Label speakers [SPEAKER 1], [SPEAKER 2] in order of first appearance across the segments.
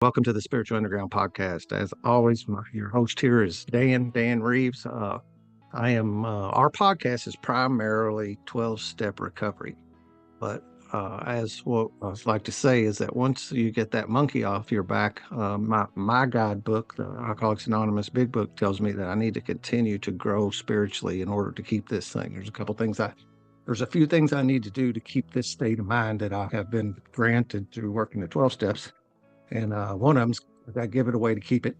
[SPEAKER 1] Welcome to the Spiritual Underground podcast. As always, your host here is Dan Reeves. Our podcast is primarily 12-step recovery. But as what I like to say is that once you get that monkey off your back, my guidebook, the Alcoholics Anonymous Big Book, tells me that I need to continue to grow spiritually in order to keep this thing. There's a few things I need to do to keep this state of mind that I have been granted through working the 12 steps. And one of them's I give it away to keep it.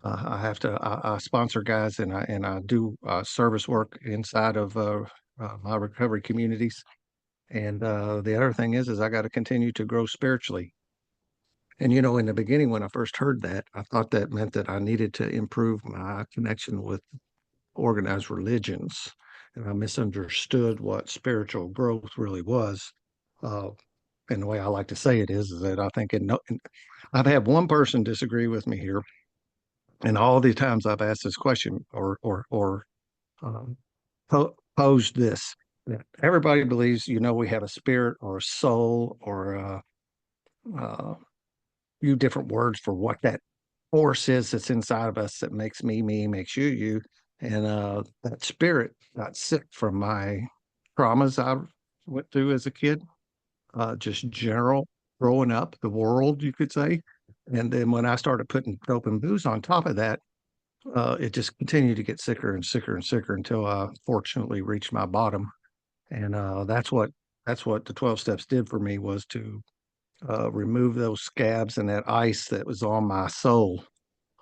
[SPEAKER 1] I sponsor guys and I do service work inside of my recovery communities. And the other thing is I got to continue to grow spiritually. And in the beginning, when I first heard that, I thought that meant that I needed to improve my connection with organized religions, and I misunderstood what spiritual growth really was. Uh, and the way I like to say it is that I think I've had one person disagree with me here, and all the times I've asked this question or um, posed this, that everybody believes, we have a spirit or a soul or a few different words for what that force is that's inside of us that makes me, makes you. And that spirit got sick from my traumas I went through as a kid, just general growing up, the world, you could say. And then when I started putting dope and booze on top of that, it just continued to get sicker and sicker and sicker until I fortunately reached my bottom. And that's what the 12 steps did for me, was to remove those scabs and that ice that was on my soul.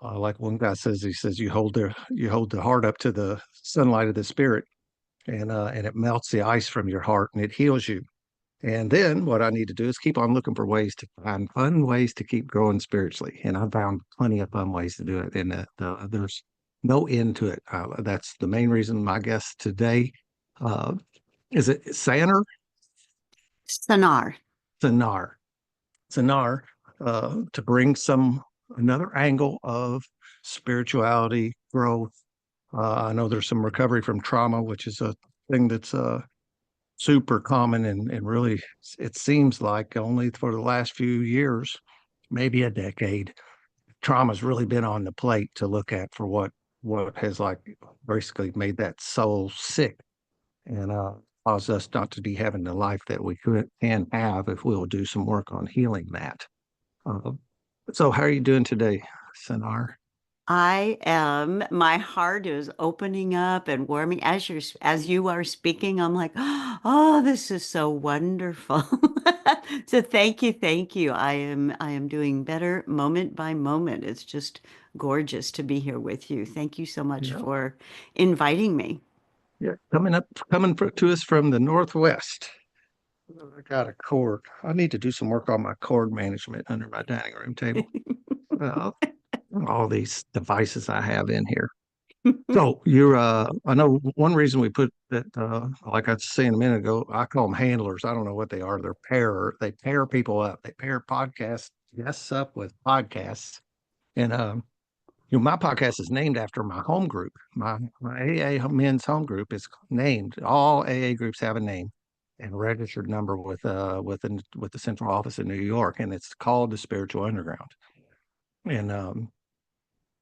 [SPEAKER 1] Like one guy says, he says, you hold the heart up to the sunlight of the spirit, and it melts the ice from your heart and it heals you. And then what I need to do is keep on looking for ways to find fun ways to keep growing spiritually. And I found plenty of fun ways to do it. And there's no end to it. That's the main reason my guest today, uh, is it
[SPEAKER 2] Sanar.
[SPEAKER 1] Sanar, Sanar, to bring another angle of spirituality, growth. I know there's some recovery from trauma, which is a thing that's super common, and really it seems like only for the last few years, maybe a decade, trauma's really been on the plate to look at for what has like basically made that soul sick, and caused us not to be having the life that we can have if we'll do some work on healing that. uh, so how are you doing today, Sanar?
[SPEAKER 2] My heart is opening up and warming as you are speaking. I'm like, oh, this is so wonderful. So thank you. I am doing better moment by moment. It's just gorgeous to be here with you. Thank you so much
[SPEAKER 1] Yeah,
[SPEAKER 2] for inviting me.
[SPEAKER 1] yeah, to us from the Northwest. I got a cord. I need to do some work on my cord management under my dining room table. Uh, all these devices I have in here. So I know one reason we put that, like I was saying a minute ago, I call them handlers. I don't know what they are. They pair people up. They pair podcast guests up with podcasts. And, my podcast is named after my home group. My AA men's home group is named. All AA groups have a name and a registered number with the central office in New York, and it's called the Spiritual Underground.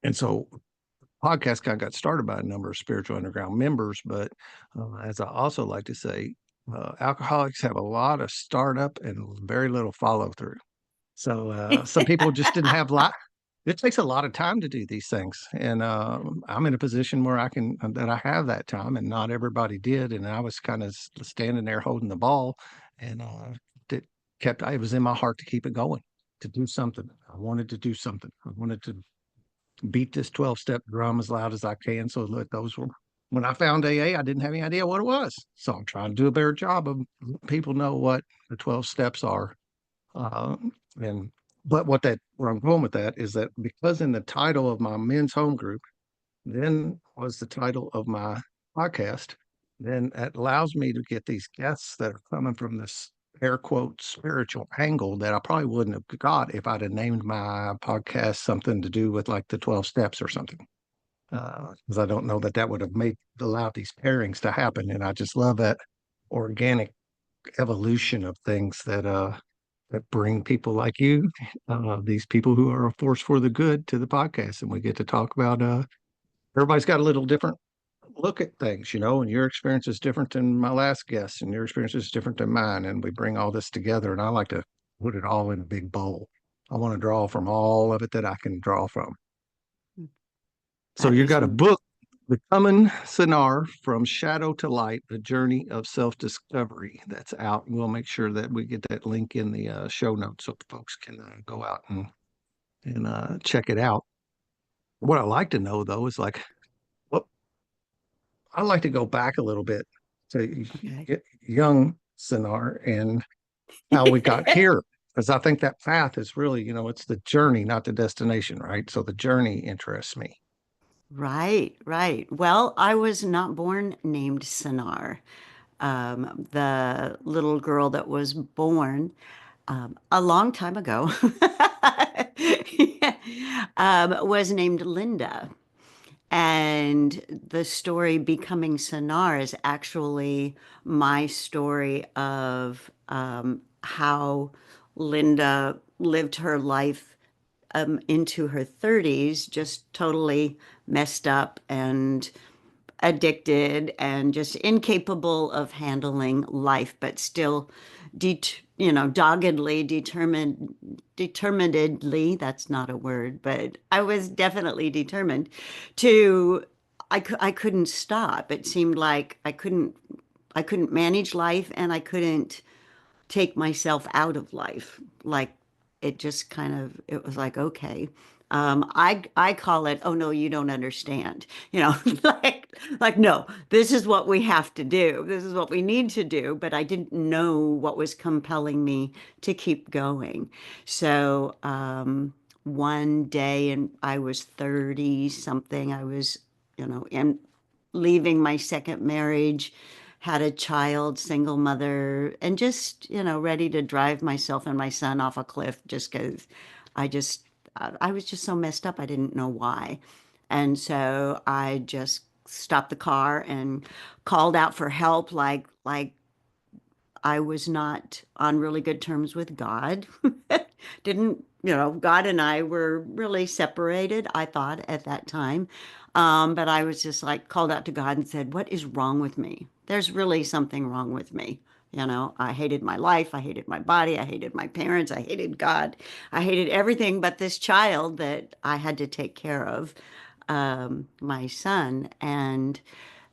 [SPEAKER 1] And so podcast kind of got started by a number of Spiritual Underground members, but as I also like to say, alcoholics have a lot of startup and very little follow through. So some people just didn't have lot. It takes a lot of time to do these things, and I'm in a position where I have that time, and not everybody did. And I was kind of standing there holding the ball, and it it was in my heart to keep it going, to do something. I wanted to do something. I wanted to beat this 12-step drum as loud as I can. So that those were when I found AA, I didn't have any idea what it was. So I'm trying to do a better job of letting people know what the 12 steps are. Uh, and but where I'm going with that is that because in the title of my men's home group then was the title of my podcast, then it allows me to get these guests that are coming from this air quote spiritual angle that I probably wouldn't have got if I'd have named my podcast something to do with like the 12 steps or something. Because I don't know that would have allowed these pairings to happen. And I just love that organic evolution of things that that bring people like you, these people who are a force for the good, to the podcast, and we get to talk about. Everybody's got a little different look at things, and your experience is different than my last guest, and your experience is different than mine, and we bring all this together. And I like to put it all in a big bowl. I want to draw from all of it that I can draw from. So
[SPEAKER 2] That
[SPEAKER 1] you
[SPEAKER 2] is,
[SPEAKER 1] got a book, Becoming Sanar, From Shadow to Light, A Journey of Self-Discovery, that's out. And we'll make sure that we get that link in the show notes so folks can go out and check it out. What I like to know, though, is like, well, I like to go back a little bit to
[SPEAKER 2] okay.
[SPEAKER 1] young Sanar and how we got here. Because I think that path is really, it's the journey, not the destination, right? So the journey interests me.
[SPEAKER 2] Right, right. Well, I was not born named Sanar. The little girl that was born a long time ago was named Linda. And the story Becoming Sanar is actually my story of how Linda lived her life into her 30s, just totally messed up and addicted and just incapable of handling life, but still, doggedly determinedly, that's not a word, but I was definitely determined to, I couldn't stop. It seemed like I couldn't manage life and I couldn't take myself out of life. Like it just kind of, it was like, okay. I call it, oh no, you don't understand. Like no, this is what we have to do. This is what we need to do. But I didn't know what was compelling me to keep going. So one day, and I was 30 something, I was, in leaving my second marriage, had a child, single mother, and just, ready to drive myself and my son off a cliff just because I just, I was just so messed up. I didn't know why. And so I just stopped the car and called out for help, like I was not on really good terms with God. Didn't, God and I were really separated, I thought at that time. But I was just like called out to God and said, what is wrong with me? There's really something wrong with me. I hated my life. I hated my body. I hated my parents. I hated God. I hated everything but this child that I had to take care of, my son. And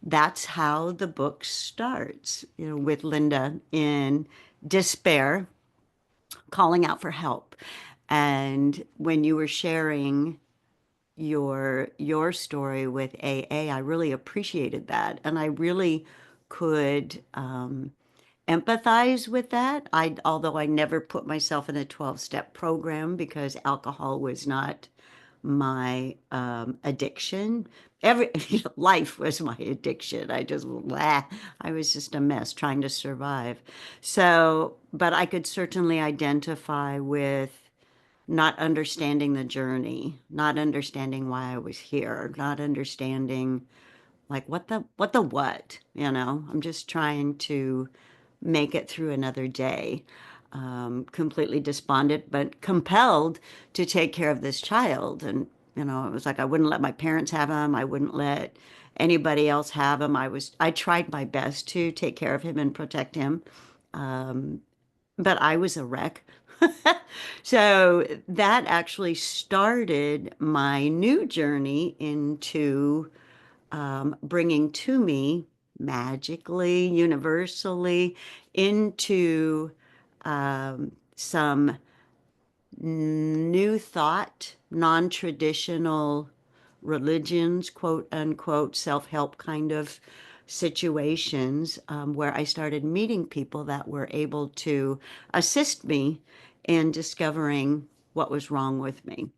[SPEAKER 2] that's how the book starts, with Linda in despair, calling out for help. And when you were sharing your story with AA, I really appreciated that, and I really could empathize with that. Although I never put myself in a 12-step program because alcohol was not my addiction. Every life was my addiction. I was just a mess trying to survive. So, but I could certainly identify with not understanding the journey, not understanding why I was here, not understanding like what, I'm just trying to make it through another day. Completely despondent, but compelled to take care of this child. And, it was like I wouldn't let my parents have him. I wouldn't let anybody else have him. I tried my best to take care of him and protect him. But I was a wreck. So that actually started my new journey into bringing to me magically, universally, into some new thought, non-traditional religions, quote unquote, self-help kind of situations, where I started meeting people that were able to assist me in discovering what was wrong with me.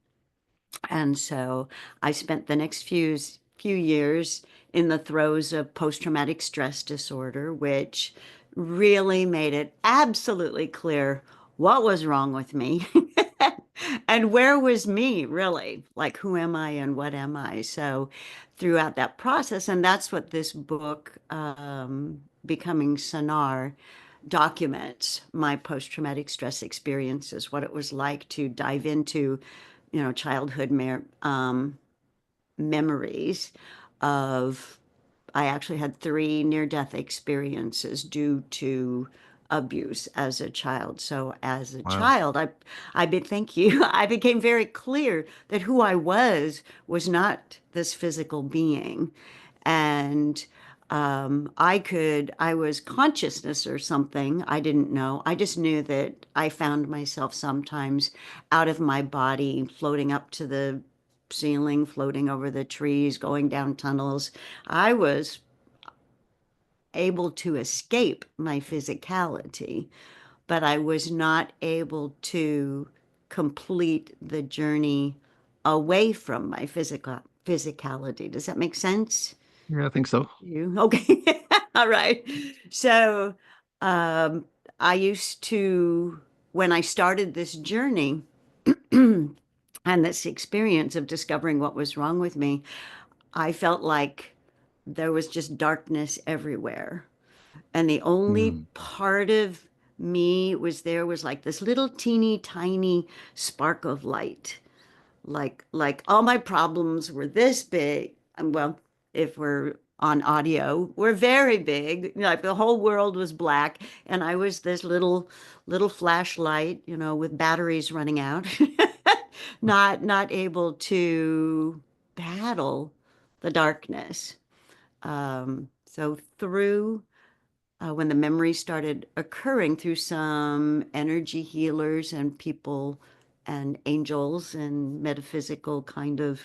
[SPEAKER 2] And so I spent the next few years in the throes of post-traumatic stress disorder, which really made it absolutely clear what was wrong with me and where was me really? Like, who am I and what am I? So throughout that process, and that's what this book, Becoming Sanar, documents my post-traumatic stress experiences, what it was like to dive into, childhood memories of, I actually had 3 near-death experiences due to abuse as a child. So as a
[SPEAKER 1] Wow.
[SPEAKER 2] child, thank you. I became very clear that who I was not this physical being. And I was consciousness or something. I didn't know. I just knew that I found myself sometimes out of my body, floating up to the ceiling, floating over the trees, going down tunnels. I was able to escape my physicality, but I was not able to complete the journey away from my physicality. Does that make sense?
[SPEAKER 1] Yeah, I think so.
[SPEAKER 2] You okay? All right. So, um, I used to, when I started this journey and this experience of discovering what was wrong with me, I felt like there was just darkness everywhere. And the only
[SPEAKER 1] Mm.
[SPEAKER 2] part of me was like this little teeny tiny spark of light. Like all my problems were this big. And well, if we're on audio, we're very big. Like the whole world was black, and I was this little flashlight, with batteries running out, not able to battle the darkness. So through when the memories started occurring through some energy healers and people and angels and metaphysical kind of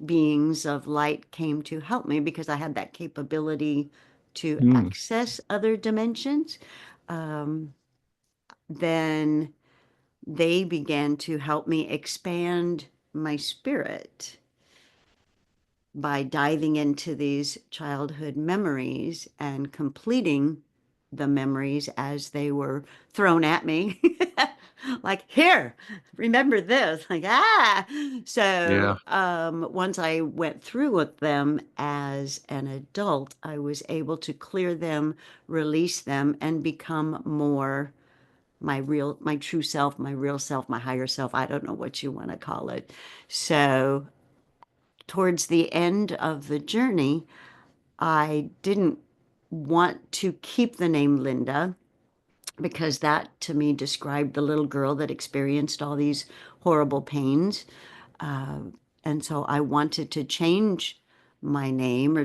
[SPEAKER 2] beings of light came to help me because I had that capability to
[SPEAKER 1] Mm.
[SPEAKER 2] access other dimensions. Um, then they began to help me expand my spirit by diving into these childhood memories and completing the memories as they were thrown at me. Like, here, remember this. Like, ah.
[SPEAKER 1] Yeah.
[SPEAKER 2] So, once I went through with them as an adult, I was able to clear them, release them, and become more my true self, my real self, my higher self. I don't know what you want to call it. So, towards the end of the journey, I didn't want to keep the name Linda because that to me described the little girl that experienced all these horrible pains. Uh, and so I wanted to change my name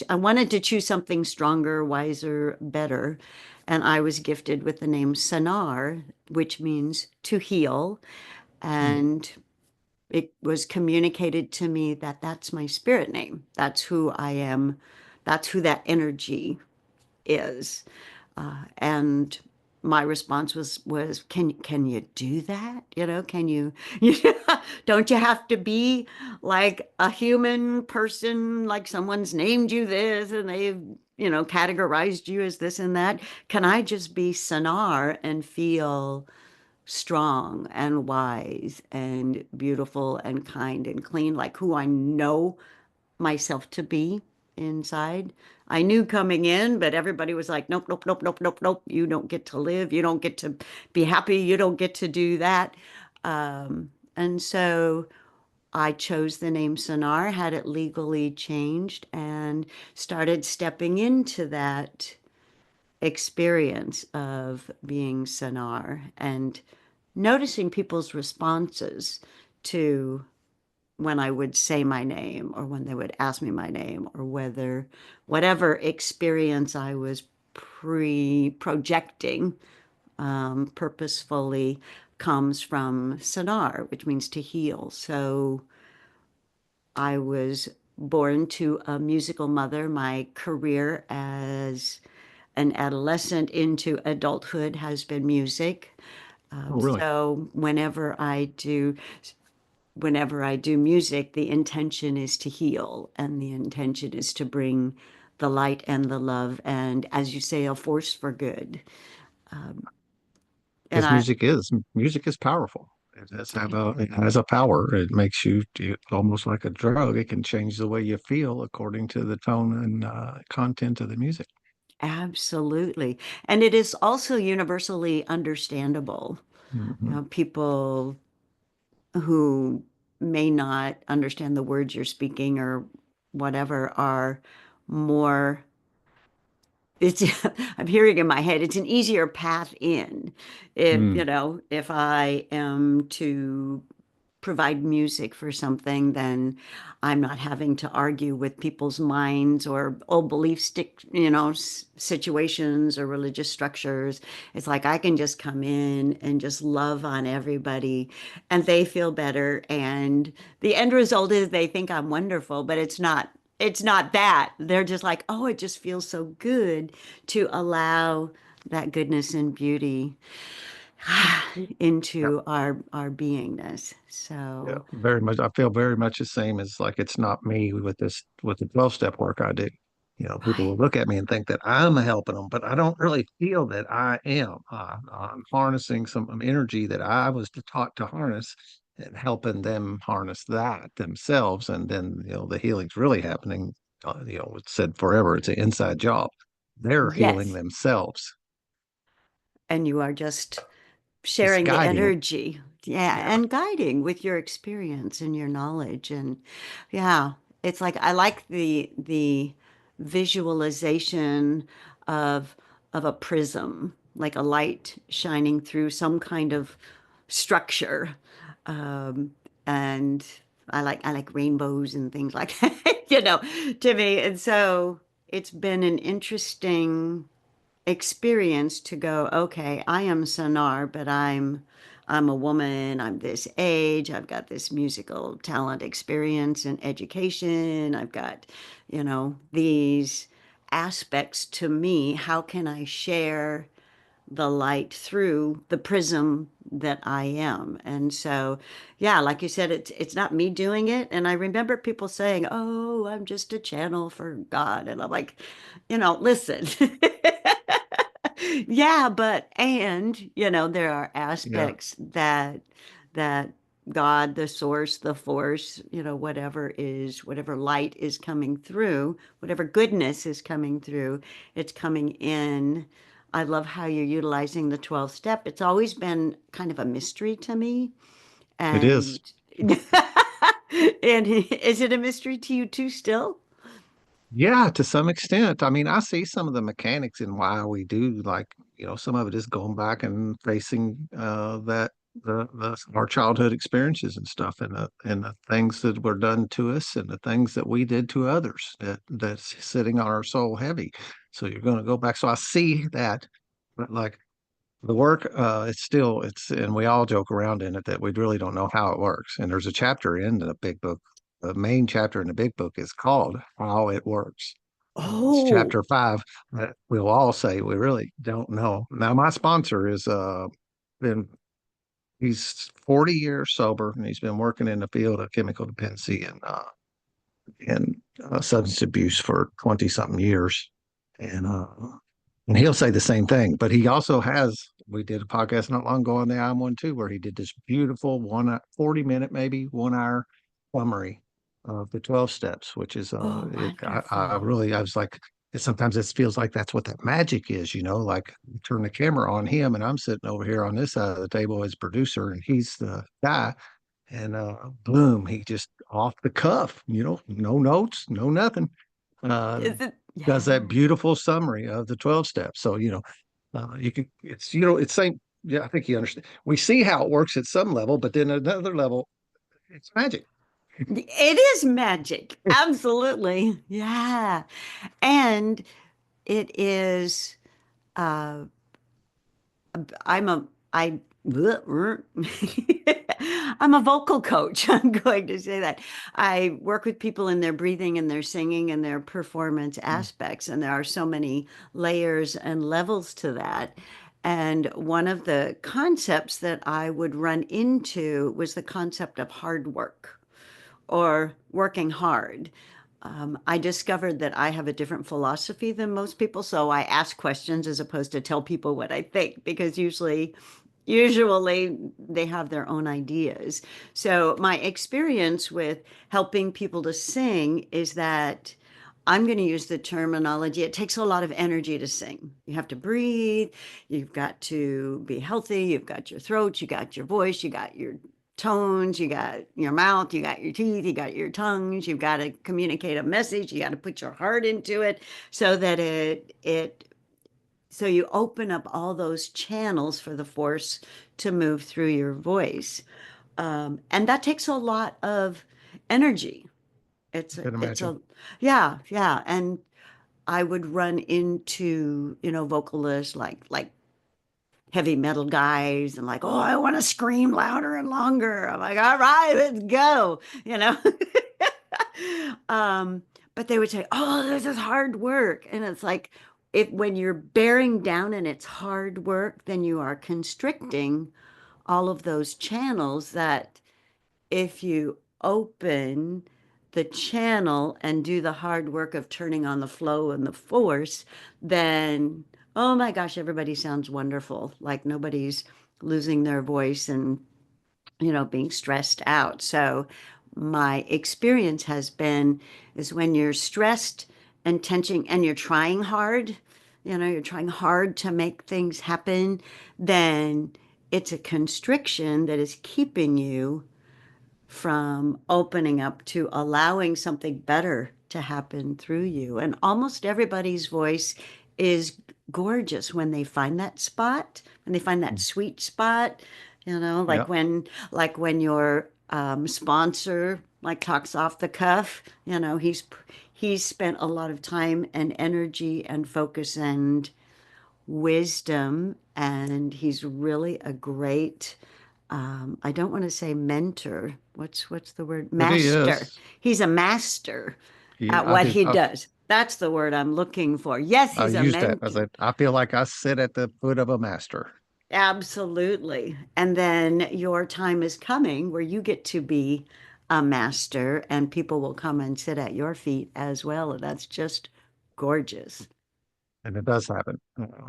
[SPEAKER 2] I wanted to choose something stronger, wiser, better. And I was gifted with the name Sanar, which means to heal.
[SPEAKER 1] Mm.
[SPEAKER 2] And it was communicated to me that that's my spirit name. That's who I am. That's who that energy is. And my response was can you do that? Can you, don't you have to be like a human person, like someone's named you this and they've, categorized you as this and that? Can I just be Sanar and feel strong and wise and beautiful and kind and clean, like who I know myself to be inside? I knew coming in, but everybody was like, nope, nope, nope, nope, nope, nope. You don't get to live. You don't get to be happy. You don't get to do that. And so I chose the name Sonar, had it legally changed, and started stepping into that experience of being Sanar and noticing people's responses to when I would say my name or when they would ask me my name or whatever experience I was projecting purposefully comes from Sanar, which means to heal. So I was born to a musical mother. My career as an adolescent into adulthood has been music.
[SPEAKER 1] Oh, really?
[SPEAKER 2] So whenever I do music, the intention is to heal and the intention is to bring the light and the love and, as you say, a force for good. Um, and
[SPEAKER 1] Because
[SPEAKER 2] I,
[SPEAKER 1] music is powerful. It has a power. It makes you almost like a drug. It can change the way you feel according to the tone and content of the music.
[SPEAKER 2] Absolutely. And it is also universally understandable.
[SPEAKER 1] Mhm.
[SPEAKER 2] People who may not understand the words you're speaking or whatever are more, it's I'm hearing in my head, it's an easier path in. If,
[SPEAKER 1] Mm.
[SPEAKER 2] if I am to provide music for something, then I'm not having to argue with people's minds or old belief situations or religious structures. It's like I can just come in and just love on everybody and they feel better. And the end result is they think I'm wonderful, but it's not. It's not that. They're just like, oh, it just feels so good to allow that goodness and beauty into our beingness.
[SPEAKER 1] Yeah,
[SPEAKER 2] So,
[SPEAKER 1] very much. I feel very much the same as like it's not me with this with the 12-step work I do. People will
[SPEAKER 2] right.
[SPEAKER 1] look at me and think that I'm helping them, but I don't really feel that I am. I'm harnessing some energy that I was taught to harness and helping them harness that themselves. And then, the healing's really happening. It's said forever, it's an inside job. They're healing
[SPEAKER 2] Yes.
[SPEAKER 1] themselves.
[SPEAKER 2] And you are just
[SPEAKER 1] Just
[SPEAKER 2] sharing the
[SPEAKER 1] guiding.
[SPEAKER 2] energy. Yeah.
[SPEAKER 1] Yeah,
[SPEAKER 2] And guiding with your experience and your knowledge. And yeah, it's like I like the visualization of of a prism, like a light shining through some kind of structure. Um, and I like rainbows and things like that, to me. And so it's been an interesting experience to go, okay, I am Sanar, but I'm a woman, I'm this age, I've got this musical talent experience and education, I've got, these aspects to me. How can I share the light through the prism that I am? And so, yeah, like you said, it's not me doing it. And I remember people saying, "Oh, I'm just a channel for God," and I'm like, listen. Yeah, but there are
[SPEAKER 1] yeah,
[SPEAKER 2] aspects that God, the source, the force, whatever light is coming through, whatever goodness is coming through, it's coming in. I love how you're utilizing the 12 step. It's always been kind of a mystery to me.
[SPEAKER 1] it is.
[SPEAKER 2] And and is it a mystery to you too still?
[SPEAKER 1] Yeah, to some extent. I mean, I see some of the mechanics in why we do like, some of it is going back and facing that the our childhood experiences and stuff and the things that were done to us and the things that we did to others that's sitting on our soul heavy. So you're going to go back. So I see that, but like the work, it's and we all joke around in it that we really don't know how it works. And there's a chapter in the big book. The main chapter in the big book is called How It Works. It's
[SPEAKER 2] Oh,
[SPEAKER 1] chapter 5 that we'll all say we really don't know. Now, my sponsor is been he's 40 years sober and he's been working in the field of chemical dependency and substance abuse for 20 something years. And uh, and he'll say the same thing, but he also has. We did a podcast not long ago on the I'm one too, where he did this beautiful 40-minute, maybe 1 hour summary of the 12 steps, which is
[SPEAKER 2] oh, wonderful.
[SPEAKER 1] I was like, sometimes it feels like that's what that magic is, like you turn the camera on him and I'm sitting over here on this side of the table as producer and he's the guy and boom, he just off the cuff, no notes, no nothing. Uh,
[SPEAKER 2] Is it?
[SPEAKER 1] does that
[SPEAKER 2] Yeah.
[SPEAKER 1] beautiful summary of the 12 steps. So, you can, it's same. Yeah, I think you understand. We see how it works at some level, but then another level, it's magic.
[SPEAKER 2] It is magic. Absolutely. Yeah. And it is, uh, I'm a, I, I'm a vocal coach. I'm going to say that. I work with people in their breathing and their singing and their performance aspects. And there are so many layers and levels to that. And one of the concepts that I would run into was the concept of hard work or working hard. I discovered that I have a different philosophy than most people, so I ask questions as opposed to tell people what I think because usually they have their own ideas. So my experience with helping people to sing is that I'm going to use the terminology. It takes a lot of energy to sing. You have to breathe. You've got to be healthy. You've got your throat. You got your voice. You got your tones. You got your mouth. You got your teeth. You got your tongues. You've got to communicate a message. You got to put your heart into it so that so you open up all those channels for the force to move through your voice. And that takes a lot of energy.
[SPEAKER 1] I can
[SPEAKER 2] It's
[SPEAKER 1] imagine.
[SPEAKER 2] a, yeah, yeah. And I would run into, vocalists like heavy metal guys and like, oh, I want to scream louder and longer. I'm like, all right, let's go, you know. um, but they would say, oh, this is hard work. And it's like, if when you're bearing down and it's hard work, then you are constricting all of those channels that if you open the channel and do the hard work of turning on the flow and the force, then, oh my gosh, everybody sounds wonderful. Like nobody's losing their voice and, being stressed out. So my experience has been is when you're stressed and tension and you're trying hard, you're trying hard to make things happen, then it's a constriction that is keeping you from opening up to allowing something better to happen through you. And almost everybody's voice is gorgeous when they find that spot, when they find that
[SPEAKER 1] Mm.
[SPEAKER 2] sweet spot,
[SPEAKER 1] Yeah.
[SPEAKER 2] like when your sponsor like talks off the cuff, he's spent a lot of time and energy and focus and wisdom, and he's really a great I don't want to say mentor. What's the word?
[SPEAKER 1] But he
[SPEAKER 2] Master.
[SPEAKER 1] is.
[SPEAKER 2] He's a master
[SPEAKER 1] He,
[SPEAKER 2] at
[SPEAKER 1] I
[SPEAKER 2] what
[SPEAKER 1] do.
[SPEAKER 2] he does. That's the word I'm looking for. Yes,
[SPEAKER 1] I
[SPEAKER 2] he's a
[SPEAKER 1] use that. I
[SPEAKER 2] mentor.
[SPEAKER 1] said, I feel like I sit at the foot of a master.
[SPEAKER 2] Absolutely. And then your time is coming where you get to be a master and people will come and sit at your feet as well. And that's just gorgeous.
[SPEAKER 1] And it does happen.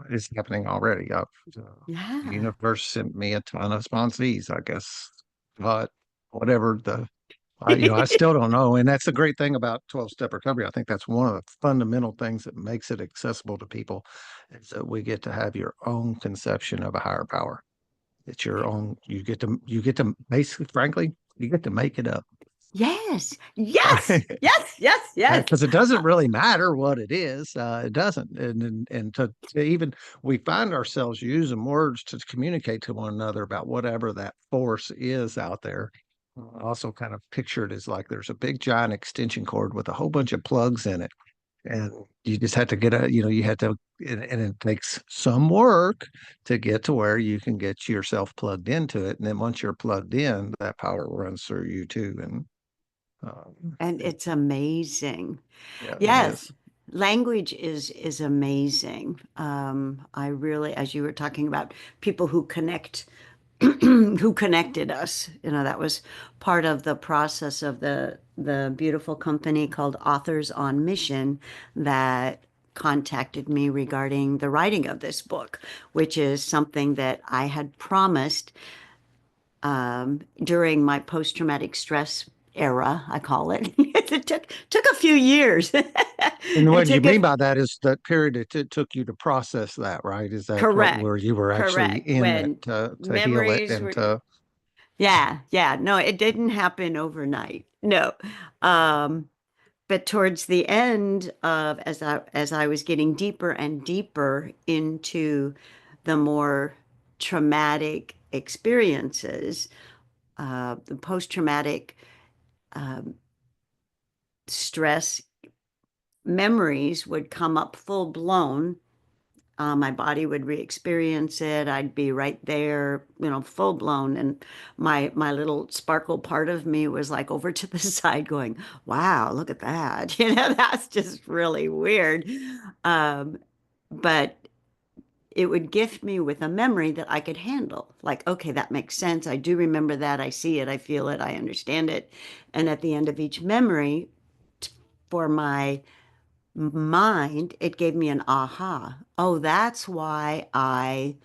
[SPEAKER 1] It's happening already. The
[SPEAKER 2] Yeah.
[SPEAKER 1] universe sent me a ton of sponsees, I guess. But whatever I still don't know. And that's the great thing about 12-step recovery. I think that's one of the fundamental things that makes it accessible to people is that we get to have your own conception of a higher power. It's your own, you get to basically, frankly, you get to make it up.
[SPEAKER 2] Yes. Yes. Yes. Yes. Yes.
[SPEAKER 1] Because it doesn't really matter what it is. It doesn't. And to even we find ourselves using words to communicate to one another about whatever that force is out there. I also kind of picture it as like there's a big giant extension cord with a whole bunch of plugs in it. And you just have to you had to, and it takes some work to get to where you can get yourself plugged into it. And then once you're plugged in, that power runs through you too. And
[SPEAKER 2] And it's amazing.
[SPEAKER 1] yeah, it
[SPEAKER 2] Yes,
[SPEAKER 1] is.
[SPEAKER 2] language is amazing. I really, as you were talking about people who connect, who connected us, that was part of the process of the beautiful company called Authors on Mission that contacted me regarding the writing of this book, which is something that I had promised during my post-traumatic stress era, I call it. It took a few years.
[SPEAKER 1] And
[SPEAKER 2] It
[SPEAKER 1] what you
[SPEAKER 2] took
[SPEAKER 1] mean
[SPEAKER 2] a
[SPEAKER 1] by that is that period it took you to process that, right? Is that what where
[SPEAKER 2] correct,
[SPEAKER 1] you were actually
[SPEAKER 2] correct.
[SPEAKER 1] in it
[SPEAKER 2] When
[SPEAKER 1] to heal it
[SPEAKER 2] memories
[SPEAKER 1] and
[SPEAKER 2] were,
[SPEAKER 1] to
[SPEAKER 2] yeah, yeah. No, it didn't happen overnight. No. Um, but towards the end of as I was getting deeper and deeper into the more traumatic experiences, the post-traumatic stress memories would come up full blown. My body would re-experience it. I'd be right there, full blown. And my little sparkle part of me was like over to the side going, wow, look at that. That's just really weird. Um, but it would gift me with a memory that I could handle. Like, okay, that makes sense. I do remember that. I see it. I feel it. I understand it. And at the end of each memory, for my mind, it gave me an aha. Oh, that's why I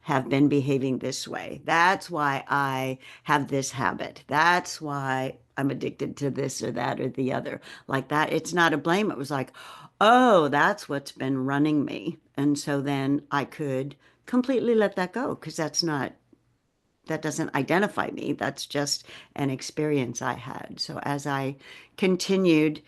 [SPEAKER 2] have been behaving this way. That's why I have this habit. That's why I'm addicted to this or that or the other. Like that, it's not a blame. It was like, oh, that's what's been running me. And so then I could completely let that go because that doesn't identify me. That's just an experience I had. So as I continued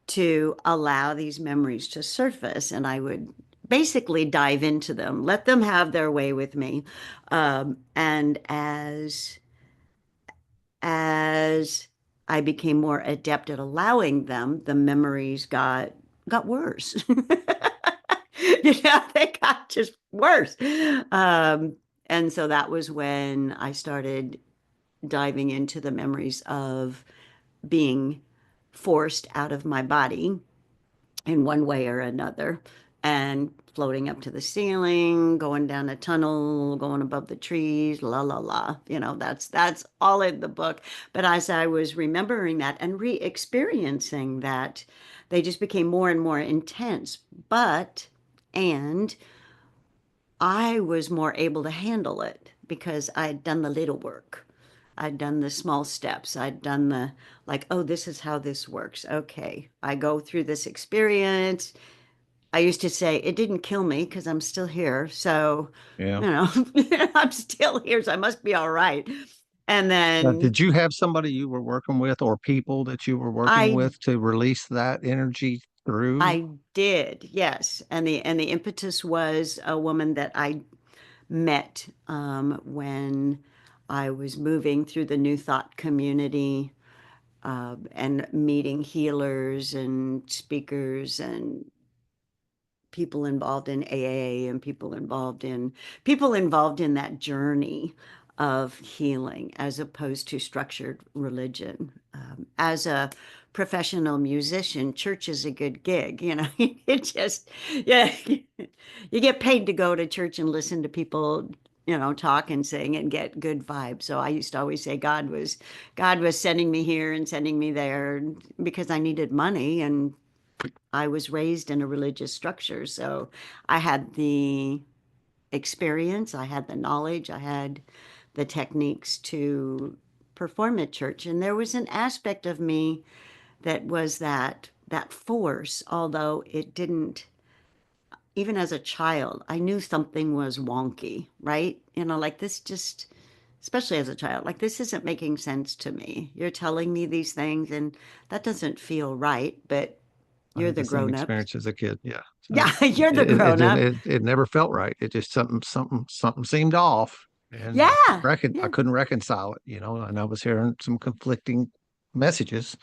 [SPEAKER 2] to allow these memories to surface, and I would basically dive into them, let them have their way with me. And as I became more adept at allowing them, the memories got worse. They got just worse. And so that was when I started diving into the memories of being forced out of my body in one way or another and floating up to the ceiling, going down a tunnel, going above the trees, la la la. That's all in the book. But as I was remembering that and re-experiencing that, they just became more and more intense. And I was more able to handle it because I'd done the little work. I'd done the small steps. I'd done the, like, oh, this is how this works. Okay. I go through this experience. I used to say it didn't kill me because I'm still here. So,
[SPEAKER 1] Yeah.
[SPEAKER 2] I'm still here. So I must be all right. And
[SPEAKER 1] Now,
[SPEAKER 2] then
[SPEAKER 1] did you have somebody you were working with or people that you were working
[SPEAKER 2] I
[SPEAKER 1] with to release that energy through?
[SPEAKER 2] I did, yes. And the impetus was a woman that I met when I was moving through the New Thought community and meeting healers and speakers and people involved in AA and people involved in that journey of healing as opposed to structured religion. As a professional musician, church is a good gig. It just, yeah, you get paid to go to church and listen to people, talk and sing and get good vibes. So I used to always say God was sending me here and sending me there because I needed money, and I was raised in a religious structure. So I had the experience, I had the knowledge, I had the techniques to perform at church. And there was an aspect of me that was that force, although it didn't, even as a child, I knew something was wonky, right? Like this just, especially as a child, like this isn't making sense to me. You're telling me these things and that doesn't feel right, but
[SPEAKER 1] I
[SPEAKER 2] you're
[SPEAKER 1] had
[SPEAKER 2] the
[SPEAKER 1] the same
[SPEAKER 2] grown up.
[SPEAKER 1] experience as a kid. Yeah. So
[SPEAKER 2] Yeah, you're the
[SPEAKER 1] it
[SPEAKER 2] grown
[SPEAKER 1] didn't,
[SPEAKER 2] up.
[SPEAKER 1] it never felt right. It just something seemed off, and
[SPEAKER 2] Yeah,
[SPEAKER 1] I
[SPEAKER 2] yeah,
[SPEAKER 1] couldn't reconcile it, and I was hearing some conflicting messages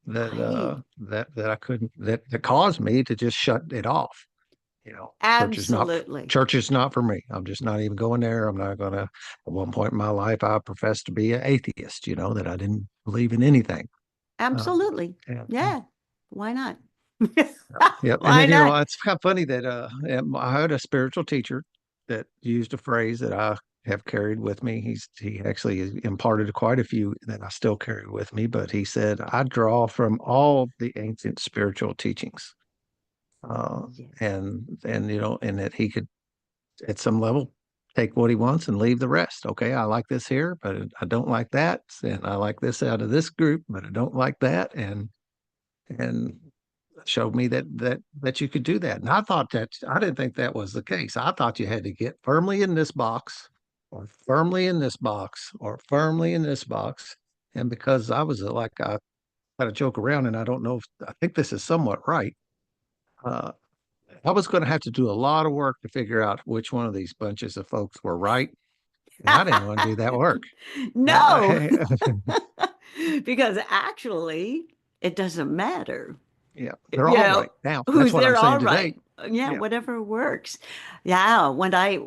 [SPEAKER 2] right.
[SPEAKER 1] that I couldn't, that caused me to just shut it off.
[SPEAKER 2] Absolutely.
[SPEAKER 1] Church is not for me. I'm just not even going there. I'm not gonna. At one point in my life, I professed to be an atheist. That I didn't believe in anything.
[SPEAKER 2] Absolutely.
[SPEAKER 1] And
[SPEAKER 2] Yeah. Why not?
[SPEAKER 1] Yep. And
[SPEAKER 2] Why
[SPEAKER 1] then,
[SPEAKER 2] not?
[SPEAKER 1] it's kind of funny that I had a spiritual teacher that used a phrase that I have carried with me. He actually imparted quite a few that I still carry with me, but he said, I draw from all the ancient spiritual teachings. Uh,
[SPEAKER 2] Yes.
[SPEAKER 1] and that he could, at some level, take what he wants and leave the rest. Okay, I like this here, but I don't like that. And I like this out of this group, but I don't like that. And showed me that you could do that. And I didn't think that was the case. I thought you had to get firmly in this box, or firmly in this box, or firmly in this box. And because I had to joke around, and I don't know if I think this is somewhat right. Uh, I was going to have to do a lot of work to figure out which one of these bunches of folks were right, and I didn't want to do that work.
[SPEAKER 2] No,
[SPEAKER 1] I,
[SPEAKER 2] because actually, it doesn't matter.
[SPEAKER 1] yeah, they're all right now. That's
[SPEAKER 2] Who's
[SPEAKER 1] what I'm
[SPEAKER 2] there all
[SPEAKER 1] saying
[SPEAKER 2] right.
[SPEAKER 1] today.
[SPEAKER 2] Yeah,
[SPEAKER 1] Yeah.
[SPEAKER 2] whatever works. Yeah, when I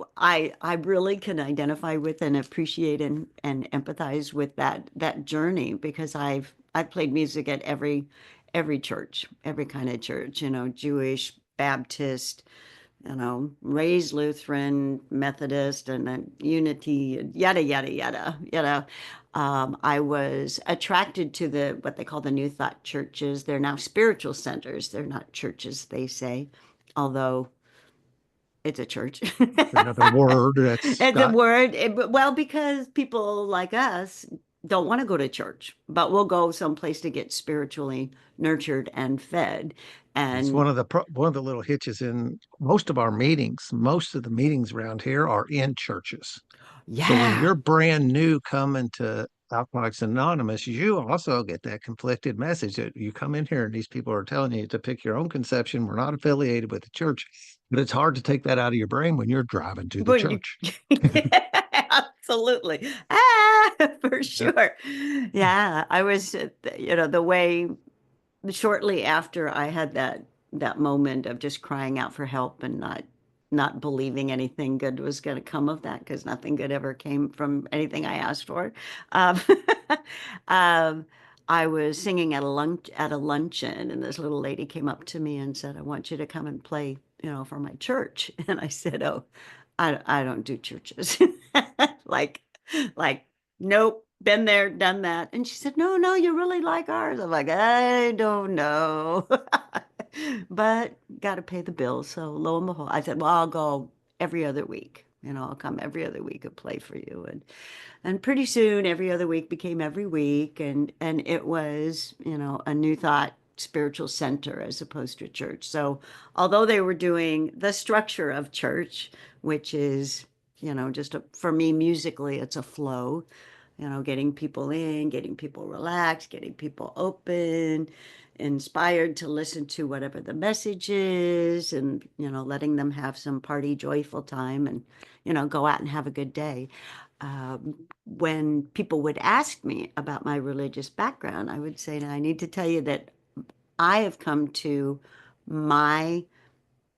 [SPEAKER 2] really can identify with and appreciate and empathize with that journey because I've played music at every church, every kind of church, Jewish, Baptist, raised Lutheran, Methodist, and then Unity, yada yada yada. I was attracted to the what they call the New Thought churches. They're now spiritual centers. They're not churches, they say, although it's a church.
[SPEAKER 1] Another word that's
[SPEAKER 2] It's a
[SPEAKER 1] got
[SPEAKER 2] word. Well, because people like us don't want to go to church, but we'll go someplace to get spiritually nurtured and fed.
[SPEAKER 1] it's
[SPEAKER 2] And
[SPEAKER 1] one of the little hitches in most of our meetings. Most of the meetings around here are in churches. So when
[SPEAKER 2] yeah,
[SPEAKER 1] you're brand new coming to Alcoholics Anonymous, you also get that conflicted message that you come in here and these people are telling you to pick your own conception. We're not affiliated with the church, but it's hard to take that out of your brain when you're driving to the
[SPEAKER 2] when you,
[SPEAKER 1] church.
[SPEAKER 2] absolutely, for
[SPEAKER 1] Yeah.
[SPEAKER 2] sure. Yeah, I was, the way shortly after I had that moment of just crying out for help and not believing anything good was going to come of that because nothing good ever came from anything I asked for. Um, um, I was singing at a luncheon, and this little lady came up to me and said, "I want you to come and play, for my church." And I said, "Oh, I don't do churches." Like, like nope, been there, done that. And she said, "No, no, you really like ours." I'm like, "I don't know." But got to pay the bills. So lo and behold, I said, "Well, I'll go every other week. I'll come every other week and play for you." And pretty soon every other week became every week, and it was, a New Thought spiritual center as opposed to church. So although they were doing the structure of church, which is, for me musically, it's a flow, getting people in, getting people relaxed, getting people open, inspired to listen to whatever the message is, and, letting them have some party, joyful time and, go out and have a good day. When people would ask me about my religious background, I would say, "Now, I need to tell you that I have come to my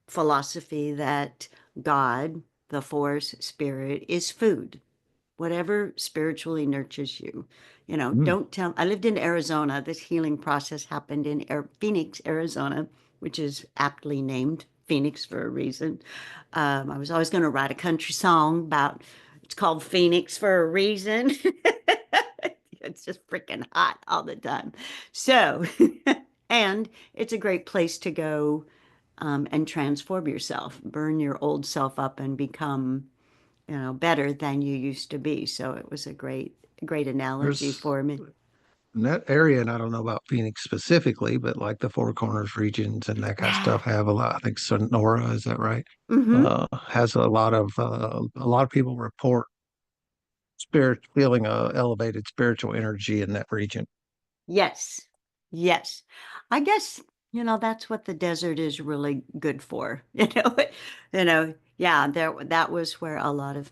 [SPEAKER 2] philosophy that God, the force, spirit, is food. Whatever spiritually nurtures you.
[SPEAKER 1] Mm,
[SPEAKER 2] Don't tell. I lived in Arizona. This healing process happened in Phoenix, Arizona, which is aptly named Phoenix for a reason. I was always going to write a country song about it's called Phoenix for a reason. It's just freaking hot all the time. So, and it's a great place to go and transform yourself, burn your old self up and become better than you used to be. So it was a great analogy
[SPEAKER 1] there's
[SPEAKER 2] for me.
[SPEAKER 1] in that area, and I don't know about Phoenix specifically, but like the Four Corners regions and that kind of
[SPEAKER 2] Yeah.
[SPEAKER 1] stuff have a lot. I think Sonora, is that right?
[SPEAKER 2] Mm-hmm.
[SPEAKER 1] Has a lot of people report feeling a elevated spiritual energy in that region.
[SPEAKER 2] Yes. Yes. I guess, that's what the desert is really good for. Yeah, that was where a lot of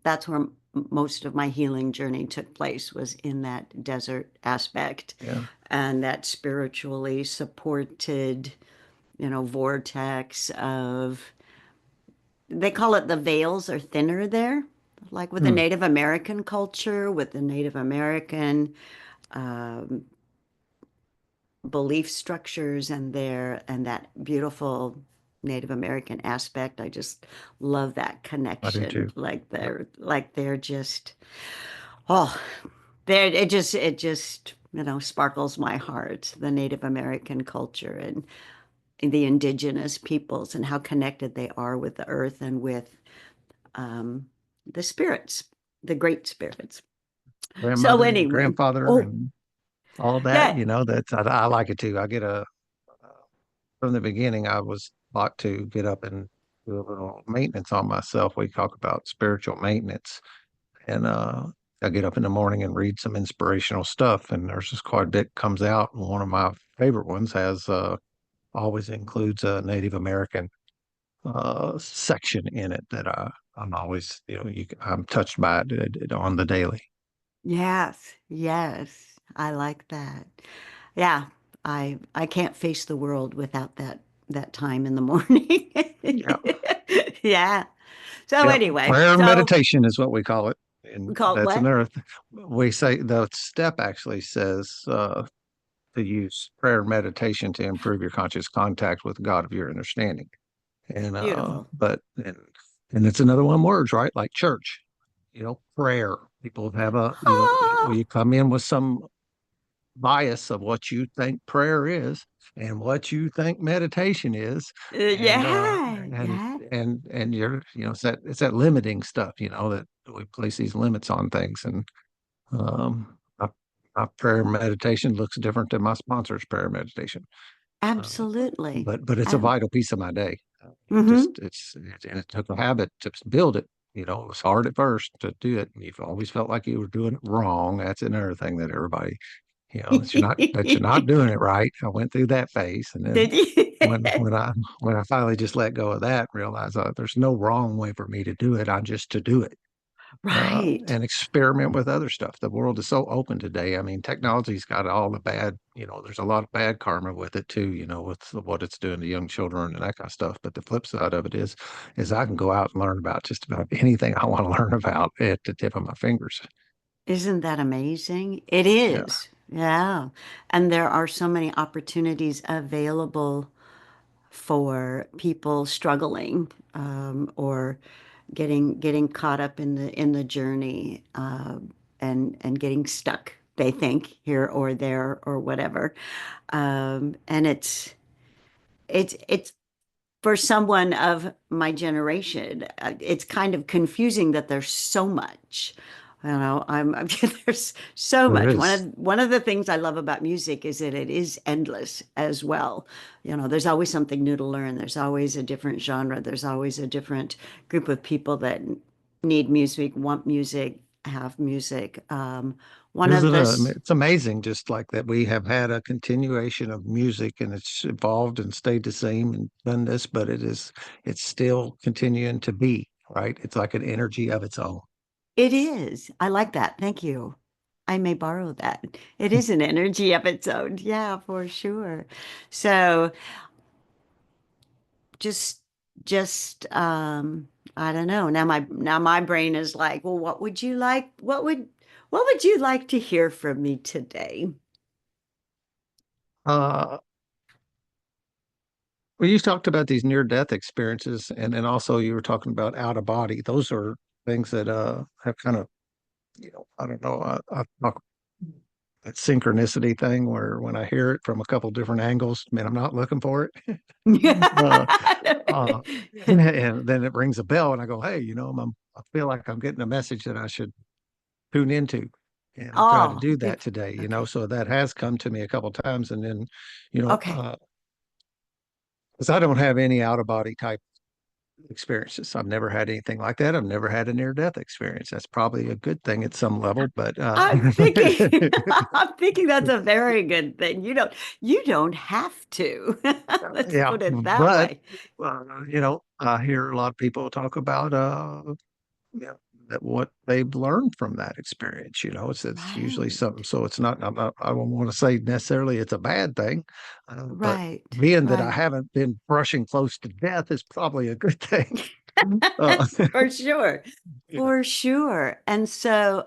[SPEAKER 2] that's where most of my healing journey took place was in that desert aspect
[SPEAKER 1] Yeah.
[SPEAKER 2] and that spiritually supported, vortex of they call it the veils are thinner there, like with the
[SPEAKER 1] Hmm.
[SPEAKER 2] Native American culture, with the Native American um, belief structures and that beautiful Native American aspect. I just love that
[SPEAKER 1] I do
[SPEAKER 2] connection.
[SPEAKER 1] too. Yep.
[SPEAKER 2] Like they're just oh, there it just sparkles my heart. The Native American culture and the indigenous peoples and how connected they are with the earth and with um, the spirits, the great spirits. So
[SPEAKER 1] Grandmother and
[SPEAKER 2] anyway,
[SPEAKER 1] grandfather
[SPEAKER 2] oh
[SPEAKER 1] and all that,
[SPEAKER 2] yeah,
[SPEAKER 1] that's I like it too. I get from the beginning, I was taught to get up and do a little maintenance on myself. We talk about spiritual maintenance. And I get up in the morning and read some inspirational stuff. And there's just quite a bit comes out. And one of my favorite ones has always includes a Native American section in it that I'm always, I'm touched by it on the daily.
[SPEAKER 2] yes, yes, I like that. Yeah, I can't face the world without that time in the morning.
[SPEAKER 1] Yeah.
[SPEAKER 2] Yeah. So
[SPEAKER 1] Yep.
[SPEAKER 2] anyway,
[SPEAKER 1] Prayer and
[SPEAKER 2] so
[SPEAKER 1] meditation is what we call it.
[SPEAKER 2] we
[SPEAKER 1] And
[SPEAKER 2] call it
[SPEAKER 1] that's
[SPEAKER 2] what?
[SPEAKER 1] another, we say the step actually says to use prayer and meditation to improve your conscious contact with God of your understanding. And
[SPEAKER 2] Beautiful.
[SPEAKER 1] but and it's another one words, right? Like church, prayer. People have a,
[SPEAKER 2] Ah,
[SPEAKER 1] you come in with some bias of what you think prayer is and what you think meditation is, and
[SPEAKER 2] Yeah, yeah,
[SPEAKER 1] you're, it's that limiting stuff, that we place these limits on things, and my prayer meditation looks different than my sponsor's prayer meditation. Uh,
[SPEAKER 2] absolutely.
[SPEAKER 1] but it's a vital piece of my day.
[SPEAKER 2] Mm-hmm.
[SPEAKER 1] And it took a habit to build it. It was hard at first to do it. You've always felt like you were doing it wrong. That's another thing that everybody, that you're not doing it right. I went through that phase, and then
[SPEAKER 2] Did you?
[SPEAKER 1] when I finally just let go of that, realized there's no wrong way for me to do it. I'm just to do it,
[SPEAKER 2] Right.
[SPEAKER 1] and experiment with other stuff. The world is so open today. I mean, technology's got all the bad, there's a lot of bad karma with it too, with what it's doing to young children and that kind of stuff. But the flip side of it is I can go out and learn about just about anything I want to learn about at the tip of my fingers.
[SPEAKER 2] Isn't that amazing? It
[SPEAKER 1] Yeah.
[SPEAKER 2] is. Yeah. And there are so many opportunities available for people struggling or getting caught up in the journey and getting stuck, they think, here or there or whatever. And it's for someone of my generation, it's kind of confusing that there's so much. There's so
[SPEAKER 1] There
[SPEAKER 2] much.
[SPEAKER 1] is.
[SPEAKER 2] One of the things I love about music is that it is endless as well. There's always something new to learn. There's always a different genre. There's always a different group of people that need music, want music, have music. One of this,
[SPEAKER 1] It's amazing just like that we have had a continuation of music, and it's evolved and stayed the same and done this, but it's still continuing to be, right? It's like an energy of its own.
[SPEAKER 2] it is. I like that. Thank you. I may borrow that. It is an energy of its own. Yeah, for sure. So just just I don't know. Now my brain is like, well, what would you like to hear from me today?
[SPEAKER 1] Uh, well, you talked about these near-death experiences, and then also you were talking about out of body. Those are things that have kind of, I don't know, I talk that synchronicity thing where when I hear it from a couple different angles, man, I'm not looking for it. uh, uh, and then it rings a bell, and I go, hey, I feel like I'm getting a message that I should tune into. And I try to
[SPEAKER 2] Oh,
[SPEAKER 1] do that
[SPEAKER 2] good.
[SPEAKER 1] today,
[SPEAKER 2] Okay.
[SPEAKER 1] so that has come to me a couple times. And then, you know,
[SPEAKER 2] Okay.
[SPEAKER 1] uh, because I don't have any out of body type experiences. I've never had anything like that. I've never had a near death experience. That's probably a good thing at some level, but
[SPEAKER 2] I'm thinking I'm thinking that's a very good thing. You don't have to. Let's
[SPEAKER 1] yeah.
[SPEAKER 2] put it that
[SPEAKER 1] But
[SPEAKER 2] way.
[SPEAKER 1] I hear a lot of people talk about yeah, that what they've learned from that experience. It's usually
[SPEAKER 2] Right.
[SPEAKER 1] something. So it's not. I don't want to say necessarily it's a bad thing, but
[SPEAKER 2] Right.
[SPEAKER 1] being that I
[SPEAKER 2] Right.
[SPEAKER 1] haven't been brushing close to death is probably a good thing. Uh,
[SPEAKER 2] For sure.
[SPEAKER 1] yeah,
[SPEAKER 2] For sure. And so,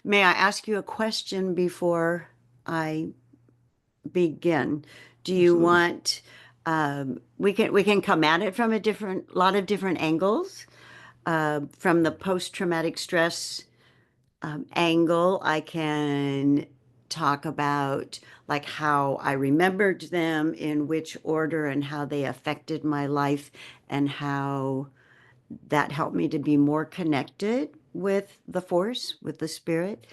[SPEAKER 2] may I ask you a question before I begin? Do you
[SPEAKER 1] absolutely.
[SPEAKER 2] want, we can come at it from a lot of different angles, from the post-traumatic stress angle. I can talk about like how I remembered them, in which order, and how they affected my life, and how that helped me to be more connected with the force, with the spirit.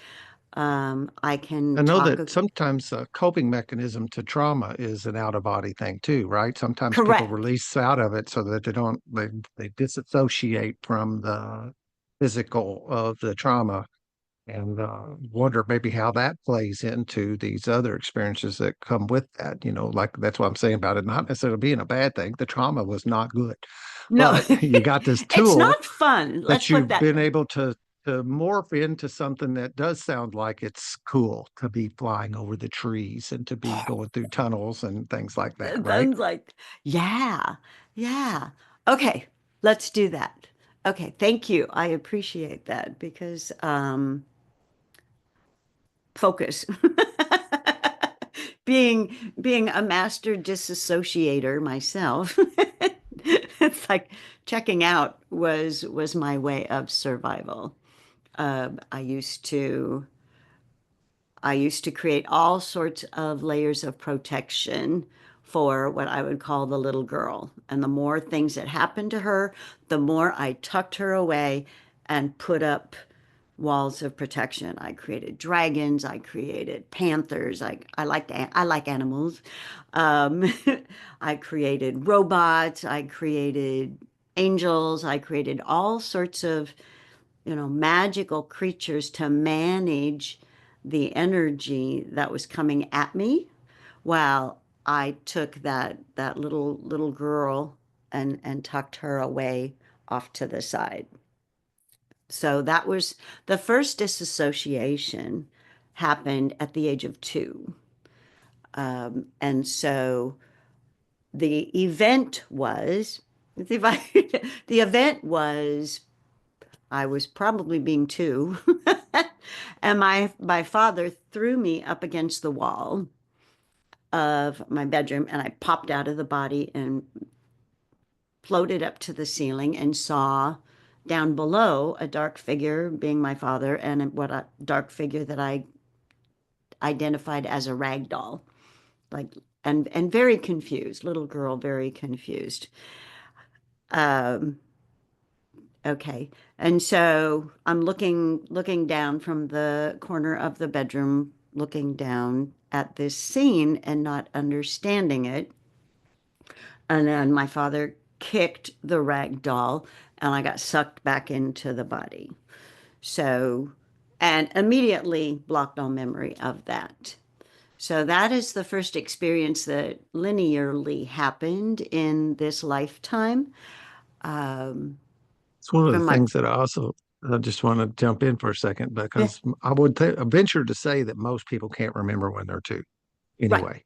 [SPEAKER 2] I can
[SPEAKER 1] I know
[SPEAKER 2] talk.
[SPEAKER 1] that sometimes a coping mechanism to trauma is an out of body thing too, right? Sometimes people
[SPEAKER 2] Correct.
[SPEAKER 1] release out of it so that they disassociate from the physical of the trauma, and wonder maybe how that plays into these other experiences that come with that. Like that's what I'm saying about it not necessarily being a bad thing. The trauma was not good,
[SPEAKER 2] No,
[SPEAKER 1] but you got this
[SPEAKER 2] it's
[SPEAKER 1] tool
[SPEAKER 2] not fun. Let's
[SPEAKER 1] that
[SPEAKER 2] put
[SPEAKER 1] you've
[SPEAKER 2] that.
[SPEAKER 1] been able to morph into something that does sound like it's cool to be flying over the trees and to be going through tunnels and things like that,
[SPEAKER 2] It
[SPEAKER 1] right?
[SPEAKER 2] sounds like, yeah, yeah. Okay, let's do that. Okay, thank you. I appreciate that because focus. Being a master disassociator myself, it's like checking out was my way of survival. I used to I used to create all sorts of layers of protection for what I would call the little girl. And the more things that happened to her, the more I tucked her away and put up walls of protection. I created dragons, I created panthers. I like animals. Um, I created robots, I created angels, I created all sorts of, magical creatures to manage the energy that was coming at me while I took that little girl and tucked her away off to the side. So that was the first disassociation happened at the age of 2. And so the event was, the event was I was probably being 2, and my father threw me up against the wall of my bedroom, and I popped out of the body and floated up to the ceiling and saw down below a dark figure, being my father, and what a dark figure that I identified as a rag doll, like and very confused, little girl, very confused. Um, Okay. And so I'm looking down from the corner of the bedroom, looking down at this scene and not understanding it. And then my father kicked the rag doll and I got sucked back into the body. So, and immediately blocked all memory of that. So that is the first experience that linearly happened in this lifetime. Um,
[SPEAKER 1] It's one of the
[SPEAKER 2] from my,
[SPEAKER 1] things that I just want to jump in for a second
[SPEAKER 2] yeah,
[SPEAKER 1] because I would venture to say that most people can't remember when they're 2
[SPEAKER 2] right,
[SPEAKER 1] anyway.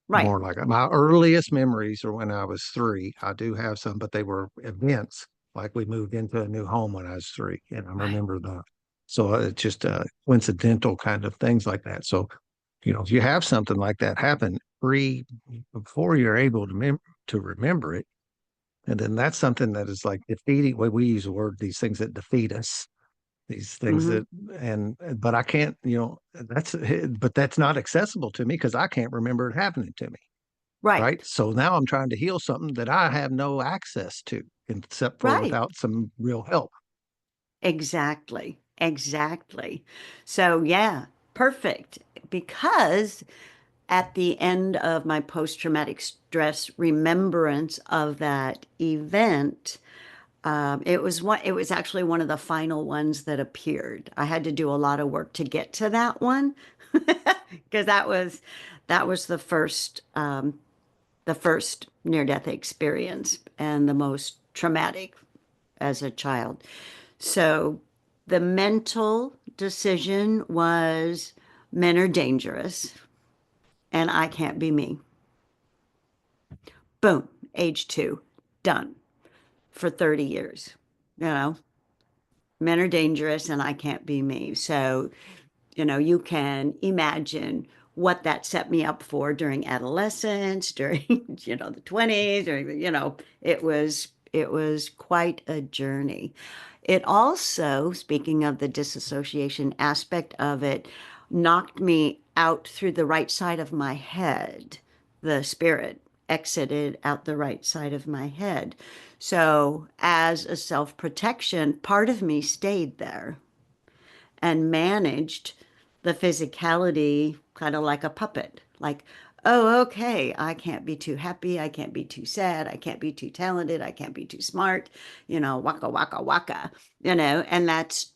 [SPEAKER 2] right,
[SPEAKER 1] More like my earliest memories are when I was 3. I do have some, but they were events. Like we moved into a new home when I was 3, and I
[SPEAKER 2] right.
[SPEAKER 1] remember that. So it's just coincidental kind of things like that. So, if you have something like that happen before you're able to remember it, and then that's something that is like defeating. Well, we use the word these things that defeat us, these things
[SPEAKER 2] Hmm.
[SPEAKER 1] that, but I can't, but that's not accessible to me because I can't remember it happening to me.
[SPEAKER 2] Right,
[SPEAKER 1] Right. So now I'm trying to heal something that I have no access to, except for
[SPEAKER 2] right.
[SPEAKER 1] without some real help.
[SPEAKER 2] Exactly. Exactly. So, yeah, perfect. Because at the end of my post-traumatic stress remembrance of that event, it was actually one of the final ones that appeared. I had to do a lot of work to get to that one because that was the first near-death experience and the most traumatic as a child. So the mental decision was men are dangerous and I can't be me. Boom, age 2, done for 30 years. You know, men are dangerous and I can't be me. So, you can imagine what that set me up for during adolescence, during, the 20s, during, it was quite a journey. It also, speaking of the disassociation aspect of it, knocked me out through the right side of my head. The spirit exited out the right side of my head. So, as a self protection, part of me stayed there and managed the physicality kind of like a puppet. Like, oh, okay, I can't be too happy. I can't be too sad. I can't be too talented. I can't be too smart. Waka, waka, waka, and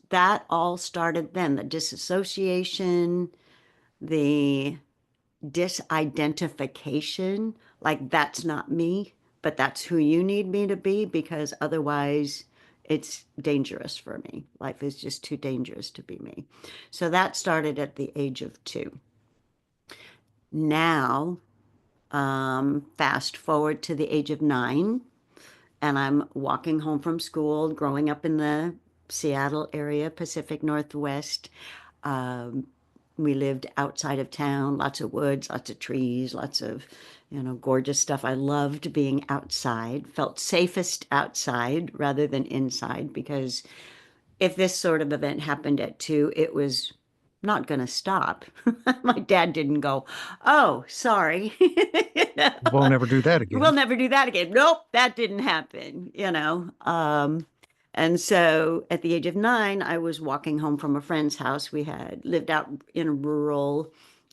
[SPEAKER 2] that all started then. The disassociation, the disidentification, like that's not me, but that's who you need me to be because otherwise it's dangerous for me. Life is just too dangerous to be me. So that started at the age of 2. Now, fast forward to the age of 9, and I'm walking home from school, growing up in the Seattle area, Pacific Northwest. Um, we lived outside of town, lots of woods, lots of trees, lots of, gorgeous stuff. I loved being outside, felt safest outside rather than inside because if this sort of event happened at 2, it was not going to stop. My dad didn't go, "Oh, sorry."
[SPEAKER 1] Won't ever do that
[SPEAKER 2] We'll
[SPEAKER 1] again.
[SPEAKER 2] never do that again. Nope, that didn't happen, And so at the age of 9, I was walking home from a friend's house. We had lived out in a rural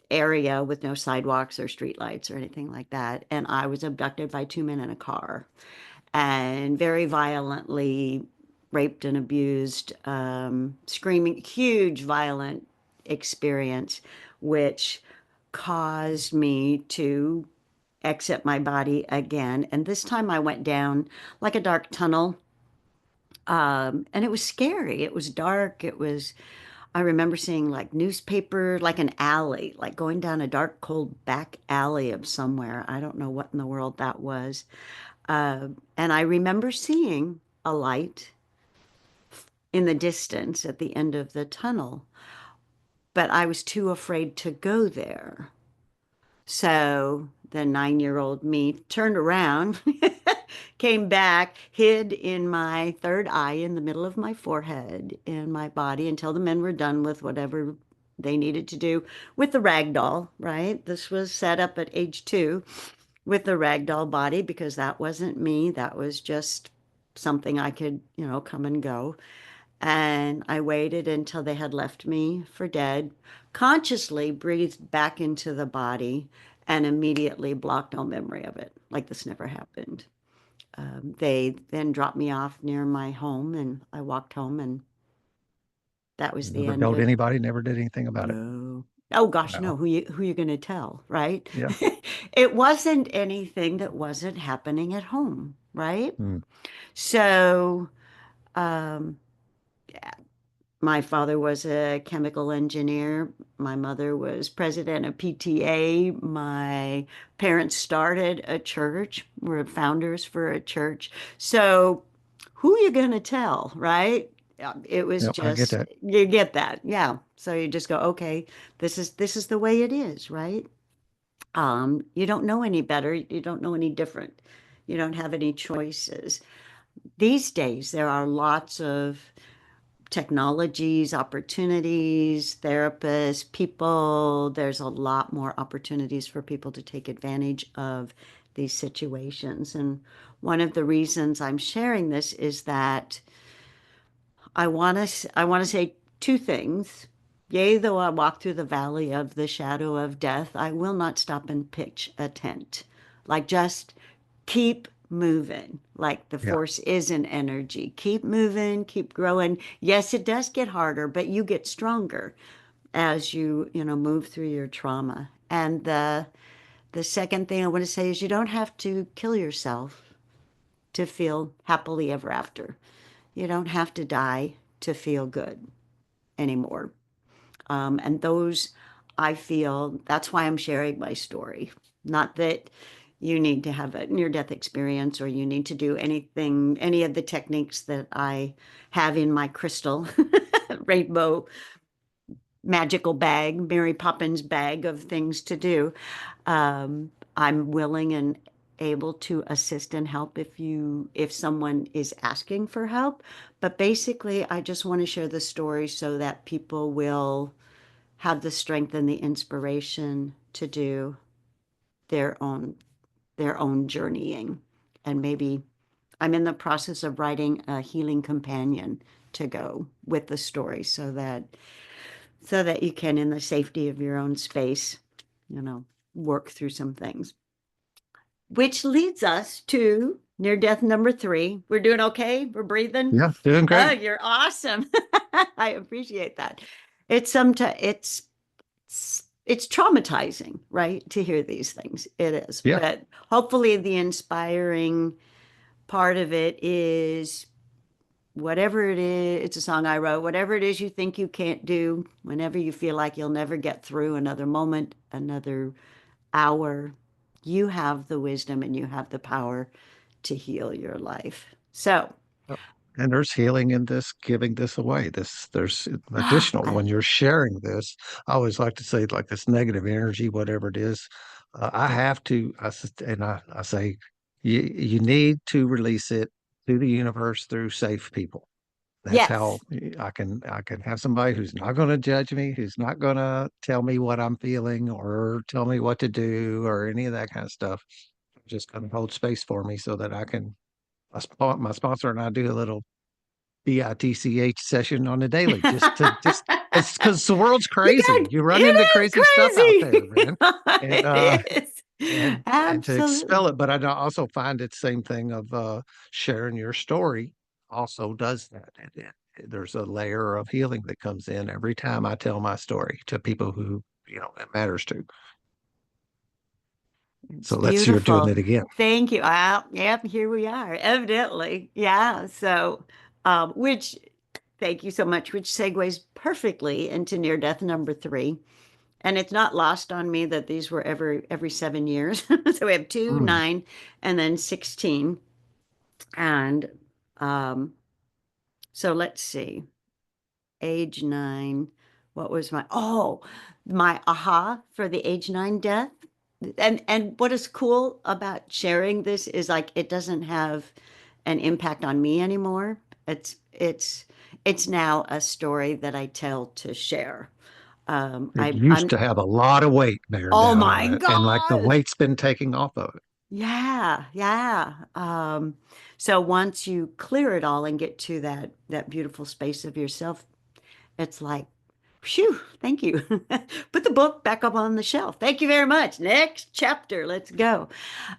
[SPEAKER 2] area with no sidewalks or streetlights or anything like that. And I was abducted by 2 men in a car and very violently raped and abused, screaming, huge violent experience, which caused me to exit my body again. And this time I went down like a dark tunnel. And it was scary. It was dark. I remember seeing like newspaper, like an alley, like going down a dark, cold back alley of somewhere. I don't know what in the world that was. And I remember seeing a light in the distance at the end of the tunnel, but I was too afraid to go there. So the 9-year-old me turned around, came back, hid in my third eye in the middle of my forehead in my body until the men were done with whatever they needed to do with the rag doll, right? This was set up at age 2 with the rag doll body because that wasn't me. That was just something I could, come and go. And I waited until they had left me for dead, consciously breathed back into the body, and immediately blocked all memory of it, like this never happened. They then dropped me off near my home, and I walked home, and that was the
[SPEAKER 1] Never
[SPEAKER 2] end
[SPEAKER 1] told
[SPEAKER 2] of.
[SPEAKER 1] anybody, never did anything about it.
[SPEAKER 2] No. Oh gosh,
[SPEAKER 1] Wow.
[SPEAKER 2] no. Who you going to tell, right?
[SPEAKER 1] Yeah.
[SPEAKER 2] It wasn't anything that wasn't happening at home, right?
[SPEAKER 1] Mm.
[SPEAKER 2] So, um, my father was a chemical engineer. My mother was president of PTA. My parents started a church, were founders for a church. So, who are you going to tell, right? It was
[SPEAKER 1] Yep, I get
[SPEAKER 2] just
[SPEAKER 1] that.
[SPEAKER 2] you get that. Yeah. So you just go, okay, this is the way it is, right? You don't know any better. You don't know any different. You don't have any choices. These days, there are lots of technologies, opportunities, therapists, people. There's a lot more opportunities for people to take advantage of these situations. And one of the reasons I'm sharing this is that I want to say two things. Yea, though I walk through the valley of the shadow of death, I will not stop and pitch a tent. Like just keep moving. Like the
[SPEAKER 1] Yeah.
[SPEAKER 2] force is an energy. Keep moving, keep growing. Yes, it does get harder, but you get stronger as you move through your trauma. And the second thing I want to say is you don't have to kill yourself to feel happily ever after. You don't have to die to feel good anymore. And those, I feel, that's why I'm sharing my story. Not that you need to have a near death experience or you need to do anything, any of the techniques that I have in my crystal rainbow magical bag, Mary Poppins bag of things to do. I'm willing and able to assist and help if someone is asking for help. But basically, I just want to share the story so that people will have the strength and the inspiration to do their own their own journeying. And maybe I'm in the process of writing a healing companion to go with the story so that you can, in the safety of your own space, work through some things. Which leads us to near death number 3. We're doing okay? We're breathing?
[SPEAKER 1] Yeah, doing
[SPEAKER 2] Oh,
[SPEAKER 1] great.
[SPEAKER 2] you're awesome. I appreciate that. It's sometimes it's traumatizing, right? To hear these things. It is.
[SPEAKER 1] Yeah.
[SPEAKER 2] But hopefully the inspiring part of it is whatever it is, it's a song I wrote, whatever it is you think you can't do, whenever you feel like you'll never get through another moment, another hour, you have the wisdom and you have the power to heal your life. So,
[SPEAKER 1] Yep. And there's healing in this, giving this away. There's additional
[SPEAKER 2] I,
[SPEAKER 1] when you're sharing this. I always like to say, like this negative energy, whatever it is, I have to, I say, you need to release it to the universe through safe people. That's how
[SPEAKER 2] Yes.
[SPEAKER 1] I can have somebody who's not going to judge me, who's not going to tell me what I'm feeling or tell me what to do or any of that kind of stuff. Just kind of hold space for me so that I can. My sponsor and I do a little BITCH session on a daily, just it's because the world's
[SPEAKER 2] You
[SPEAKER 1] crazy.
[SPEAKER 2] got
[SPEAKER 1] You run into crazy stuff out
[SPEAKER 2] it
[SPEAKER 1] there,
[SPEAKER 2] is
[SPEAKER 1] man,
[SPEAKER 2] crazy.
[SPEAKER 1] and
[SPEAKER 2] It is.
[SPEAKER 1] and to expel
[SPEAKER 2] Absolutely.
[SPEAKER 1] it. But I also find it same thing of sharing your story also does that. There's a layer of healing that comes in every time I tell my story to people who it matters to.
[SPEAKER 2] It's
[SPEAKER 1] So that's you're doing
[SPEAKER 2] beautiful.
[SPEAKER 1] it again.
[SPEAKER 2] Thank you. Yep, here we are, evidently. Yeah. So, which, thank you so much, which segues perfectly into near death number three. And it's not lost on me that these were every 7 years. So we have two,
[SPEAKER 1] Mm.
[SPEAKER 2] 9, and then 16. And um, so let's see. Age 9. What was my aha for the age 9 death? And what is cool about sharing this is like it doesn't have an impact on me anymore. It's now a story that I tell to share.
[SPEAKER 1] It used
[SPEAKER 2] I'm
[SPEAKER 1] to have a lot of weight bearing
[SPEAKER 2] Oh
[SPEAKER 1] down on
[SPEAKER 2] my
[SPEAKER 1] it, and like the
[SPEAKER 2] gosh.
[SPEAKER 1] weight's been taking off of it.
[SPEAKER 2] Yeah, yeah. So once you clear it all and get to that beautiful space of yourself, it's like, phew, thank you. Put the book back up on the shelf. Thank you very much. Next chapter, let's go.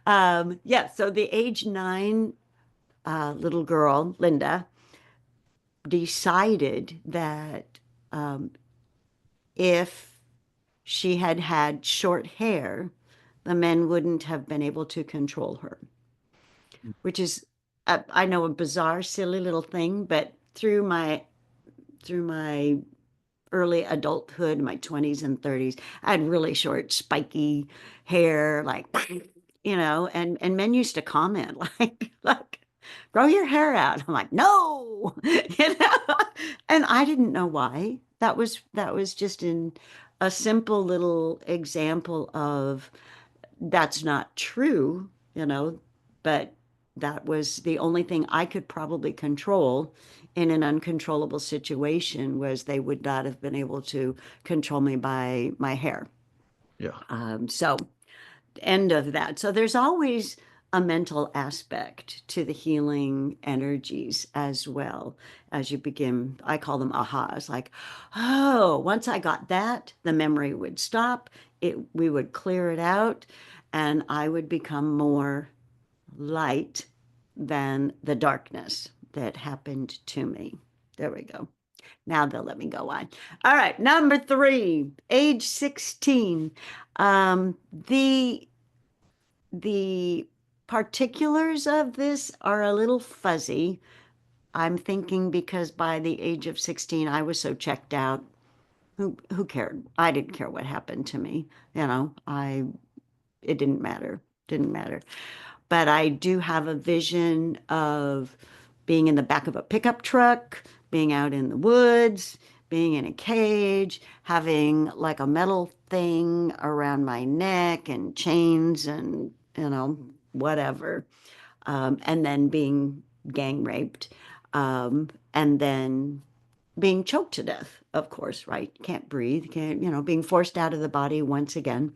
[SPEAKER 2] Yeah, so the age 9 little girl, Linda, decided that if she had had short hair, the men wouldn't have been able to control her, which is, I know, a bizarre, silly little thing, but through my early adulthood, my 20s and 30s, I had really short, spiky hair, like, and men used to comment like, grow your hair out. I'm like, no, and I didn't know why. That was just in a simple little example of that's not true, but that was the only thing I could probably control in an uncontrollable situation was they would not have been able to control me by my hair.
[SPEAKER 1] Yeah.
[SPEAKER 2] So end of that. So there's always a mental aspect to the healing energies as well as you begin. I call them ahas, like, oh, once I got that, the memory would stop. We would clear it out, and I would become more light than the darkness that happened to me. There we go. Now they'll let me go on. All right, number 3, age 16. The particulars of this are a little fuzzy. I'm thinking because by the age of 16, I was so checked out. Who cared? I didn't care what happened to me. It didn't matter. Didn't matter. But I do have a vision of being in the back of a pickup truck, being out in the woods, being in a cage, having like a metal thing around my neck and chains and, whatever. And then being gang raped. And then being choked to death, of course, right? Can't breathe, being forced out of the body once again.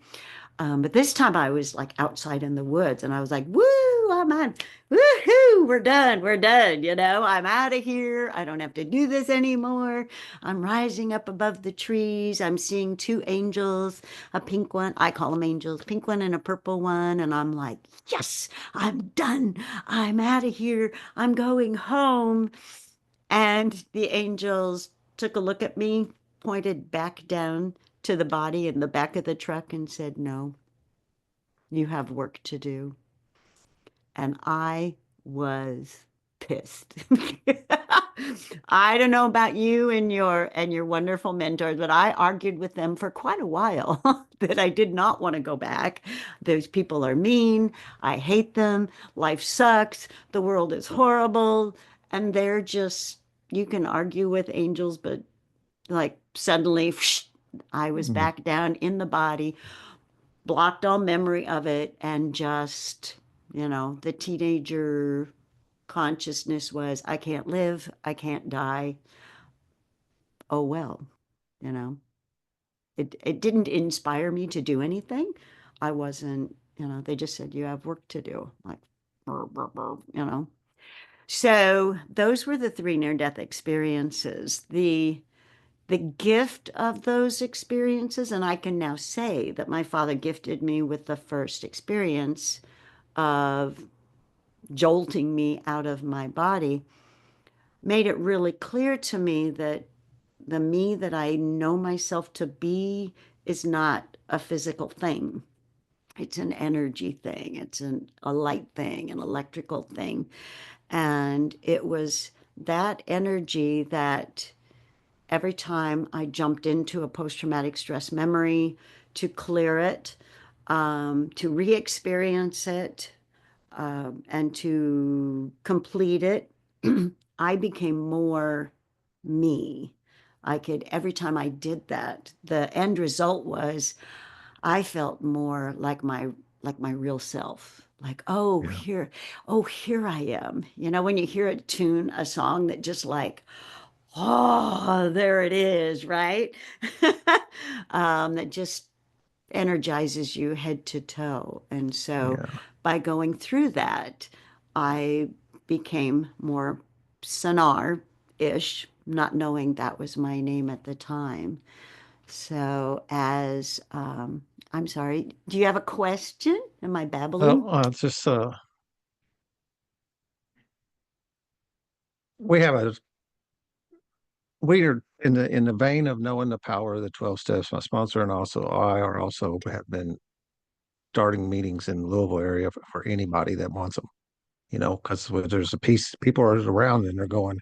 [SPEAKER 2] But this time I was like outside in the woods and I was like, woo, I'm on, woohoo, we're done, I'm out of here. I don't have to do this anymore. I'm rising up above the trees. I'm seeing 2 angels, a pink one, I call them angels, pink one and a purple one. And I'm like, yes, I'm done. I'm out of here. I'm going home. And the angels took a look at me, pointed back down to the body in the back of the truck and said, no, you have work to do. And I was pissed. I don't know about you and your wonderful mentors, but I argued with them for quite a while that I did not want to go back. Those people are mean. I hate them. Life sucks. The world is horrible. And they're just, you can argue with angels, but like suddenly I was
[SPEAKER 1] Mm.
[SPEAKER 2] back down in the body, blocked all memory of it, and just, the teenager consciousness was, I can't live, I can't die. Oh well, you know. It didn't inspire me to do anything. I wasn't, they just said you have work to do. Like, "Brr, brr, brr," you know. So those were the three near-death experiences. The gift of those experiences, and I can now say that my father gifted me with the first experience of jolting me out of my body, made it really clear to me that the me that I know myself to be is not a physical thing. It's an energy thing. It's a light thing, an electrical thing. And it was that energy that every time I jumped into a post-traumatic stress memory to clear it, to re-experience it, and to complete it, I became more me. I could, every time I did that, the end result was I felt more like my real self. Like,
[SPEAKER 1] Yeah.
[SPEAKER 2] oh, here I am. You know, when you hear a tune, a song that just like, oh, there it is, right? That just energizes you head to toe. And so
[SPEAKER 1] Yeah.
[SPEAKER 2] by going through that, I became more Sanar-ish, not knowing that was my name at the time. So I'm sorry, do you have a question? Am I babbling?
[SPEAKER 1] It's just we have a we are in the vein of knowing the power of the 12 steps. My sponsor and also I are also have been starting meetings in the Louisville area for anybody that wants them. You know, because there's a piece people are around and they're going,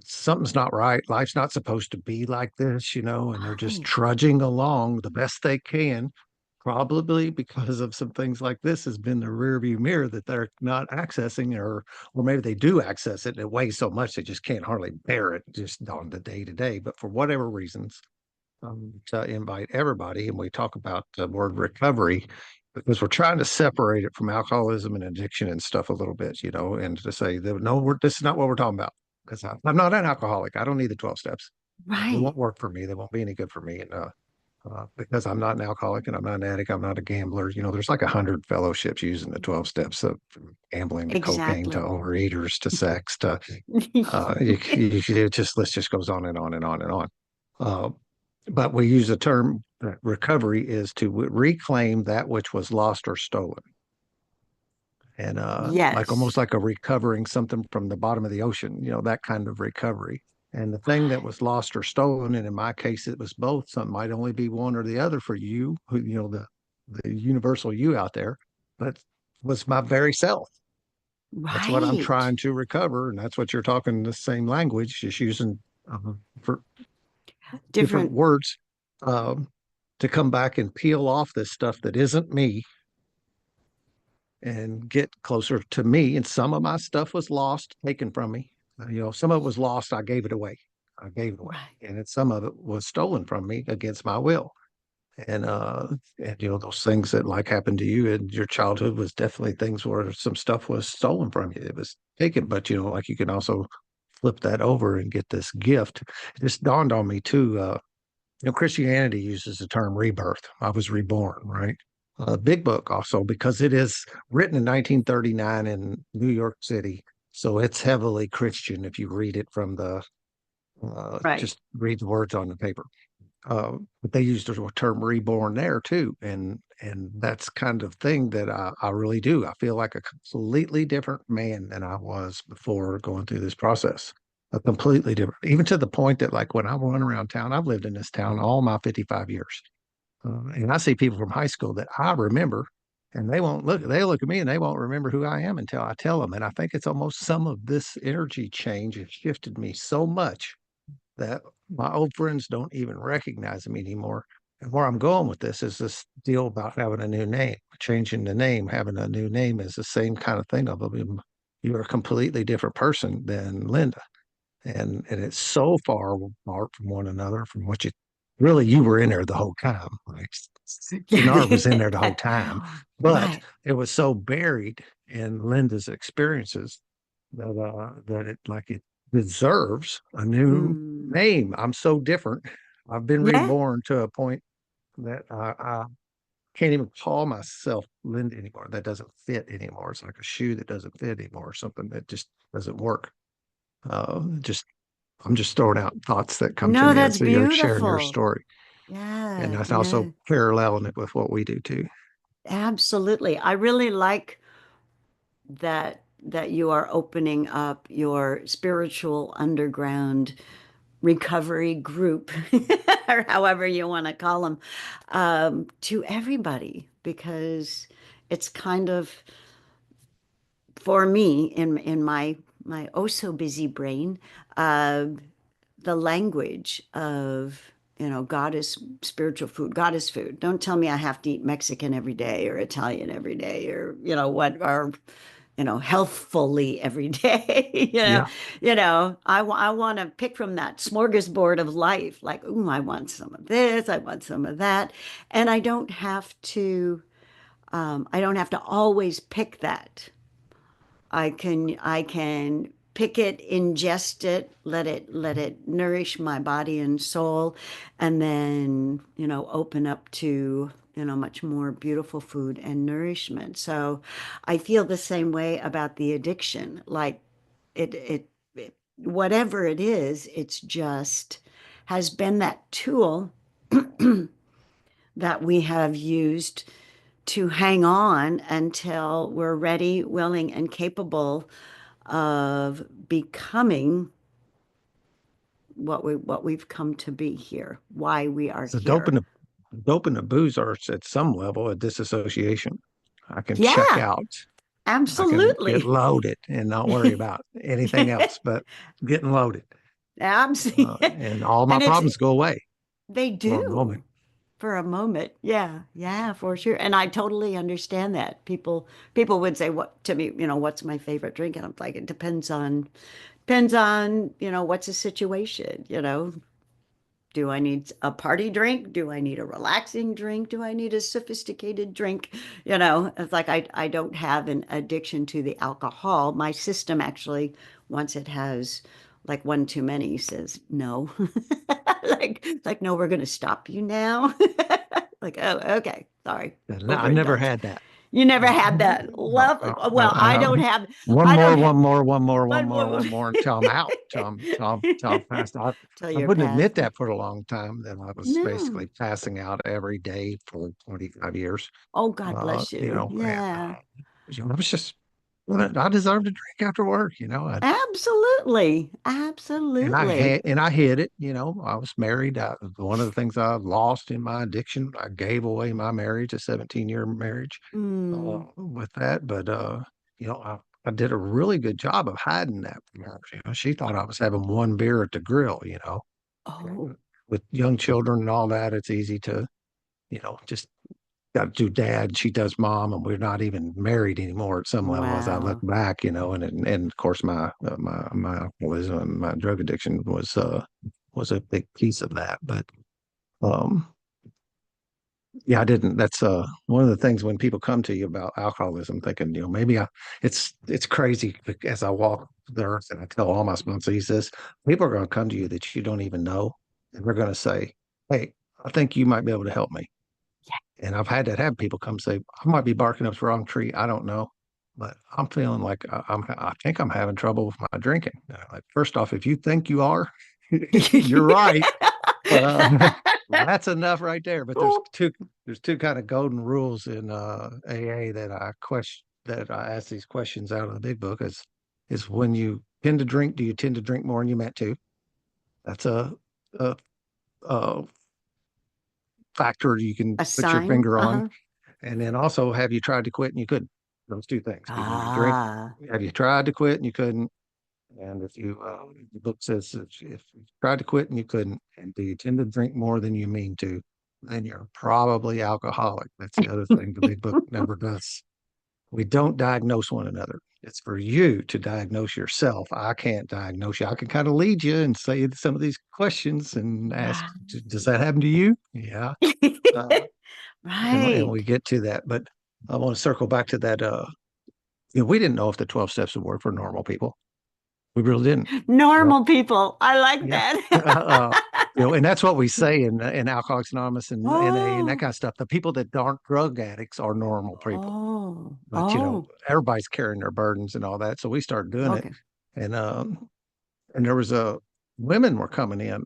[SPEAKER 1] something's not right. Life's not supposed to be like this, you know, and they're just
[SPEAKER 2] Right,
[SPEAKER 1] trudging along the best they can, probably because of some things like this has been the rearview mirror that they're not accessing, or maybe they do access it and it weighs so much they just can't hardly bear it just on the day to day. But for whatever reasons, to invite everybody, and we talk about the word recovery because we're trying to separate it from alcoholism and addiction and stuff a little bit, you know, and to say that no, this is not what we're talking about because I'm not an alcoholic. I don't need the 12 steps. They
[SPEAKER 2] right,
[SPEAKER 1] won't work for me. They won't be any good for me. And because I'm not an alcoholic and I'm not an addict, I'm not a gambler. You know, there's like 100 fellowships using the 12 steps of from gambling to cocaine to
[SPEAKER 2] exactly.
[SPEAKER 1] overeaters to sex to it just list just goes on and on and on and on. Uh, but we use the term recovery is to reclaim that which was lost or stolen, and like almost
[SPEAKER 2] Yes,
[SPEAKER 1] like a recovering something from the bottom of the ocean, you know, that kind of recovery. And the thing that was lost or stolen, and in my case, it was both. Some might only be one or the other for you, who you know the universal you out there, but was my very self. That's what I'm
[SPEAKER 2] right.
[SPEAKER 1] trying to recover, and that's what you're talking the same language, just using for different
[SPEAKER 2] Different,
[SPEAKER 1] words um, to come back and peel off this stuff that isn't me and get closer to me. And some of my stuff was lost, taken from me. You know, some of it was lost. I gave it away. I gave it away,
[SPEAKER 2] right.
[SPEAKER 1] and some of it was stolen from me against my will. And you know, those things that like happened to you in your childhood was definitely things where some stuff was stolen from you. It was taken, but you know, like you can also flip that over and get this gift. It just dawned on me too. You know, Christianity uses the term rebirth. I was reborn, right? Big book also because it is written in 1939 in New York City, so it's heavily Christian if you read it from the
[SPEAKER 2] Right.
[SPEAKER 1] just read the words on the paper. But they use the term reborn there too, and that's kind of thing that I really do. I feel like a completely different man than I was before going through this process. A completely different, even to the point that like when I run around town, I've lived in this town all my 55 years, and I see people from high school that I remember, and they won't look. They look at me and they won't remember who I am until I tell them. And I think it's almost some of this energy change has shifted me so much that my old friends don't even recognize me anymore. And where I'm going with this is this deal about having a new name, changing the name, having a new name is the same kind of thing of you're a completely different person than Linda. And it's so far apart from one another from what you were in there the whole time. Like Sanar was in there the whole time, but
[SPEAKER 2] Right.
[SPEAKER 1] it was so buried in Linda's experiences that it deserves a new
[SPEAKER 2] Mm.
[SPEAKER 1] name. I'm so different. I've been
[SPEAKER 2] Yeah.
[SPEAKER 1] reborn to a point that I can't even call myself Linda anymore. That doesn't fit anymore. It's like a shoe that doesn't fit anymore, or something that just doesn't work. Just I'm just throwing out thoughts that come to
[SPEAKER 2] No,
[SPEAKER 1] me
[SPEAKER 2] that's
[SPEAKER 1] as you're sharing your
[SPEAKER 2] beautiful.
[SPEAKER 1] story, and
[SPEAKER 2] Yeah,
[SPEAKER 1] that's
[SPEAKER 2] yeah,
[SPEAKER 1] also paralleling it with what we do too.
[SPEAKER 2] absolutely. I really like that you are opening up your spiritual underground recovery group, or however you want to call them, to everybody, because it's kind of, for me, in my oh so busy brain, uh, the language of, goddess spiritual food, goddess food. Don't tell me I have to eat Mexican every day or Italian every day, or what, or healthfully every day.
[SPEAKER 1] Yeah,
[SPEAKER 2] I want to pick from that smorgasbord of life. Like, ooh, I want some of this, I want some of that, and I don't have to always pick that. I can pick it, ingest it, let it nourish my body and soul, and then, open up to, much more beautiful food and nourishment. So I feel the same way about the addiction. Like, whatever it is, it's just has been that tool that we have used to hang on until we're ready, willing, and capable of becoming what we've come to be here, why we are
[SPEAKER 1] so
[SPEAKER 2] here.
[SPEAKER 1] dope and the booze are at some level a disassociation. I can check
[SPEAKER 2] Yeah,
[SPEAKER 1] out. I can get
[SPEAKER 2] absolutely.
[SPEAKER 1] loaded and not worry about anything else but getting loaded,
[SPEAKER 2] Absolutely.
[SPEAKER 1] and all my
[SPEAKER 2] And it's
[SPEAKER 1] problems go away
[SPEAKER 2] they
[SPEAKER 1] for a moment.
[SPEAKER 2] do for a moment. Yeah, yeah, for sure. And I totally understand that. People would say what to me, what's my favorite drink? And I'm like, it depends on, what's the situation. Do I need a party drink? Do I need a relaxing drink? Do I need a sophisticated drink? It's like I don't have an addiction to the alcohol. My system actually, once it has like one too many, says no. Like no, we're gonna stop you now. Like, oh, okay, sorry,
[SPEAKER 1] And I never
[SPEAKER 2] overindulged.
[SPEAKER 1] had that.
[SPEAKER 2] You never had that.
[SPEAKER 1] No,
[SPEAKER 2] Lovely.
[SPEAKER 1] no,
[SPEAKER 2] Well, I don't have,
[SPEAKER 1] one
[SPEAKER 2] I don't
[SPEAKER 1] more,
[SPEAKER 2] have,
[SPEAKER 1] one more, one more, one
[SPEAKER 2] one
[SPEAKER 1] more,
[SPEAKER 2] more.
[SPEAKER 1] one more until I'm out. Till I'm passed out.
[SPEAKER 2] Till
[SPEAKER 1] I
[SPEAKER 2] you're
[SPEAKER 1] wouldn't
[SPEAKER 2] past.
[SPEAKER 1] admit that for a long time. That I was
[SPEAKER 2] No.
[SPEAKER 1] basically passing out every day for 25 years.
[SPEAKER 2] Oh, God bless you.
[SPEAKER 1] And
[SPEAKER 2] Yeah.
[SPEAKER 1] I was just, well, I deserved a drink after work.
[SPEAKER 2] Absolutely. Absolutely.
[SPEAKER 1] And I hid it. I was married. One of the things I lost in my addiction, I gave away my marriage, a 17-year marriage,
[SPEAKER 2] Mm.
[SPEAKER 1] with that. But I did a really good job of hiding that from her. She thought I was having one beer at the grill.
[SPEAKER 2] Oh,
[SPEAKER 1] With young children and all that, it's easy to, just got to do dad. She does mom, and we're not even married anymore at some level. As I look
[SPEAKER 2] wow.
[SPEAKER 1] back, and of course my alcoholism and my drug addiction was a big piece of that. But um, yeah, I didn't. That's one of the things when people come to you about alcoholism, thinking, maybe it's crazy. As I walk the earth and I tell all my sponsees this, people are going to come to you that you don't even know, and they're going to say, "Hey, I think you might be able to help me." And I've had that have people come say, "I might be barking up the wrong tree. I don't know, but I'm feeling like I think I'm having trouble with my drinking." Like, first off, if you think you are, you're right. That's enough right there. But there's
[SPEAKER 2] Oh,
[SPEAKER 1] two kind of golden rules in AA that I ask these questions out of the big book. Is when you tend to drink, do you tend to drink more than you meant to? That's a, a factor you can
[SPEAKER 2] a
[SPEAKER 1] put your
[SPEAKER 2] sign?
[SPEAKER 1] finger on.
[SPEAKER 2] Uh-huh.
[SPEAKER 1] And then also, have you tried to quit and you couldn't? Those two things. Either you drink,
[SPEAKER 2] Ah.
[SPEAKER 1] have you tried to quit and you couldn't? And if the book says if you tried to quit and you couldn't, and do you tend to drink more than you mean to, then you're probably alcoholic. That's the other thing the big book never does. We don't diagnose one another. It's for you to diagnose yourself. I can't diagnose you. I can kind of lead you and say some of these questions and ask,
[SPEAKER 2] Wow.
[SPEAKER 1] does that happen to you? Yeah. Uh, and we
[SPEAKER 2] Right.
[SPEAKER 1] get to that. But I want to circle back to that. We didn't know if the 12 steps would work for normal people. We really didn't.
[SPEAKER 2] Normal people. I like
[SPEAKER 1] Yeah.
[SPEAKER 2] that.
[SPEAKER 1] And that's what we say in Alcoholics Anonymous and NA and that
[SPEAKER 2] Oh,
[SPEAKER 1] kind of stuff. The people that aren't drug addicts are normal people.
[SPEAKER 2] oh,
[SPEAKER 1] But
[SPEAKER 2] oh,
[SPEAKER 1] everybody's carrying their burdens and all that. So we started doing it.
[SPEAKER 2] okay.
[SPEAKER 1] And there was a women were coming in.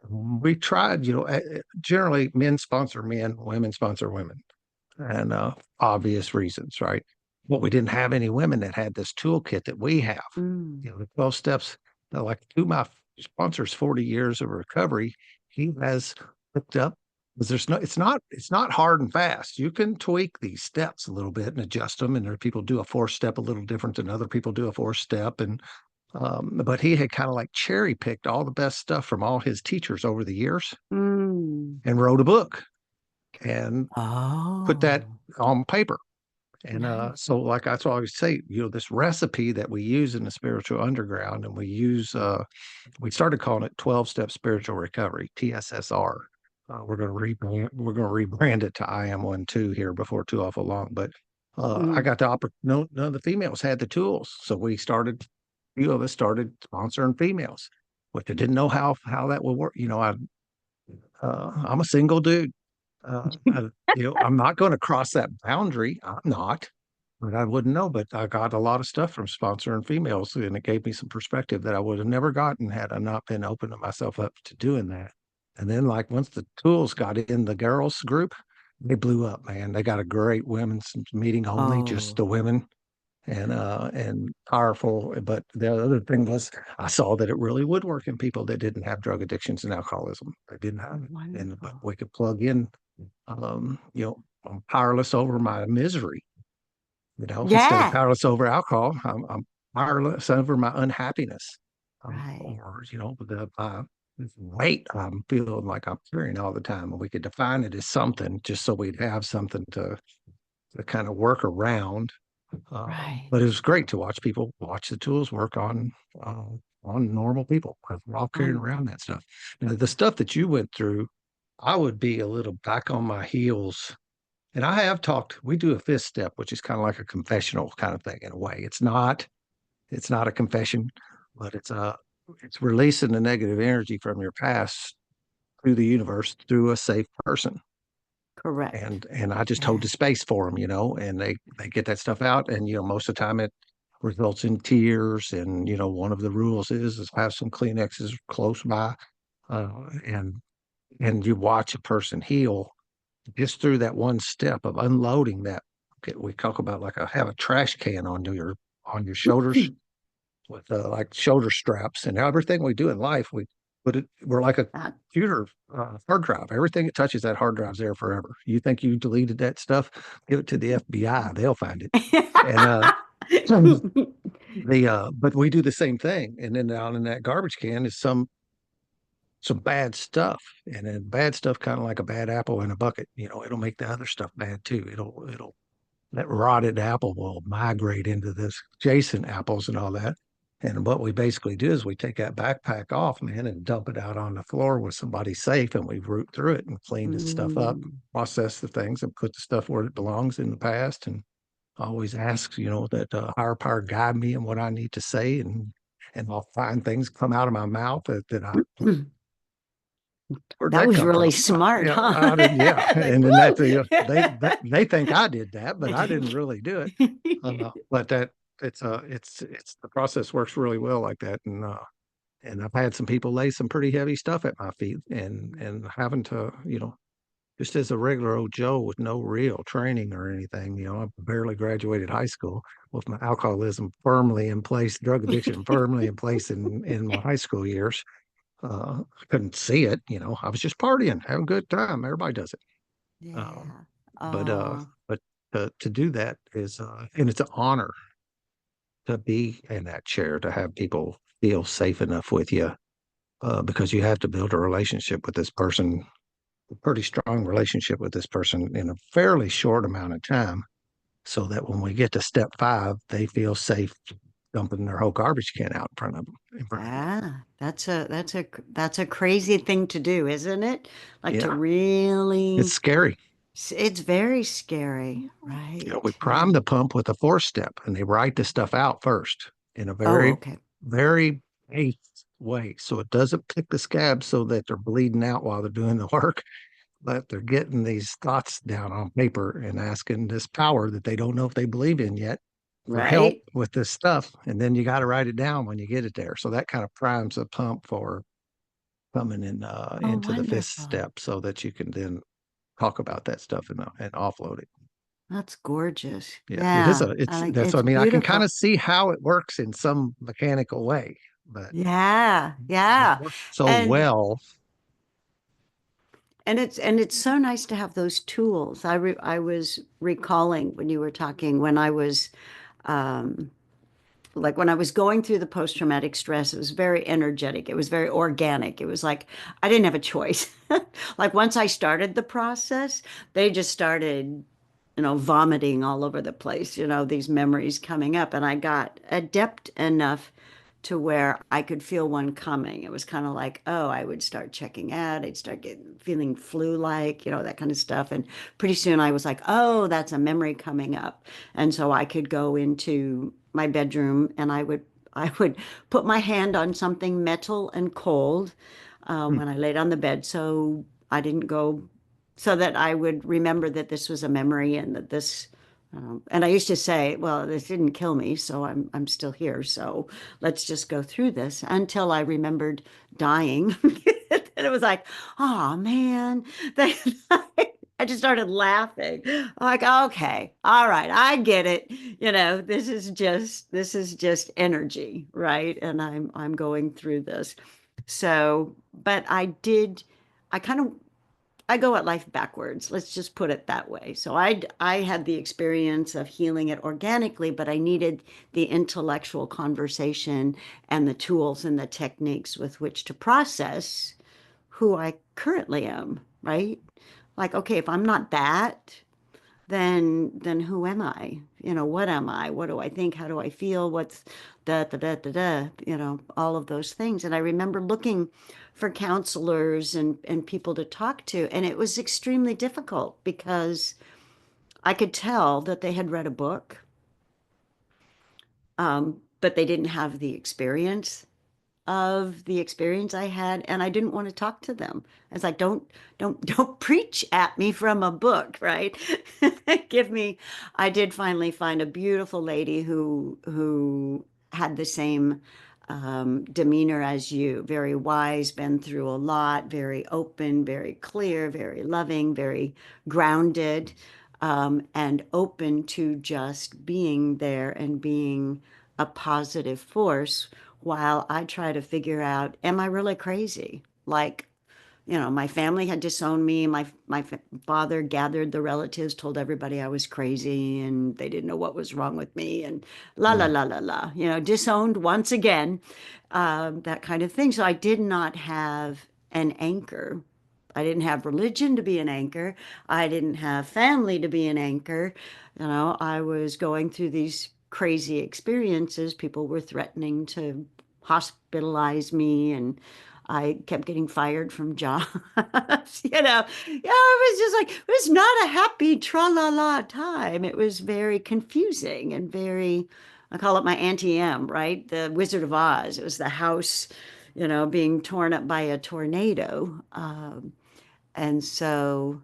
[SPEAKER 1] We tried, generally men sponsor men, women sponsor women, and obvious reasons, right? But we didn't have any women that had this toolkit that we have.
[SPEAKER 2] Mm,
[SPEAKER 1] The 12 steps. Like two of my sponsors, 40 years of recovery, he has hooked up because it's not hard and fast. You can tweak these steps a little bit and adjust them. And there are people do a 4-step a little different than other people do a 4-step. And but he had kind of like cherry picked all the best stuff from all his teachers over the years
[SPEAKER 2] mm.
[SPEAKER 1] and wrote a book and put that
[SPEAKER 2] Oh,
[SPEAKER 1] on paper. And
[SPEAKER 2] nice.
[SPEAKER 1] so, like that's what I always say, this recipe that we use in the spiritual underground, and we started calling it 12-step spiritual recovery, TSSR. We're going to rebrand it to IM12 here before too awful long. But I
[SPEAKER 2] Mm,
[SPEAKER 1] got the none of the females had the tools, so few of us started sponsoring females, which I didn't know how that would work. I'm a single dude. I'm not going to cross that boundary. I'm not, but I wouldn't know. But I got a lot of stuff from sponsoring females, and it gave me some perspective that I would have never gotten had I not been opening myself up to doing that. And then, like once the tools got in the girls group, they blew up, man. They got a great women's meeting only, just
[SPEAKER 2] oh,
[SPEAKER 1] the women and powerful. But the other thing was I saw that it really would work in people that didn't have drug addictions and alcoholism. They didn't have it. But
[SPEAKER 2] wonderful.
[SPEAKER 1] we could plug in I'm powerless over my misery, instead of
[SPEAKER 2] Yeah,
[SPEAKER 1] powerless over alcohol, I'm powerless over my unhappiness.
[SPEAKER 2] right,
[SPEAKER 1] Or, this weight I'm feeling like I'm carrying all the time. And we could define it as something just so we'd have something to kind of work around.
[SPEAKER 2] right.
[SPEAKER 1] But it was great to watch people watch the tools work uh, on normal people because we're all carrying
[SPEAKER 2] On,
[SPEAKER 1] around that stuff. Now, the stuff that you went through, I would be a little back on my heels. And I have talked. We do a 5th step, which is kind of like a confessional kind of thing in a way. It's not a confession, but it's releasing the negative energy from your past through the universe through a safe person
[SPEAKER 2] correct.
[SPEAKER 1] and I just hold
[SPEAKER 2] Yeah.
[SPEAKER 1] the space for them, and they get that stuff out, and most of the time it results in tears, and one of the rules is have some Kleenexes close by, uh, and you watch a person heal just through that one step of unloading that. Okay, we talk about like have a trash can on your shoulders with like shoulder straps and everything we do in life. We're like a
[SPEAKER 2] That,
[SPEAKER 1] computer hard drive. Everything it touches, that hard drive's there forever. You think you deleted that stuff? Give it to the FBI; they'll find it. And but we do the same thing. And then down in that garbage can is some bad stuff, and then bad stuff, kind of like a bad apple in a bucket. It'll make the other stuff bad too. It'll that rotted apple will migrate into this adjacent apples and all that. And what we basically do is we take that backpack off, man, and dump it out on the floor with somebody safe, and we root through it and clean the stuff up,
[SPEAKER 2] mm,
[SPEAKER 1] process the things, and put the stuff where it belongs in the past. And always ask, that higher power guide me in what I need to say, and I'll find things come out of my mouth that I where'd
[SPEAKER 2] that
[SPEAKER 1] that
[SPEAKER 2] was
[SPEAKER 1] come
[SPEAKER 2] really
[SPEAKER 1] from?
[SPEAKER 2] smart,
[SPEAKER 1] Yeah,
[SPEAKER 2] huh?
[SPEAKER 1] I didn't. Yeah,
[SPEAKER 2] Like,
[SPEAKER 1] and then
[SPEAKER 2] woo.
[SPEAKER 1] they think I did that, but I didn't really do it. But that it's the process works really well like that, and I've had some people lay some pretty heavy stuff at my feet, and having to just as a regular old Joe with no real training or anything, I barely graduated high school with my alcoholism firmly in place, drug addiction firmly in place in my high school years. I couldn't see it, I was just partying, having a good time. Everybody does it. Um,
[SPEAKER 2] Yeah.
[SPEAKER 1] but
[SPEAKER 2] Oh,
[SPEAKER 1] but to do that is and it's an honor to be in that chair, to have people feel safe enough with you, because you have to build a relationship with this person, a pretty strong relationship with this person in a fairly short amount of time, so that when we get to step 5, they feel safe dumping their whole garbage can out in front of them. In front of you.
[SPEAKER 2] yeah. That's a crazy thing to do, isn't it? Like to
[SPEAKER 1] Yeah, it's
[SPEAKER 2] really,
[SPEAKER 1] scary.
[SPEAKER 2] it's very scary, right?
[SPEAKER 1] We prime the pump with a 4-step, and they write the stuff out first in a
[SPEAKER 2] Oh,
[SPEAKER 1] very
[SPEAKER 2] okay.
[SPEAKER 1] very paced way. So it doesn't pick the scab so that they're bleeding out while they're doing the work, but they're getting these thoughts down on paper and asking this power that they don't know if they believe in yet for help
[SPEAKER 2] Right?
[SPEAKER 1] with this stuff. And then you got to write it down when you get it there. So that kind of primes the pump for coming in
[SPEAKER 2] Oh,
[SPEAKER 1] into the fifth
[SPEAKER 2] wonderful.
[SPEAKER 1] step so that you can then talk about that stuff and offload it.
[SPEAKER 2] That's gorgeous.
[SPEAKER 1] Yeah, it is
[SPEAKER 2] Yeah.
[SPEAKER 1] a
[SPEAKER 2] I
[SPEAKER 1] it's
[SPEAKER 2] like
[SPEAKER 1] that's what
[SPEAKER 2] it's
[SPEAKER 1] I mean. I can kind
[SPEAKER 2] beautiful.
[SPEAKER 1] of see how it works in some mechanical way, but
[SPEAKER 2] Yeah.
[SPEAKER 1] it
[SPEAKER 2] Yeah.
[SPEAKER 1] works so
[SPEAKER 2] And
[SPEAKER 1] well.
[SPEAKER 2] it's so nice to have those tools. I was recalling when you were talking when I was um like when I was going through the post-traumatic stress, it was very energetic. It was very organic. It was like I didn't have a choice. Like once I started the process, they just started, vomiting all over the place, these memories coming up. And I got adept enough to where I could feel one coming. It was kind of like, oh, I would start checking out. I'd start getting feeling flu-like, that kind of stuff. And pretty soon I was like, oh, that's a memory coming up. And so I could go into my bedroom and I would put my hand on something metal and cold
[SPEAKER 1] Hmm.
[SPEAKER 2] when I laid on the bed so I didn't go, so that I would remember that this was a memory and that this, and I used to say, well, this didn't kill me, so I'm still here. So let's just go through this until I remembered dying. And it was like, oh man, I just started laughing. I'm like, okay, all right, I get it. This is just energy, right? And I'm going through this. So, but I kind of I go at life backwards. Let's just put it that way. So I had the experience of healing it organically, but I needed the intellectual conversation and the tools and the techniques with which to process who I currently am, right? Like, okay, if I'm not that, then who am I? What am I? What do I think? How do I feel? What's da da da da da? All of those things. And I remember looking for counselors and people to talk to, and it was extremely difficult because I could tell that they had read a book, but they didn't have the experience I had, and I didn't want to talk to them. I was like, don't preach at me from a book, right? Give me. I did finally find a beautiful lady who had the same demeanor as you, very wise, been through a lot, very open, very clear, very loving, very grounded, and open to just being there and being a positive force while I try to figure out, am I really crazy? Like, my family had disowned me. My father gathered the relatives, told everybody I was crazy, and they didn't know what was wrong with me, and la la
[SPEAKER 1] Mm.
[SPEAKER 2] la la la. Disowned once again, that kind of thing. So I did not have an anchor. I didn't have religion to be an anchor. I didn't have family to be an anchor. I was going through these crazy experiences. People were threatening to hospitalize me, and I kept getting fired from jobs. Yeah, it was just like, it was not a happy tra-la-la time. It was very confusing and very, I call it my Auntie M, right? The Wizard of Oz. It was the house, being torn up by a tornado. And so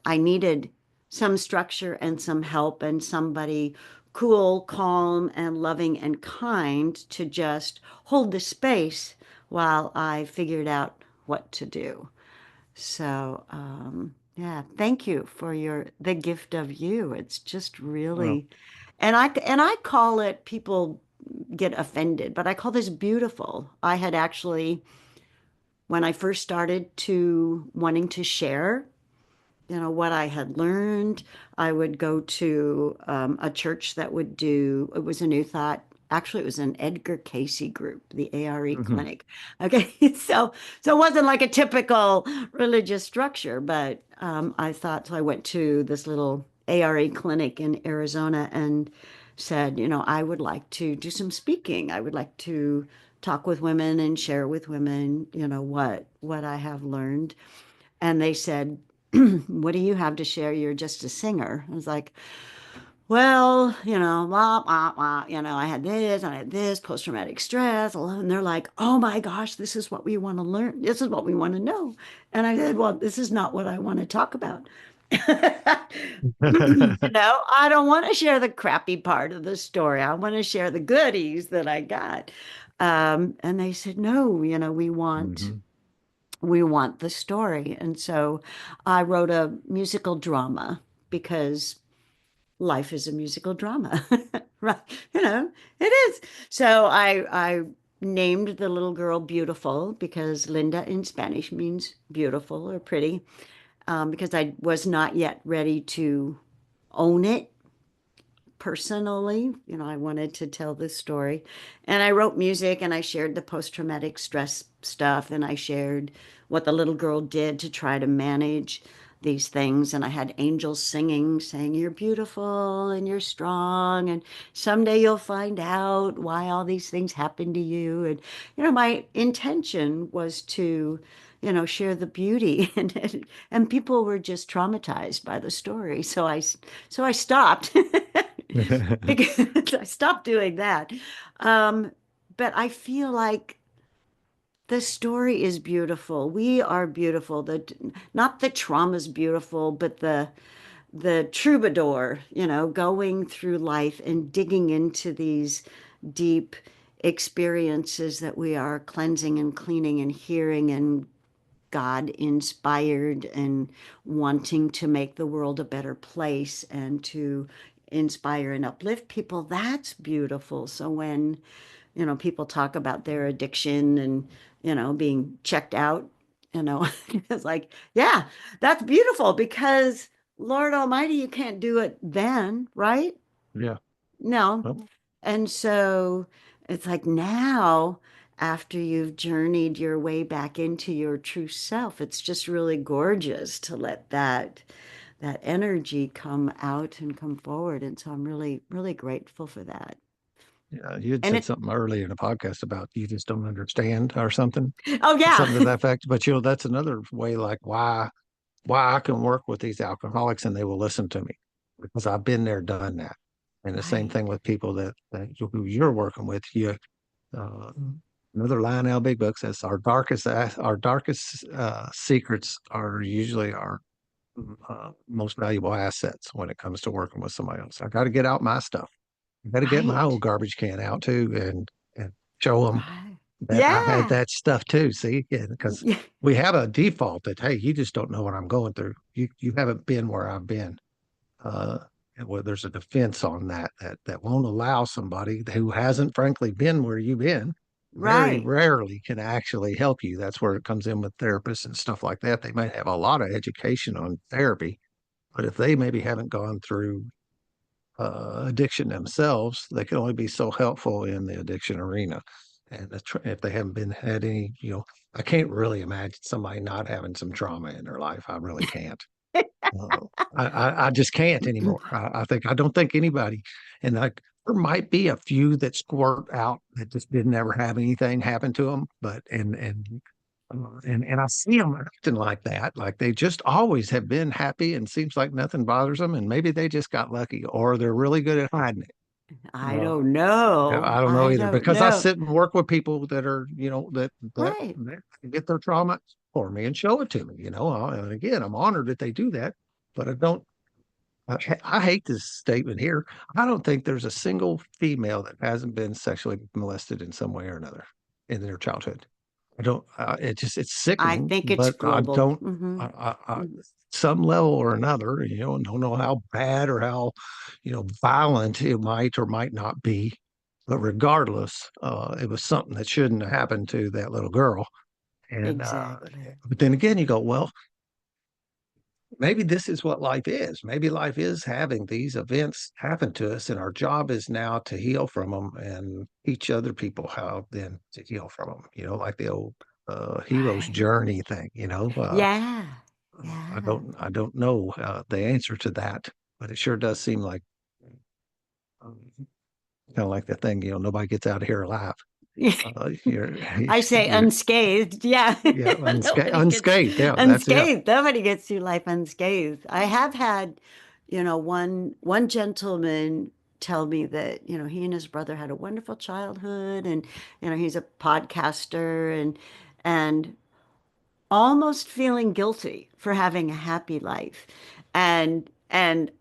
[SPEAKER 2] I needed some structure and some help and somebody cool, calm, and loving and kind to just hold the space while I figured out what to do. So, yeah, thank you for the gift of you. It's just
[SPEAKER 1] Well,
[SPEAKER 2] really, and I call it, people get offended, but I call this beautiful. I had actually, when I first started to wanting to share, what I had learned. I would go to a church that would do, it was a New Thought. Actually, it was an Edgar Casey group, the ARE
[SPEAKER 1] mhm.
[SPEAKER 2] clinic. Okay, so it wasn't like a typical religious structure, but I thought, so I went to this little ARE clinic in Arizona and said, I would like to do some speaking. I would like to talk with women and share with women, what I have learned. And they said, what do you have to share? You're just a singer. I was like, well, blah, blah, blah, I had this, and I had this post-traumatic stress. And they're like, oh my gosh, this is what we want to learn. This is what we want to know. And I said, well, this is not what I want to talk about. I don't want to share the crappy part of the story. I want to share the goodies that I got. And they said, no,
[SPEAKER 1] Mhm.
[SPEAKER 2] we want the story. And so I wrote a musical drama because life is a musical drama, right? It is. So I named the little girl Beautiful because Linda in Spanish means beautiful or pretty, because I was not yet ready to own it personally. I wanted to tell this story. And I wrote music and I shared the post-traumatic stress stuff and I shared what the little girl did to try to manage these things. And I had angels singing, saying, you're beautiful and you're strong. And someday you'll find out why all these things happen to you. And, my intention was to, share the beauty and people were just traumatized by the story. So I stopped. Because I stopped doing that. Um, but I feel like the story is beautiful. We are beautiful. Not the trauma's beautiful, but the troubadour, going through life and digging into these deep experiences that we are cleansing and cleaning and hearing and God inspired and wanting to make the world a better place and to inspire and uplift people. That's beautiful. So when, people talk about their addiction and, being checked out, it's like, yeah, that's beautiful because Lord Almighty, you can't do it then, right?
[SPEAKER 1] Yeah.
[SPEAKER 2] No.
[SPEAKER 1] Well,
[SPEAKER 2] And so it's like now, after you've journeyed your way back into your true self, it's just really gorgeous to let that energy come out and come forward. And so I'm really, really grateful for that.
[SPEAKER 1] yeah, you had
[SPEAKER 2] And
[SPEAKER 1] said
[SPEAKER 2] it,
[SPEAKER 1] something earlier in a podcast about you just don't understand or something,
[SPEAKER 2] oh yeah,
[SPEAKER 1] something to that effect. But that's another way, like why I can work with these alcoholics and they will listen to me because I've been there, done that. And the same
[SPEAKER 2] right,
[SPEAKER 1] thing with people who you're working with. Uh, Another line out of Big Book says our darkest secrets are usually our most valuable assets when it comes to working with somebody else. I got to get out my stuff. I got to get my
[SPEAKER 2] right,
[SPEAKER 1] old garbage can out too, and show them
[SPEAKER 2] right.
[SPEAKER 1] that I had
[SPEAKER 2] Yeah.
[SPEAKER 1] that stuff too. See, because
[SPEAKER 2] Yeah.
[SPEAKER 1] we have a default that hey, you just don't know what I'm going through. You haven't been where I've been. Uh, and well, there's a defense on that won't allow somebody who hasn't frankly been where you've been. Very
[SPEAKER 2] Right.
[SPEAKER 1] rarely can actually help you. That's where it comes in with therapists and stuff like that. They might have a lot of education on therapy, but if they maybe haven't gone through addiction themselves, they can only be so helpful in the addiction arena. And if they haven't been had any, I can't really imagine somebody not having some trauma in their life. I really can't. Uh, I just can't anymore. I don't think anybody, and like there might be a few that squirt out that just didn't ever have anything happen to them, but and I see them acting like that, like they just always have been happy and seems like nothing bothers them, and maybe they just got lucky, or they're really good at hiding it.
[SPEAKER 2] I
[SPEAKER 1] Uh,
[SPEAKER 2] don't
[SPEAKER 1] yeah,
[SPEAKER 2] know.
[SPEAKER 1] I don't know
[SPEAKER 2] I
[SPEAKER 1] either
[SPEAKER 2] don't
[SPEAKER 1] because I
[SPEAKER 2] know.
[SPEAKER 1] sit and work with people that are,
[SPEAKER 2] Right.
[SPEAKER 1] that get their trauma for me and show it to me. And again, I'm honored that they do that, but I don't. I hate this statement here. I don't think there's a single female that hasn't been sexually molested in some way or another in their childhood. I don't. It's
[SPEAKER 2] I
[SPEAKER 1] sickening,
[SPEAKER 2] think it's
[SPEAKER 1] but I
[SPEAKER 2] global.
[SPEAKER 1] don't.
[SPEAKER 2] Hmm.
[SPEAKER 1] Some level or another, don't know how bad or how, violent it might or might not be, but regardless, it was something that shouldn't have happened to that little girl. And
[SPEAKER 2] Exactly.
[SPEAKER 1] but then again, you go, well, maybe this is what life is. Maybe life is having these events happen to us, and our job is now to heal from them and teach other people how then to heal from them. Like the old hero's
[SPEAKER 2] Right.
[SPEAKER 1] journey thing.
[SPEAKER 2] Yeah. Yeah.
[SPEAKER 1] I don't know the answer to that, but it sure does seem like kind of like the thing. Nobody gets out of here alive. You're,
[SPEAKER 2] I say
[SPEAKER 1] you're,
[SPEAKER 2] unscathed. Yeah.
[SPEAKER 1] yeah,
[SPEAKER 2] Nobody gets
[SPEAKER 1] unscathed. Yeah, that's it.
[SPEAKER 2] unscathed. Nobody gets through life unscathed. I have had, one gentleman tell me that, he and his brother had a wonderful childhood, and, he's a podcaster, and almost feeling guilty for having a happy life. And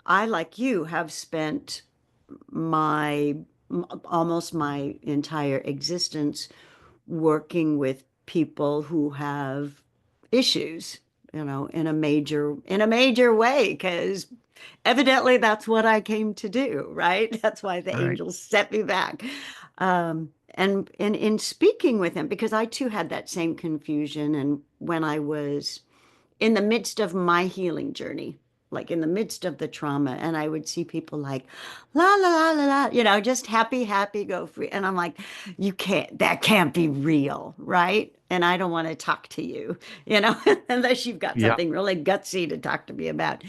[SPEAKER 2] I, like you, have spent my almost my entire existence working with people who have issues, in a major way, because evidently that's what I came to do, right? That's why the
[SPEAKER 1] Right.
[SPEAKER 2] angels set me back. And in speaking with him, because I too had that same confusion, and when I was in the midst of my healing journey, like in the midst of the trauma, and I would see people like, la, la, la, la, la, just happy, happy, go free. And I'm like, that can't be real, right? And I don't want to talk to you, unless you've got
[SPEAKER 1] Yeah.
[SPEAKER 2] something really gutsy to talk to me about.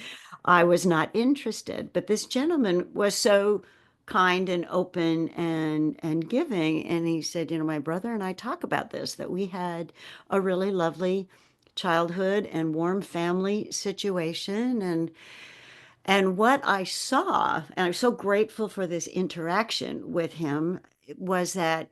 [SPEAKER 2] I was not interested. But this gentleman was so kind and open and giving. And he said, my brother and I talk about this, that we had a really lovely childhood and warm family situation, and what I saw, and I'm so grateful for this interaction with him, was that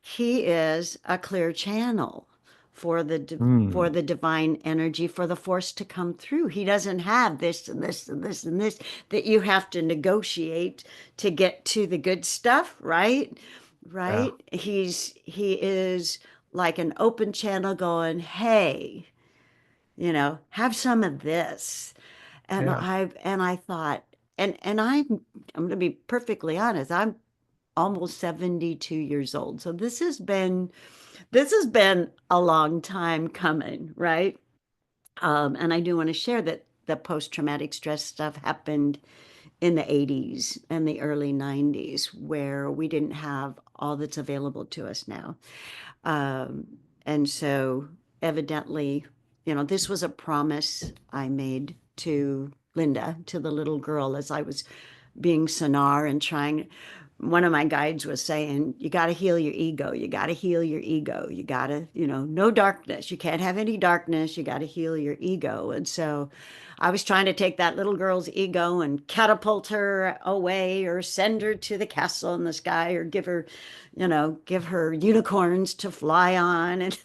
[SPEAKER 2] he is a clear channel for for
[SPEAKER 1] Mm.
[SPEAKER 2] the divine energy, for the force to come through. He doesn't have this and this and this and this that you have to negotiate to get to the good stuff, right?
[SPEAKER 1] Yeah.
[SPEAKER 2] Right? He is like an open channel going, hey, have some of this. And
[SPEAKER 1] Yeah.
[SPEAKER 2] I thought, and I'm going to be perfectly honest, I'm almost 72 years old. So this has been a long time coming, right? And I do want to share that the post-traumatic stress stuff happened in the 80s and the early 90s, where we didn't have all that's available to us now. Um, and so evidently, this was a promise I made to Linda, to the little girl, as I was being Sanar and trying. One of my guides was saying, you got to heal your ego. You got to heal your ego. You got to, no darkness. You can't have any darkness. You got to heal your ego. And so I was trying to take that little girl's ego and catapult her away, or send her to the castle in the sky, or give her unicorns to fly on. And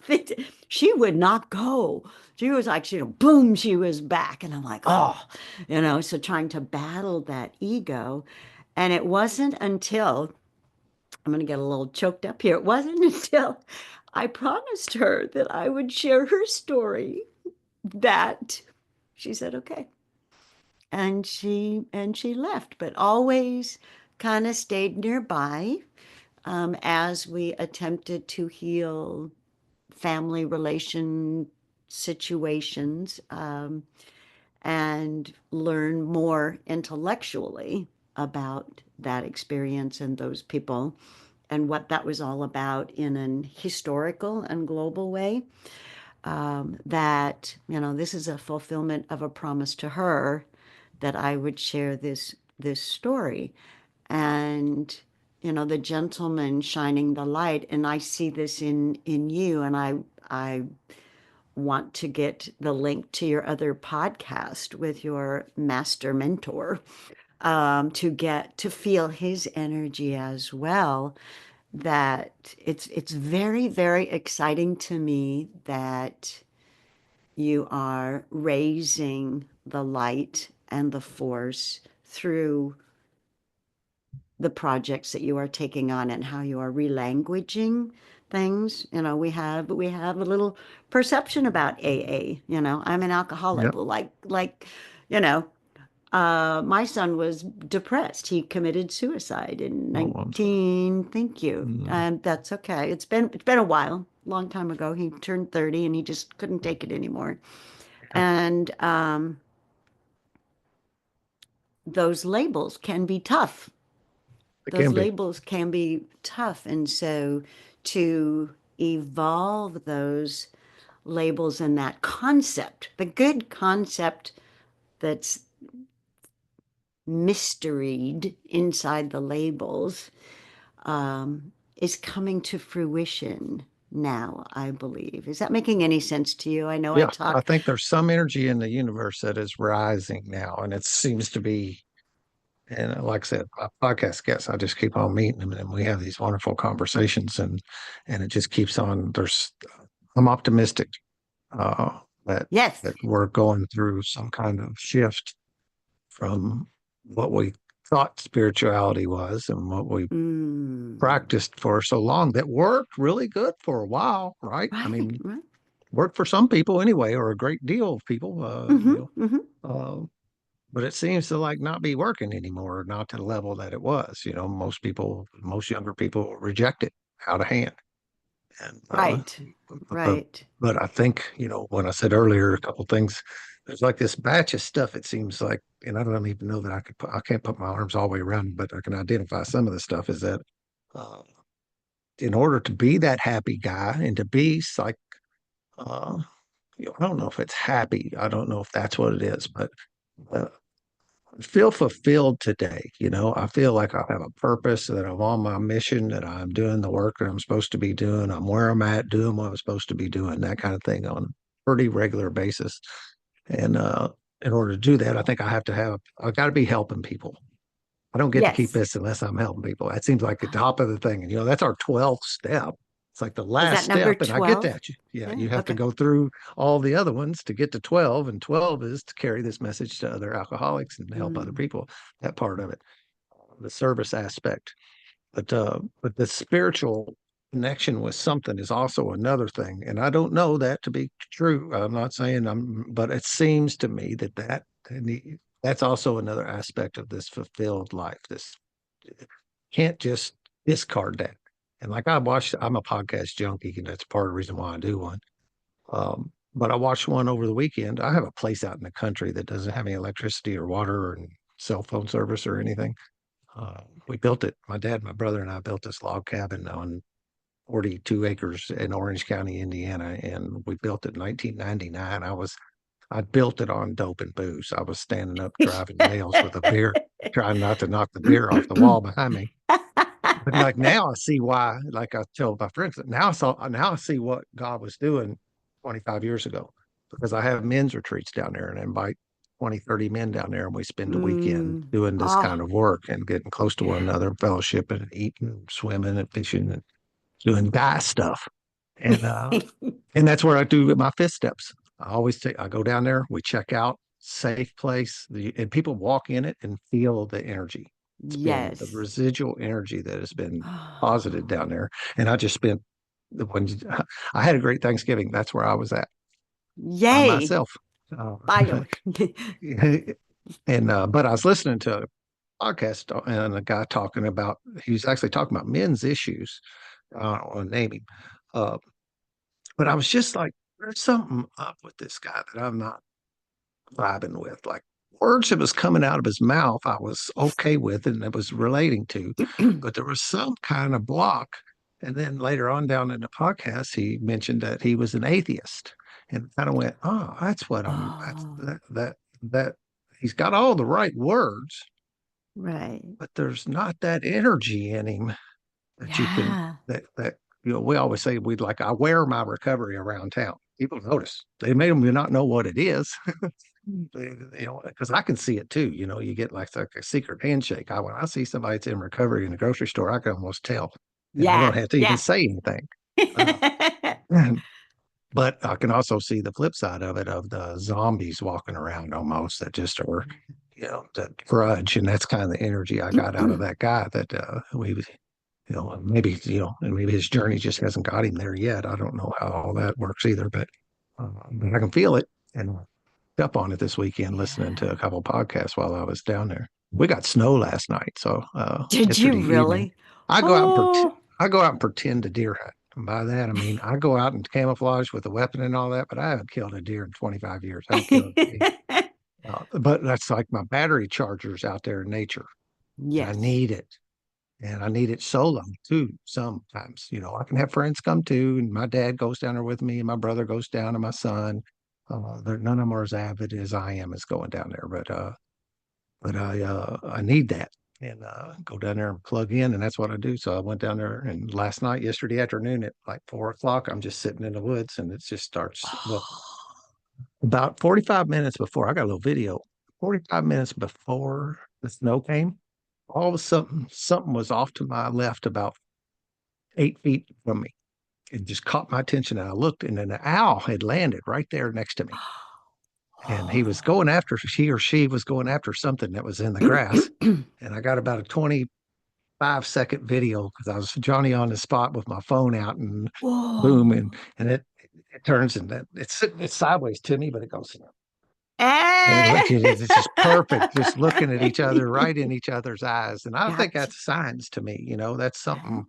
[SPEAKER 2] she would not go. She was like, boom, she was back. And I'm like, oh, so trying to battle that ego. And it wasn't until, I'm going to get a little choked up here. It wasn't until I promised her that I would share her story that she said, okay. And she left, but always kind of stayed nearby, as we attempted to heal family relation situations, and learn more intellectually about that experience and those people, and what that was all about in an historical and global way. That, this is a fulfillment of a promise to her, that I would share this story. And the gentleman shining the light, and I see this in you, and I want to get the link to your other podcast with your master mentor, to get to feel his energy as well. That it's very, very exciting to me that you are raising the light and the force through the projects that you are taking on, and how you are relanguaging things. We have a little perception about AA. I'm an alcoholic.
[SPEAKER 1] Yep.
[SPEAKER 2] Well, you know, my son was depressed. He committed suicide in
[SPEAKER 1] Oh, I'm sorry.
[SPEAKER 2] 19. Thank you.
[SPEAKER 1] Mm.
[SPEAKER 2] That's okay. It's been a while, long time ago. He turned 30 and he just couldn't take it anymore.
[SPEAKER 1] Yeah.
[SPEAKER 2] And those labels can be tough.
[SPEAKER 1] It
[SPEAKER 2] Those
[SPEAKER 1] can be.
[SPEAKER 2] labels can be tough. And so to evolve those labels and that concept, the good concept that's mysteried inside the labels, is coming to fruition. now, I believe. Is that making any sense to you? I know I
[SPEAKER 1] Yeah, I
[SPEAKER 2] talk.
[SPEAKER 1] think there's some energy in the universe that is rising now, and it seems to be. And like I said, my podcast guests, I just keep on meeting them, and we have these wonderful conversations, and it just keeps on. I'm optimistic uh, that
[SPEAKER 2] Yes.
[SPEAKER 1] that we're going through some kind of shift from what we thought spirituality was and what we
[SPEAKER 2] Mm,
[SPEAKER 1] practiced for so long that worked really good for a while, right? I
[SPEAKER 2] right,
[SPEAKER 1] mean,
[SPEAKER 2] right.
[SPEAKER 1] worked for some people anyway, or a great deal of people,
[SPEAKER 2] Hmm.
[SPEAKER 1] but it seems to like not be working anymore, not to the level that it was. Most people, most younger people reject it out of hand. And
[SPEAKER 2] Right,
[SPEAKER 1] but
[SPEAKER 2] right.
[SPEAKER 1] but I think, when I said earlier a couple things, there's like this batch of stuff, it seems like, and I don't even know that I can't put my arms all the way around, but I can identify some of the stuff is that uh, in order to be that happy guy and to be like, uh, I don't know if it's happy. I don't know if that's what it is, but uh, feel fulfilled today. I feel like I have a purpose, that I'm on my mission, that I'm doing the work that I'm supposed to be doing. I'm where I'm at, doing what I'm supposed to be doing, that kind of thing on a pretty regular basis. And in order to do that, I think I got to be helping people. I don't get to keep
[SPEAKER 2] Yes.
[SPEAKER 1] this unless I'm helping people. That seems like the top of the thing. And, that's our 12th step. It's like the
[SPEAKER 2] Is
[SPEAKER 1] last
[SPEAKER 2] that number
[SPEAKER 1] step. And I get
[SPEAKER 2] 12?
[SPEAKER 1] that. Yeah,
[SPEAKER 2] Yeah,
[SPEAKER 1] you have to
[SPEAKER 2] okay.
[SPEAKER 1] go through all the other ones to get to 12. And 12 is to carry this message to other alcoholics and help other
[SPEAKER 2] Mm,
[SPEAKER 1] people. That part of it, the service aspect. But the spiritual connection with something is also another thing. And I don't know that to be true. I'm not saying but it seems to me that's also another aspect of this fulfilled life. This can't just discard that. And like I'm a podcast junkie, and that's part of the reason why I do one. But I watched one over the weekend. I have a place out in the country that doesn't have any electricity or water or cell phone service or anything. We built it. My dad, my brother, and I built this log cabin on 42 acres in Orange County, Indiana, and we built it in 1999. I built it on dope and booze. I was standing up driving nails with a beer, trying not to knock the beer off the wall behind me. But like now I see why, like I tell my friends, now I see what God was doing 25 years ago, because I have men's retreats down there and I invite 20, 30 men down there, and we spend a weekend
[SPEAKER 2] mm.
[SPEAKER 1] doing this kind
[SPEAKER 2] Oh,
[SPEAKER 1] of work and getting close to one
[SPEAKER 2] yeah.
[SPEAKER 1] another, fellowshipping and eating, swimming and fishing and doing guy stuff. And and that's where I do my fifth steps. I go down there, we check out, safe place, and people walk in it and feel the energy. It's been the
[SPEAKER 2] Yes.
[SPEAKER 1] residual energy that has been posited
[SPEAKER 2] Oh,
[SPEAKER 1] down there. And I just spent when I had a great Thanksgiving. That's where I was at by
[SPEAKER 2] yay.
[SPEAKER 1] myself. Uh,
[SPEAKER 2] Bio.
[SPEAKER 1] and but I was listening to a podcast and a guy he was actually talking about men's issues. I don't want to name him. Uh, but I was just like, there's something up with this guy that I'm not vibing with. Like words that was coming out of his mouth, I was okay with and it was relating to, but there was some kind of block. And then later on down in the podcast, he mentioned that he was an atheist, and kind of went, "Oh, that's what
[SPEAKER 2] Oh,
[SPEAKER 1] that he's got all the right words,
[SPEAKER 2] right.
[SPEAKER 1] but there's not that energy in him that you can
[SPEAKER 2] Yeah.
[SPEAKER 1] that we always say I wear my recovery around town. People notice. They made them not know what it is. Because I can see it too. You get like a secret handshake. When I see somebody that's in recovery in the grocery store, I can almost tell, and I
[SPEAKER 2] Yeah.
[SPEAKER 1] don't have to even
[SPEAKER 2] Yeah.
[SPEAKER 1] say anything. Uh, but I can also see the flip side of it, of the zombies walking around almost that just are, that grudge, and that's kind of the energy I got out of that guy that and maybe his journey just hasn't got him there yet. I don't know how all that works either, but I can feel it and up on it this weekend listening to a
[SPEAKER 2] Yeah.
[SPEAKER 1] couple podcasts while I was down there. We got snow last night, so
[SPEAKER 2] Did you
[SPEAKER 1] yesterday evening,
[SPEAKER 2] really?
[SPEAKER 1] I go out and
[SPEAKER 2] Oh,
[SPEAKER 1] I go out and pretend to deer hunt. And by that I mean I go out and camouflage with a weapon and all that, but I haven't killed a deer in 25 years. I haven't killed a deer. But that's like my battery chargers out there in nature, and I
[SPEAKER 2] yes.
[SPEAKER 1] need it. And I need it solo too sometimes. I can have friends come too, and my dad goes down there with me, and my brother goes down, and my son. None of them are as avid as I am as going down there, but I need that. and go down there and plug in, and that's what I do. So I went down there, and yesterday afternoon at like 4 o'clock, I'm just sitting in the woods, and it just starts. Well, about 45 minutes before, I got a little video. 45 minutes before the snow came, all of a sudden, something was off to my left about 8 feet from me. It just caught my attention. And I looked, and an owl had landed right there next to me. And he was going after, he or she was going after something that was in the grass. And I got about a 25-second video because I was Johnny on the spot with my phone out, and boom,
[SPEAKER 2] Whoa.
[SPEAKER 1] and it turns, and it's sideways to me, but it goes, and
[SPEAKER 2] Eh.
[SPEAKER 1] it's just perfect, just looking at each other, right in each other's eyes. And I think
[SPEAKER 2] That's
[SPEAKER 1] that's signs to me. That's
[SPEAKER 2] yeah.
[SPEAKER 1] something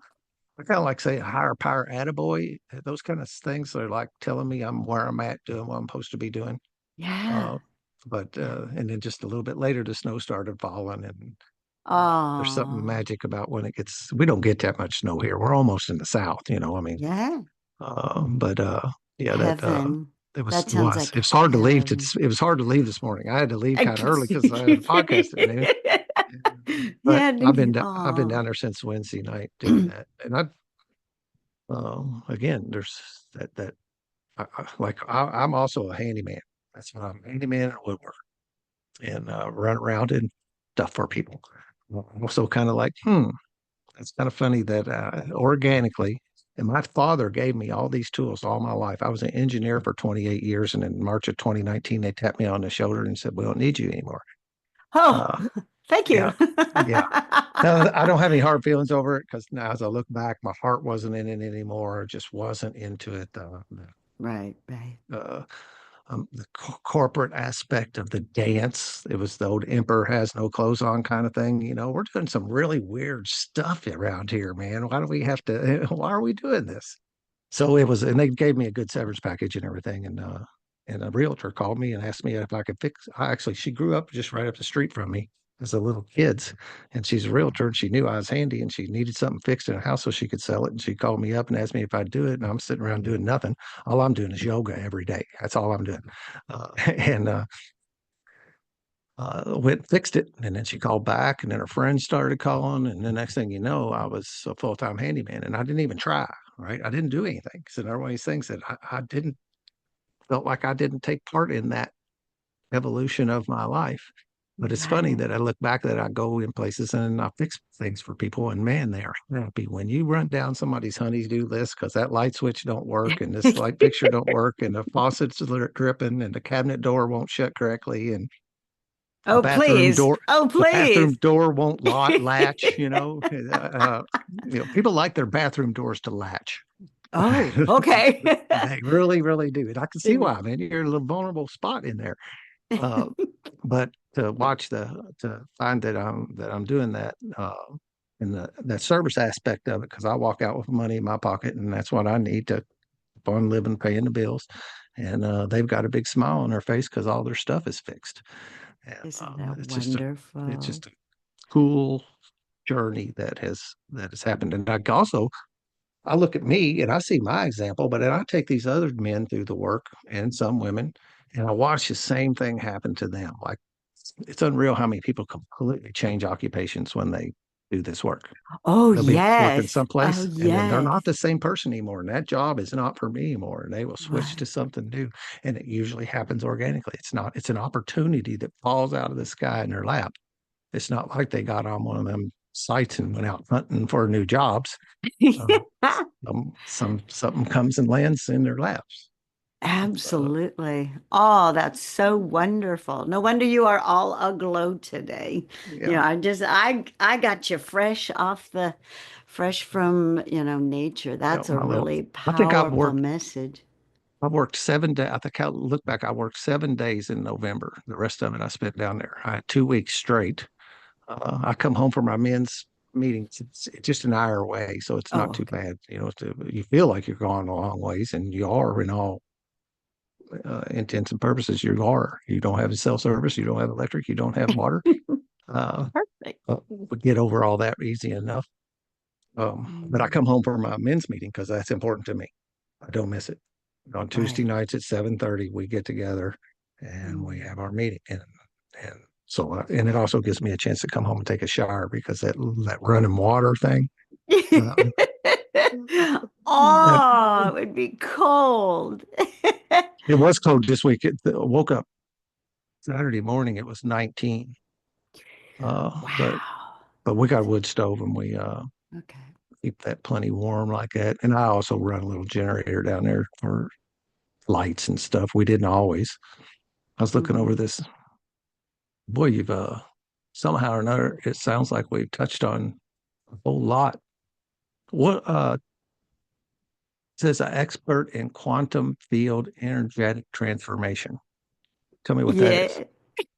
[SPEAKER 1] I kind of like say a higher power attaboy. Those kind of things are like telling me I'm where I'm at, doing what I'm supposed to be doing.
[SPEAKER 2] Yeah.
[SPEAKER 1] Uh, but and then just a little bit later, the snow started falling, and there's something
[SPEAKER 2] Oh,
[SPEAKER 1] magic about when it gets. We don't get that much snow here. We're almost in the south, I mean,
[SPEAKER 2] yeah.
[SPEAKER 1] but yeah, that
[SPEAKER 2] Heaven.
[SPEAKER 1] it was
[SPEAKER 2] That
[SPEAKER 1] it
[SPEAKER 2] sounds
[SPEAKER 1] was
[SPEAKER 2] like
[SPEAKER 1] it was hard to leave.
[SPEAKER 2] heaven.
[SPEAKER 1] It was hard to leave this morning. I had to leave
[SPEAKER 2] I
[SPEAKER 1] kind of
[SPEAKER 2] can
[SPEAKER 1] early because I had a
[SPEAKER 2] see.
[SPEAKER 1] podcast at noon. But
[SPEAKER 2] Yeah.
[SPEAKER 1] I've been
[SPEAKER 2] Oh,
[SPEAKER 1] down there since Wednesday night doing that, and again, there's that I'm also a handyman. That's what I'm, handyman and woodwork, and run around and stuff for people. I'm also kind of like, it's kind of funny that organically, and my father gave me all these tools all my life. I was an engineer for 28 years, and in March of 2019, they tapped me on the shoulder and said, "We don't need you anymore."
[SPEAKER 2] oh,
[SPEAKER 1] Uh,
[SPEAKER 2] thank you.
[SPEAKER 1] yeah, yeah. Now, I don't have any hard feelings over it because now, as I look back, my heart wasn't in it anymore. Just wasn't into it.
[SPEAKER 2] Right, right.
[SPEAKER 1] Uh, the corporate aspect of the dance. It was the old emperor has no clothes on kind of thing. We're doing some really weird stuff around here, man. Why do we have to? Why are we doing this? So it was, and they gave me a good severance package and everything. And a realtor called me and asked me if I could fix. Actually, she grew up just right up the street from me as a little kids, and she's a realtor, and she knew I was handy, and she needed something fixed in her house so she could sell it. And she called me up and asked me if I'd do it. And I'm sitting around doing nothing. All I'm doing is yoga every day. That's all I'm doing. And went and fixed it. And then she called back, and then her friends started calling. And the next thing you know, I was a full time handyman, and I didn't even try. Right, I didn't do anything. So there were one of these things that I didn't felt like I didn't take part in that evolution of my life. But it's funny
[SPEAKER 2] Right.
[SPEAKER 1] that I look back that I go in places and I fix things for people, and man, they are happy when you run down somebody's honey-do list because that light switch don't work, and this light fixture don't work, and the faucet's dripping, and the cabinet door won't shut correctly, and the
[SPEAKER 2] Oh,
[SPEAKER 1] bathroom
[SPEAKER 2] please.
[SPEAKER 1] door
[SPEAKER 2] Oh,
[SPEAKER 1] the bathroom
[SPEAKER 2] please.
[SPEAKER 1] door won't latch. People like their bathroom doors to latch.
[SPEAKER 2] Oh, okay.
[SPEAKER 1] They really, really do. And I can see why, man. You're a little vulnerable spot in there. Uh, but to find that I'm doing that in that service aspect of it, because I walk out with money in my pocket, and that's what I need to keep on living, paying the bills. And they've got a big smile on their face because all their stuff is fixed. And
[SPEAKER 2] Isn't that
[SPEAKER 1] it's
[SPEAKER 2] wonderful?
[SPEAKER 1] just a cool journey that has happened. And I look at me and I see my example, but then I take these other men through the work and some women, and I watch the same thing happen to them. Like it's unreal how many people completely change occupations when they do this work.
[SPEAKER 2] Oh,
[SPEAKER 1] They'll be working
[SPEAKER 2] yes. Oh,
[SPEAKER 1] someplace and then they're
[SPEAKER 2] yes.
[SPEAKER 1] not the same person anymore. And that job is not for me anymore. And they will switch to
[SPEAKER 2] Right.
[SPEAKER 1] something new. And it usually happens organically. It's an opportunity that falls out of the sky in their lap. It's not like they got on one of them sites and went out hunting for new jobs. Uh, something comes and lands in their laps.
[SPEAKER 2] Absolutely. Oh, that's so wonderful. No wonder you are all aglow today.
[SPEAKER 1] Yeah,
[SPEAKER 2] I got you fresh from, nature.
[SPEAKER 1] yeah,
[SPEAKER 2] That's a
[SPEAKER 1] my little.
[SPEAKER 2] really
[SPEAKER 1] I think
[SPEAKER 2] powerful message.
[SPEAKER 1] I've worked 7 days. I think I look back. I worked 7 days in November. The rest of it I spent down there. I had 2 weeks straight. I come home from my men's meetings. It's just an hour away, so it's
[SPEAKER 2] Oh,
[SPEAKER 1] not too
[SPEAKER 2] okay.
[SPEAKER 1] bad. You feel like you're going a long ways, and you are in all intents and purposes. You are. You don't have cell service. You don't have electric. You don't have water. Uh,
[SPEAKER 2] Perfect.
[SPEAKER 1] we get over all that easy enough. But I
[SPEAKER 2] Mm,
[SPEAKER 1] come home for my men's meeting because that's important to me. I don't miss it. On Tuesday
[SPEAKER 2] right.
[SPEAKER 1] nights at 7:30, we get together and we
[SPEAKER 2] Mm,
[SPEAKER 1] have our meeting. And So, and it also gives me a chance to come home and take a shower because that running water thing, uh, that
[SPEAKER 2] Oh, it would be cold.
[SPEAKER 1] it was cold this week. Woke up Saturday morning. It was 19. But
[SPEAKER 2] Wow.
[SPEAKER 1] we got a wood stove and we
[SPEAKER 2] Okay.
[SPEAKER 1] keep that plenty warm like that. And I also run a little generator down there for lights and stuff. We didn't always. I was looking over
[SPEAKER 2] Hmm.
[SPEAKER 1] this. Boy, you've somehow or another, it sounds like we've touched on a whole lot. What says an expert in quantum field energetic transformation? Tell me what that is.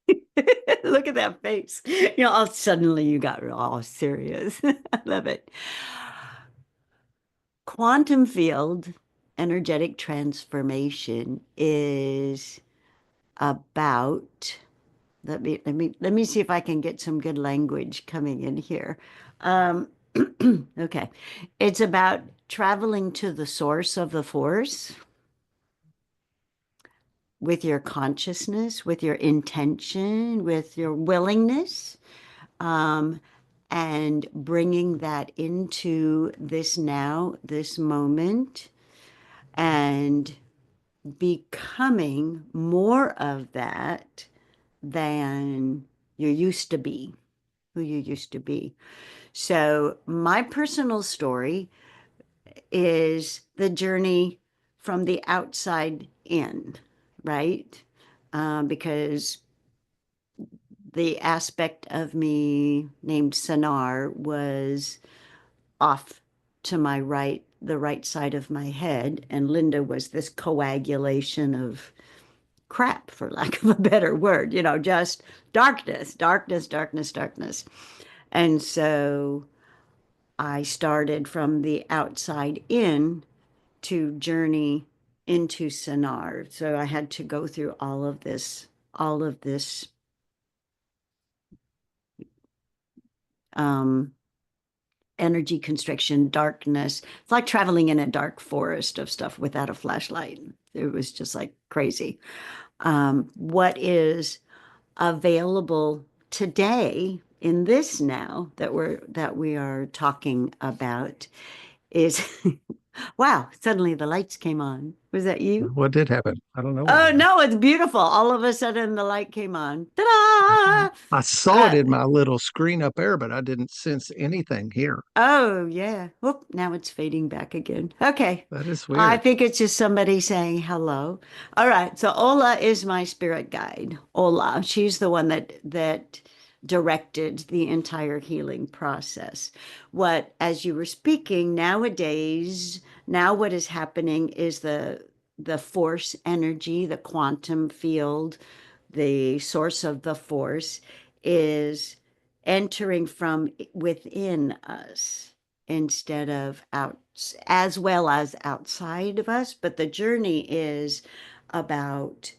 [SPEAKER 2] Yeah. Look at that face. You know, all suddenly you got all serious. I love it. Quantum field energetic transformation is about, let me see if I can get some good language coming in here. Um, okay. It's about traveling to the source of the force with your consciousness, with your intention, with your willingness, um, and bringing that into this now, this moment, and becoming more of that than you used to be, who you used to be. So, my personal story is the journey from the outside in, right? Because the aspect of me named Sanar was off to my right, the right side of my head, and Linda was this coagulation of crap, for lack of a better word, just darkness, darkness, darkness, darkness. And so I started from the outside in to journey into Sanar. So I had to go through all of this um, energy constriction, darkness. It's like traveling in a dark forest of stuff without a flashlight. It was just like crazy. What is available today in this now that we are talking about is wow, suddenly the lights came on. Was that you?
[SPEAKER 1] What did happen? I don't know what
[SPEAKER 2] Oh
[SPEAKER 1] happened.
[SPEAKER 2] no, it's beautiful. All of a sudden the light came on. Ta-da!
[SPEAKER 1] I saw it
[SPEAKER 2] Uh,
[SPEAKER 1] in my little screen up there, but I didn't sense anything here.
[SPEAKER 2] oh yeah. Whoop, now it's fading back again. Okay.
[SPEAKER 1] That is
[SPEAKER 2] I
[SPEAKER 1] weird.
[SPEAKER 2] think it's just somebody saying hello. All right. So Ola is my spirit guide. Ola, she's the one that directed the entire healing process. What, as you were speaking, nowadays, now what is happening is the force energy, the quantum field, the source of the force is entering from within us instead of out, as well as outside of us. But the journey is about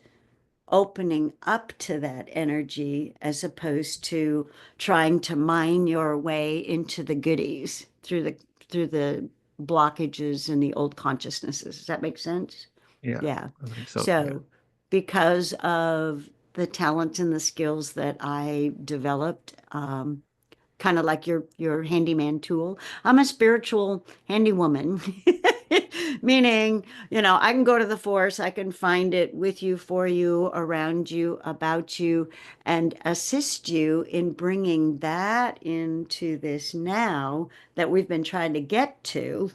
[SPEAKER 2] opening up to that energy as opposed to trying to mine your way into the goodies through the blockages and the old consciousnesses. Does that make sense?
[SPEAKER 1] Yeah,
[SPEAKER 2] Yeah.
[SPEAKER 1] I think so. Yeah.
[SPEAKER 2] So because of the talents and the skills that I developed, kind of like your handyman tool. I'm a spiritual handy woman, meaning, I can go to the force, I can find it with you, for you, around you, about you, and assist you in bringing that into this now that we've been trying to get to,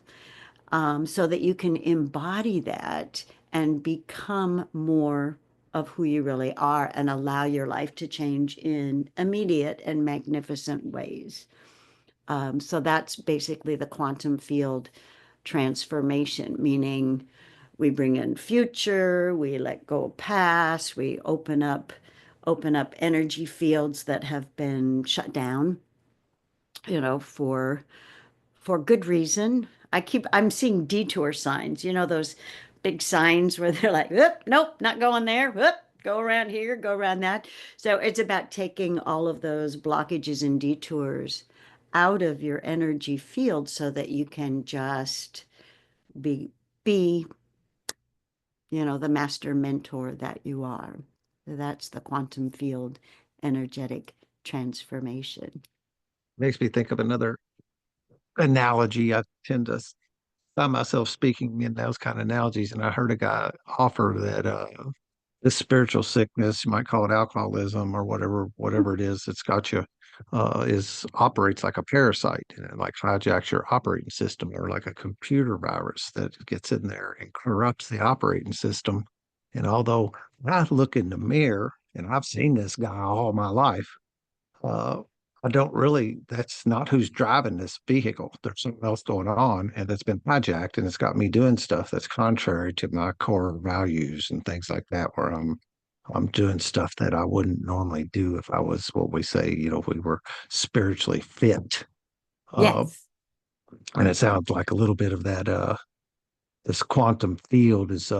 [SPEAKER 2] so that you can embody that and become more of who you really are and allow your life to change in immediate and magnificent ways. So that's basically the quantum field transformation, meaning we bring in future, we let go of past, we open up energy fields that have been shut down, for good reason. I'm seeing detour signs, those big signs where they're like, "Oop, nope, not going there. Oop, go around here, go around that." So it's about taking all of those blockages and detours out of your energy field so that you can just be, the master mentor that you are. That's the quantum field energetic transformation.
[SPEAKER 1] Makes me think of another analogy. I tend to find myself speaking in those kind of analogies, and I heard a guy offer that this spiritual sickness, you might call it alcoholism or whatever it is, it's got you is operates like a parasite and it like hijacks your operating system, or like a computer virus that gets in there and corrupts the operating system. And although I look in the mirror and I've seen this guy all my life, uh, I don't really, that's not who's driving this vehicle. There's something else going on and it's been hijacked and it's got me doing stuff that's contrary to my core values and things like that, where I'm doing stuff that I wouldn't normally do if I was what we say, if we were spiritually fit. Uh,
[SPEAKER 2] Yes.
[SPEAKER 1] and it sounds like a little bit of that this quantum field is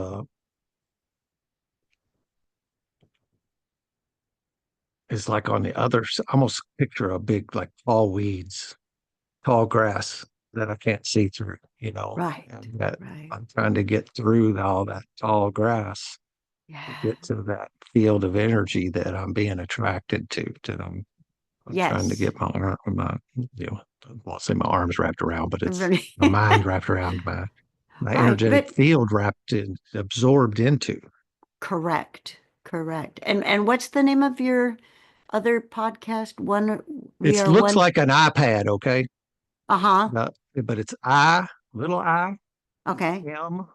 [SPEAKER 1] like on the other almost picture a big like tall weeds, tall grass that I can't see through,
[SPEAKER 2] Right.
[SPEAKER 1] and that
[SPEAKER 2] Right.
[SPEAKER 1] I'm trying to get through all that tall grass to
[SPEAKER 2] Yeah.
[SPEAKER 1] get to that field of energy that I'm being attracted to, that I'm trying to
[SPEAKER 2] Yes.
[SPEAKER 1] get I won't say my arms wrapped around, but it's
[SPEAKER 2] Right.
[SPEAKER 1] my mind wrapped around, my energetic
[SPEAKER 2] But
[SPEAKER 1] field wrapped in, absorbed into.
[SPEAKER 2] correct. Correct. And what's the name of your other podcast? One, we
[SPEAKER 1] It
[SPEAKER 2] are
[SPEAKER 1] looks
[SPEAKER 2] one.
[SPEAKER 1] like an iPad, okay?
[SPEAKER 2] Uh-huh.
[SPEAKER 1] But it's little I,
[SPEAKER 2] Okay.
[SPEAKER 1] am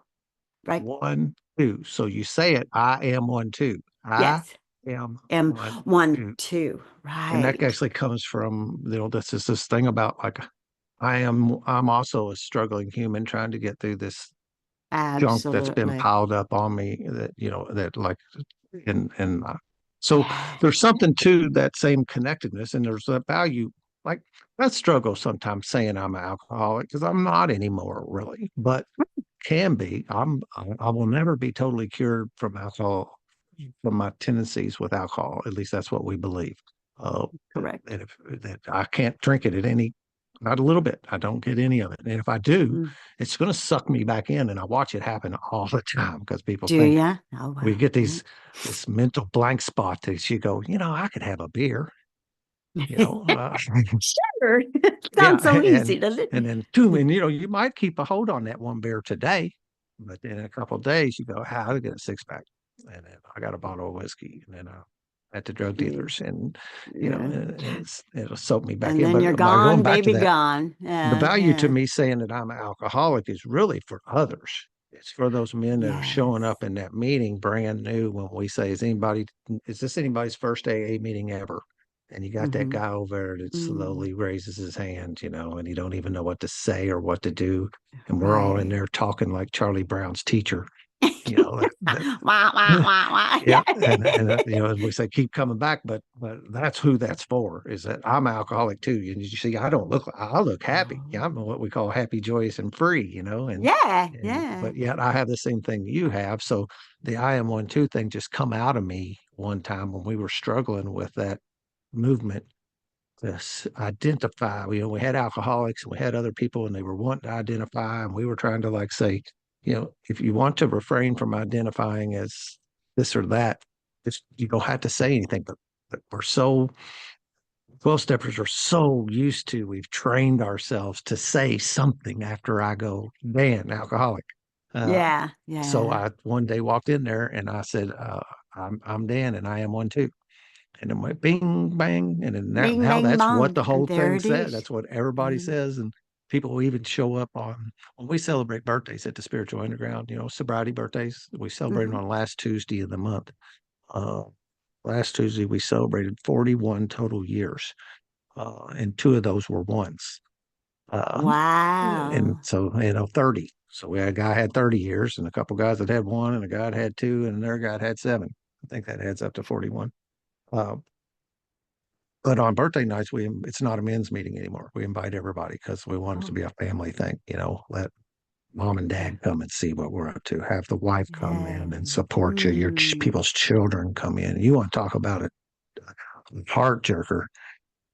[SPEAKER 2] Right.
[SPEAKER 1] 1, 2. So you say it, I am 1, 2. I
[SPEAKER 2] Yes.
[SPEAKER 1] am
[SPEAKER 2] M
[SPEAKER 1] one,
[SPEAKER 2] one,
[SPEAKER 1] two.
[SPEAKER 2] two.
[SPEAKER 1] And that
[SPEAKER 2] Right.
[SPEAKER 1] actually comes from, this is this thing about like I'm also a struggling human trying to get through this junk that's been
[SPEAKER 2] Absolutely.
[SPEAKER 1] piled up on me that, that like, and so
[SPEAKER 2] Yeah.
[SPEAKER 1] there's something to that same connectedness, and there's a value. Like I struggle sometimes saying I'm an alcoholic because I'm not anymore really, but can be. I will never be totally cured from alcohol, from my tendencies with alcohol. At least that's what we believe. Uh,
[SPEAKER 2] Correct.
[SPEAKER 1] that I can't drink it at any, not a little bit. I don't get any of it. And if I do,
[SPEAKER 2] Mm.
[SPEAKER 1] it's going to suck me back in. And I watch it happen all the time because people
[SPEAKER 2] Do
[SPEAKER 1] think
[SPEAKER 2] ya? Oh,
[SPEAKER 1] we
[SPEAKER 2] wow.
[SPEAKER 1] get this mental blank spot that you go, I could have a beer, you know, uh,
[SPEAKER 2] Sure.
[SPEAKER 1] yeah,
[SPEAKER 2] Sounds so easy, doesn't
[SPEAKER 1] and
[SPEAKER 2] it?
[SPEAKER 1] then two, and you might keep a hold on that one beer today, but then in a couple of days you go, "How to get a 6 pack?" And then I got a bottle of whiskey, and then at the drug
[SPEAKER 2] Mm,
[SPEAKER 1] dealers, and
[SPEAKER 2] yeah.
[SPEAKER 1] it'll soak me back
[SPEAKER 2] And
[SPEAKER 1] in.
[SPEAKER 2] then you're
[SPEAKER 1] But by going
[SPEAKER 2] gone,
[SPEAKER 1] back to
[SPEAKER 2] baby,
[SPEAKER 1] that,
[SPEAKER 2] gone.
[SPEAKER 1] the
[SPEAKER 2] Yeah,
[SPEAKER 1] value to
[SPEAKER 2] yeah.
[SPEAKER 1] me saying that I'm an alcoholic is really for others. It's for those men that are showing
[SPEAKER 2] Yes.
[SPEAKER 1] up in that meeting brand new. When we say, is this anybody's first AA meeting ever? And you got that
[SPEAKER 2] Mm-hmm.
[SPEAKER 1] guy over there that
[SPEAKER 2] Mm.
[SPEAKER 1] slowly raises his hand, and he don't even know what to say or what to do. And we're all in
[SPEAKER 2] Right.
[SPEAKER 1] there talking like Charlie Brown's teacher, that
[SPEAKER 2] Wah, wah, wah, wah.
[SPEAKER 1] yeah, and as we say, keep coming back, but that's who that's for. Is that I'm alcoholic too, and you see, I look happy.
[SPEAKER 2] Oh.
[SPEAKER 1] Yeah, I'm what we call happy, joyous, and free.
[SPEAKER 2] Yeah,
[SPEAKER 1] And
[SPEAKER 2] yeah.
[SPEAKER 1] but yet I have the same thing you have. So the I am 1, 2 thing just come out of me one time when we were struggling with that movement to identify. We had alcoholics and we had other people, and they were wanting to identify, and we were trying to like say, if you want to refrain from identifying as this or that, you don't have to say anything. But we're so 12 steppers are so used to, we've trained ourselves to say something after I go, Dan, alcoholic. Uh,
[SPEAKER 2] Yeah,
[SPEAKER 1] so
[SPEAKER 2] yeah.
[SPEAKER 1] I one day walked in there and I said, I'm Dan and I am 1, 2. And it went bing, bang. And then
[SPEAKER 2] Bing,
[SPEAKER 1] now
[SPEAKER 2] bang,
[SPEAKER 1] that's what
[SPEAKER 2] bong.
[SPEAKER 1] the
[SPEAKER 2] And
[SPEAKER 1] whole
[SPEAKER 2] there
[SPEAKER 1] thing
[SPEAKER 2] it
[SPEAKER 1] said.
[SPEAKER 2] is.
[SPEAKER 1] That's what everybody
[SPEAKER 2] Yeah.
[SPEAKER 1] says. And people will even show up when we celebrate birthdays at the Spiritual Underground, sobriety birthdays. We celebrate them
[SPEAKER 2] Hmm.
[SPEAKER 1] on last Tuesday of the month. Uh, Last Tuesday, we celebrated 41 total years. And 2 of those were ones. And
[SPEAKER 2] Wow.
[SPEAKER 1] so, 30. So we had a guy had 30 years and a couple guys that had 1 and a guy that had 2 and another guy that had 7. I think that adds up to 41. Uh, but on birthday nights, it's not a men's meeting anymore. We invite everybody because we want it to
[SPEAKER 2] Oh,
[SPEAKER 1] be a family thing. Let mom and
[SPEAKER 2] yeah.
[SPEAKER 1] dad come and see what we're up to. Have the wife come
[SPEAKER 2] Yeah.
[SPEAKER 1] in and support you. Your
[SPEAKER 2] Mm.
[SPEAKER 1] people's children come in. You want to talk about it? Heart jerker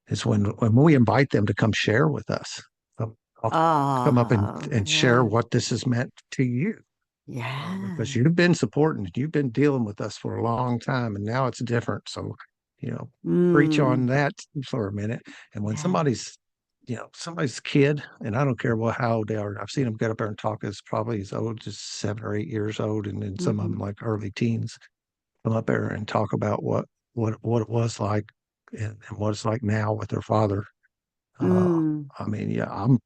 [SPEAKER 1] is when we invite them to come share with us. I'll come up and,
[SPEAKER 2] Oh,
[SPEAKER 1] share
[SPEAKER 2] yeah.
[SPEAKER 1] what this has meant to you. Because
[SPEAKER 2] Yeah.
[SPEAKER 1] you've been supporting, you've been dealing with us for a long time, and now it's different. So you know, preach on
[SPEAKER 2] Mm.
[SPEAKER 1] that for a minute. And when
[SPEAKER 2] Yeah.
[SPEAKER 1] somebody's kid, and I don't care how old they are, I've seen them get up there and talk as probably as old as 7 or 8 years old, and then some of them
[SPEAKER 2] Hmm.
[SPEAKER 1] like early teens come up there and talk about what it was like, and what it's like now with their father. Uh,
[SPEAKER 2] Mm.
[SPEAKER 1] I mean, yeah, I'm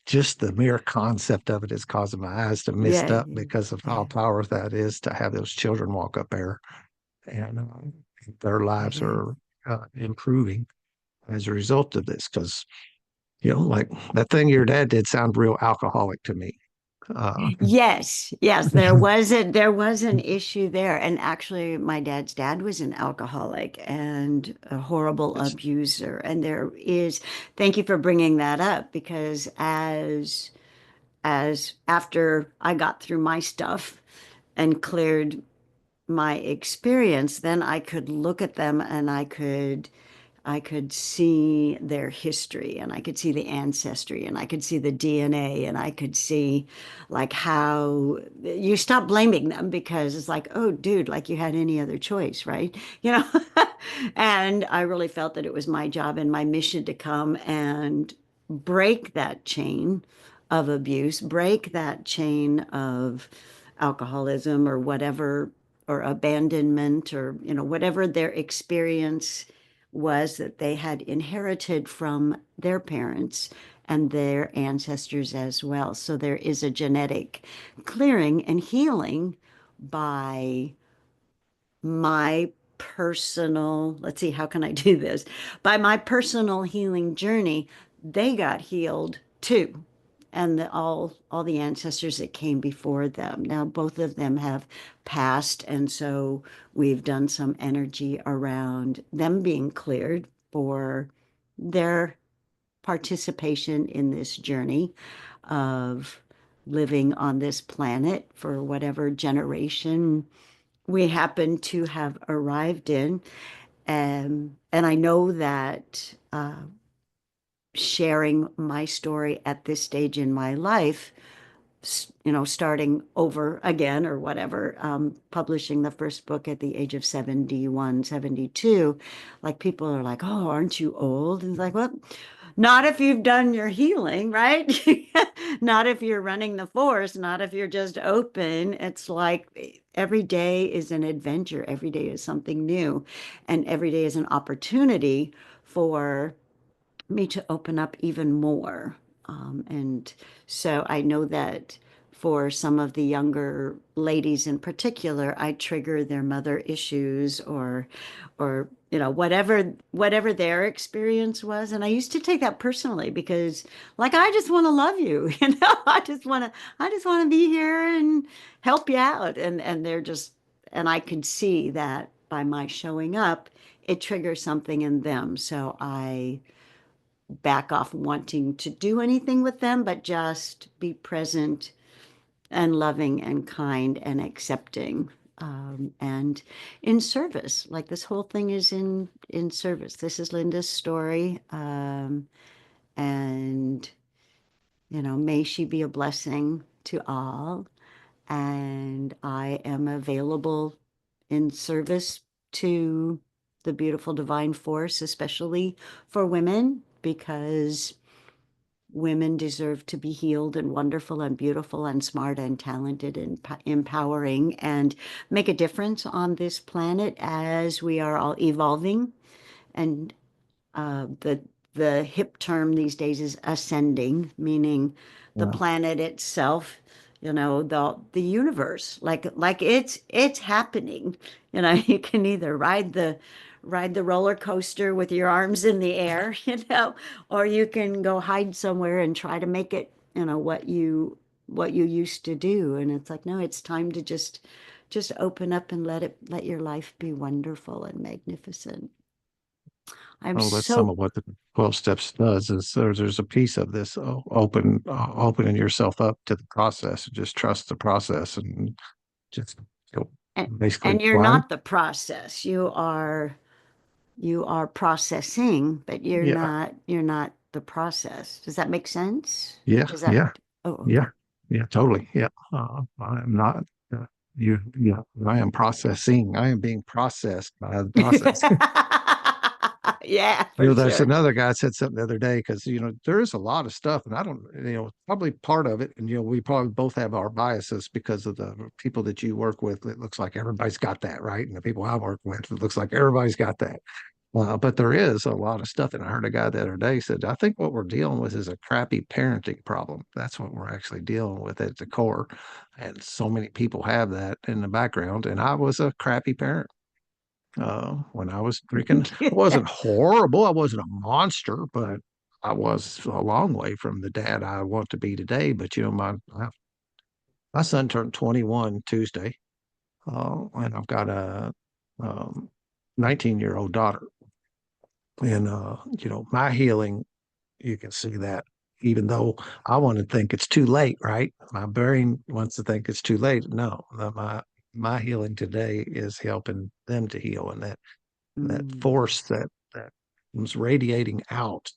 [SPEAKER 1] just the mere concept of it is causing my eyes to mist
[SPEAKER 2] Yeah.
[SPEAKER 1] up because of how
[SPEAKER 2] Yeah.
[SPEAKER 1] powerful that is to have those children walk up there, and their lives
[SPEAKER 2] It
[SPEAKER 1] are improving as a result of this. Because like that thing your dad did sound real alcoholic to me.
[SPEAKER 2] Yes, yes, there was an issue there. And actually my dad's dad was an alcoholic and a horrible
[SPEAKER 1] It's
[SPEAKER 2] abuser. And thank you for bringing that up because as after I got through my stuff and cleared my experience, then I could look at them and I could see their history and I could see the ancestry and I could see the DNA and I could see like how you stop blaming them because it's like, oh, dude, like you had any other choice, right? You know? And I really felt that it was my job and my mission to come and break that chain of abuse, break that chain of alcoholism or whatever, or abandonment, or, whatever their experience was that they had inherited from their parents and their ancestors as well. So there is a genetic clearing and healing by my personal, let's see, how can I do this? By my personal healing journey, they got healed too. And all the ancestors that came before them. Now both of them have passed, and so we've done some energy around them being cleared for their participation in this journey of living on this planet for whatever generation we happen to have arrived in. And I know that sharing my story at this stage in my life, starting over again or whatever, publishing the first book at the age of 71, 72, like people are like, oh, aren't you old? And it's like, well, not if you've done your healing, right? Not if you're running the force, not if you're just open. It's like every day is an adventure, every day is something new, and every day is an opportunity for me to open up even more. And so I know that for some of the younger ladies in particular, I trigger their mother issues or whatever their experience was. And I used to take that personally because like I just want to love you, I just want to be here and help you out. And they're just and I could see that by my showing up, it triggers something in them. So I back off wanting to do anything with them, but just be present and loving and kind and accepting, and in service. Like this whole thing is in service. This is Linda's story, and may she be a blessing to all. And I am available in service to the beautiful divine force, especially for women, because women deserve to be healed and wonderful and beautiful and smart and talented and empowering and make a difference on this planet as we are all evolving. And the hip term these days is ascending, meaning the
[SPEAKER 1] yeah.
[SPEAKER 2] planet itself, the universe, like it's happening. You can either ride the roller coaster with your arms in the air, or you can go hide somewhere and try to make it, what you used to do. And it's like, no, it's time to just open up and let your life be wonderful and magnificent. I'm
[SPEAKER 1] Oh, that's some
[SPEAKER 2] so
[SPEAKER 1] of what the 12 steps does is there's a piece of this opening yourself up to the process. Just trust the process and just you know,
[SPEAKER 2] and,
[SPEAKER 1] basically
[SPEAKER 2] and you're
[SPEAKER 1] fly.
[SPEAKER 2] not the process. You are processing, but you're
[SPEAKER 1] Yeah,
[SPEAKER 2] not you're not the process. Does that make sense?
[SPEAKER 1] yeah,
[SPEAKER 2] Is that
[SPEAKER 1] yeah,
[SPEAKER 2] Oh,
[SPEAKER 1] yeah,
[SPEAKER 2] okay.
[SPEAKER 1] yeah, totally. Yeah, I'm not. yeah, I am processing. I am being processed by the process.
[SPEAKER 2] Yeah, for
[SPEAKER 1] There's
[SPEAKER 2] sure.
[SPEAKER 1] another guy said something the other day because there is a lot of stuff, and I don't, probably part of it, and we probably both have our biases because of the people that you work with. It looks like everybody's got that, right? And the people I work with, it looks like everybody's got that. But there is a lot of stuff, and I heard a guy the other day said, "I think what we're dealing with is a crappy parenting problem. That's what we're actually dealing with at the core." And so many people have that in the background. And I was a crappy parent when I was freaking. I wasn't horrible. I wasn't a monster, but I was a long way from the dad I want to be today. But my son turned 21 Tuesday, and I've got a 19-year-old daughter. And my healing, you can see that, even though I want to think it's too late, right? My brain wants to think it's too late. No, my healing today is helping them to heal, and that
[SPEAKER 2] Mm.
[SPEAKER 1] force that was radiating out.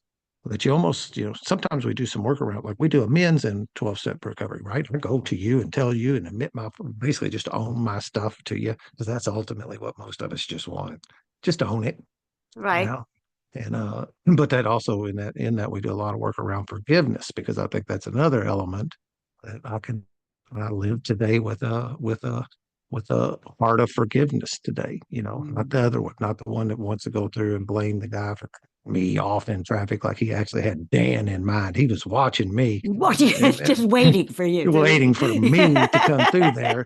[SPEAKER 1] That you almost, sometimes we do some work around, like we do a men's and 12-step recovery, right? I go to you and tell you and admit basically just own my stuff to you, because that's ultimately what most of us just want. Just own it, you
[SPEAKER 2] Right.
[SPEAKER 1] know. And but that also, in that we do a lot of work around forgiveness, because I think that's another element that I live today with a heart of forgiveness today, not
[SPEAKER 2] Mm.
[SPEAKER 1] the other one, not the one that wants to go through and blame the guy for me off in traffic, like he actually had Dan in mind. He was watching me
[SPEAKER 2] What?
[SPEAKER 1] and
[SPEAKER 2] Just waiting for you
[SPEAKER 1] waiting for me to come through
[SPEAKER 2] to.
[SPEAKER 1] there,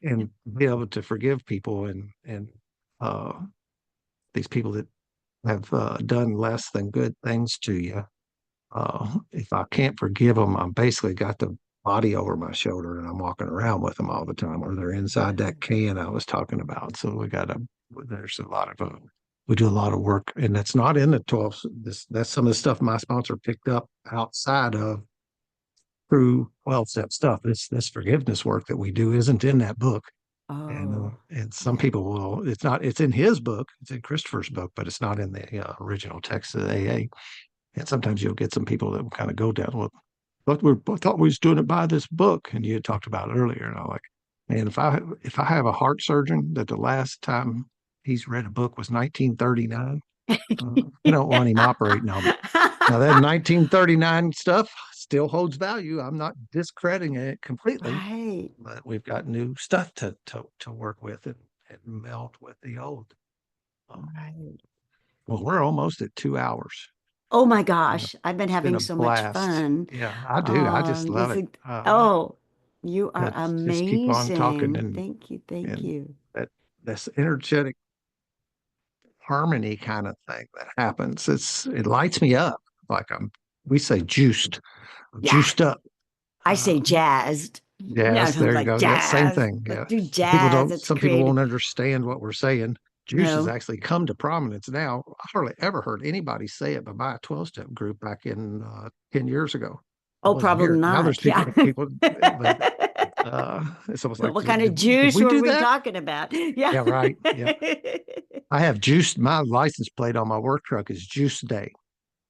[SPEAKER 1] and be able to forgive people, and uh, these people that have done less than good things to you. If I can't forgive them, I'm basically got the body over my shoulder and I'm walking around with them all the time, or they're inside that can I was talking about. So there's a lot of, we do a lot of work, and that's not in the 12. That's some of the stuff my sponsor picked up outside of true 12-step stuff. This forgiveness work that we do isn't in that book.
[SPEAKER 2] Oh,
[SPEAKER 1] And some
[SPEAKER 2] yeah.
[SPEAKER 1] people will, it's in his book, it's in Christopher's book, but it's not in the original text of the AA. And sometimes you'll get some people that will kind of go down, well, but I thought we was doing it by this book, and you had talked about it earlier. And I'm like, man, if I have a heart surgeon that the last time he's read a book was 1939, I don't want him operating on me. Now that 1939 stuff still holds value. I'm not discrediting it completely,
[SPEAKER 2] Right.
[SPEAKER 1] but we've got new stuff to work with, and melt with the old. Um,
[SPEAKER 2] Right.
[SPEAKER 1] well, we're almost at 2 hours.
[SPEAKER 2] Oh my
[SPEAKER 1] Been a,
[SPEAKER 2] gosh, I've been
[SPEAKER 1] it's been
[SPEAKER 2] having
[SPEAKER 1] a
[SPEAKER 2] so much
[SPEAKER 1] blast.
[SPEAKER 2] fun.
[SPEAKER 1] Yeah, I do. I just love
[SPEAKER 2] This
[SPEAKER 1] it.
[SPEAKER 2] is, oh, you are
[SPEAKER 1] Let's just keep on talking,
[SPEAKER 2] amazing. Thank you. Thank
[SPEAKER 1] and
[SPEAKER 2] you.
[SPEAKER 1] that this energetic harmony kind of thing that happens. It lights me up, like we say juiced,
[SPEAKER 2] Yeah,
[SPEAKER 1] juiced up.
[SPEAKER 2] I
[SPEAKER 1] Uh,
[SPEAKER 2] say jazzed. No,
[SPEAKER 1] yes,
[SPEAKER 2] no,
[SPEAKER 1] there you
[SPEAKER 2] like
[SPEAKER 1] go. Yeah, same
[SPEAKER 2] jazz.
[SPEAKER 1] thing.
[SPEAKER 2] Let's
[SPEAKER 1] Yeah,
[SPEAKER 2] do
[SPEAKER 1] people
[SPEAKER 2] jazz.
[SPEAKER 1] don't.
[SPEAKER 2] It's
[SPEAKER 1] Some people
[SPEAKER 2] creative.
[SPEAKER 1] won't understand what we're saying. Juice has
[SPEAKER 2] No.
[SPEAKER 1] actually come to prominence now. I hardly ever heard anybody say it, but by a 12-step group back in 10 years ago. I
[SPEAKER 2] Oh,
[SPEAKER 1] wasn't
[SPEAKER 2] probably
[SPEAKER 1] here. Now there's
[SPEAKER 2] not. Yeah.
[SPEAKER 1] people, but it's almost like,
[SPEAKER 2] What kind of
[SPEAKER 1] did
[SPEAKER 2] juice
[SPEAKER 1] we
[SPEAKER 2] were
[SPEAKER 1] do
[SPEAKER 2] we
[SPEAKER 1] that?
[SPEAKER 2] talking about? Yeah.
[SPEAKER 1] Yeah, right. Yeah. I have juice. My license plate on my work truck is Juice Day,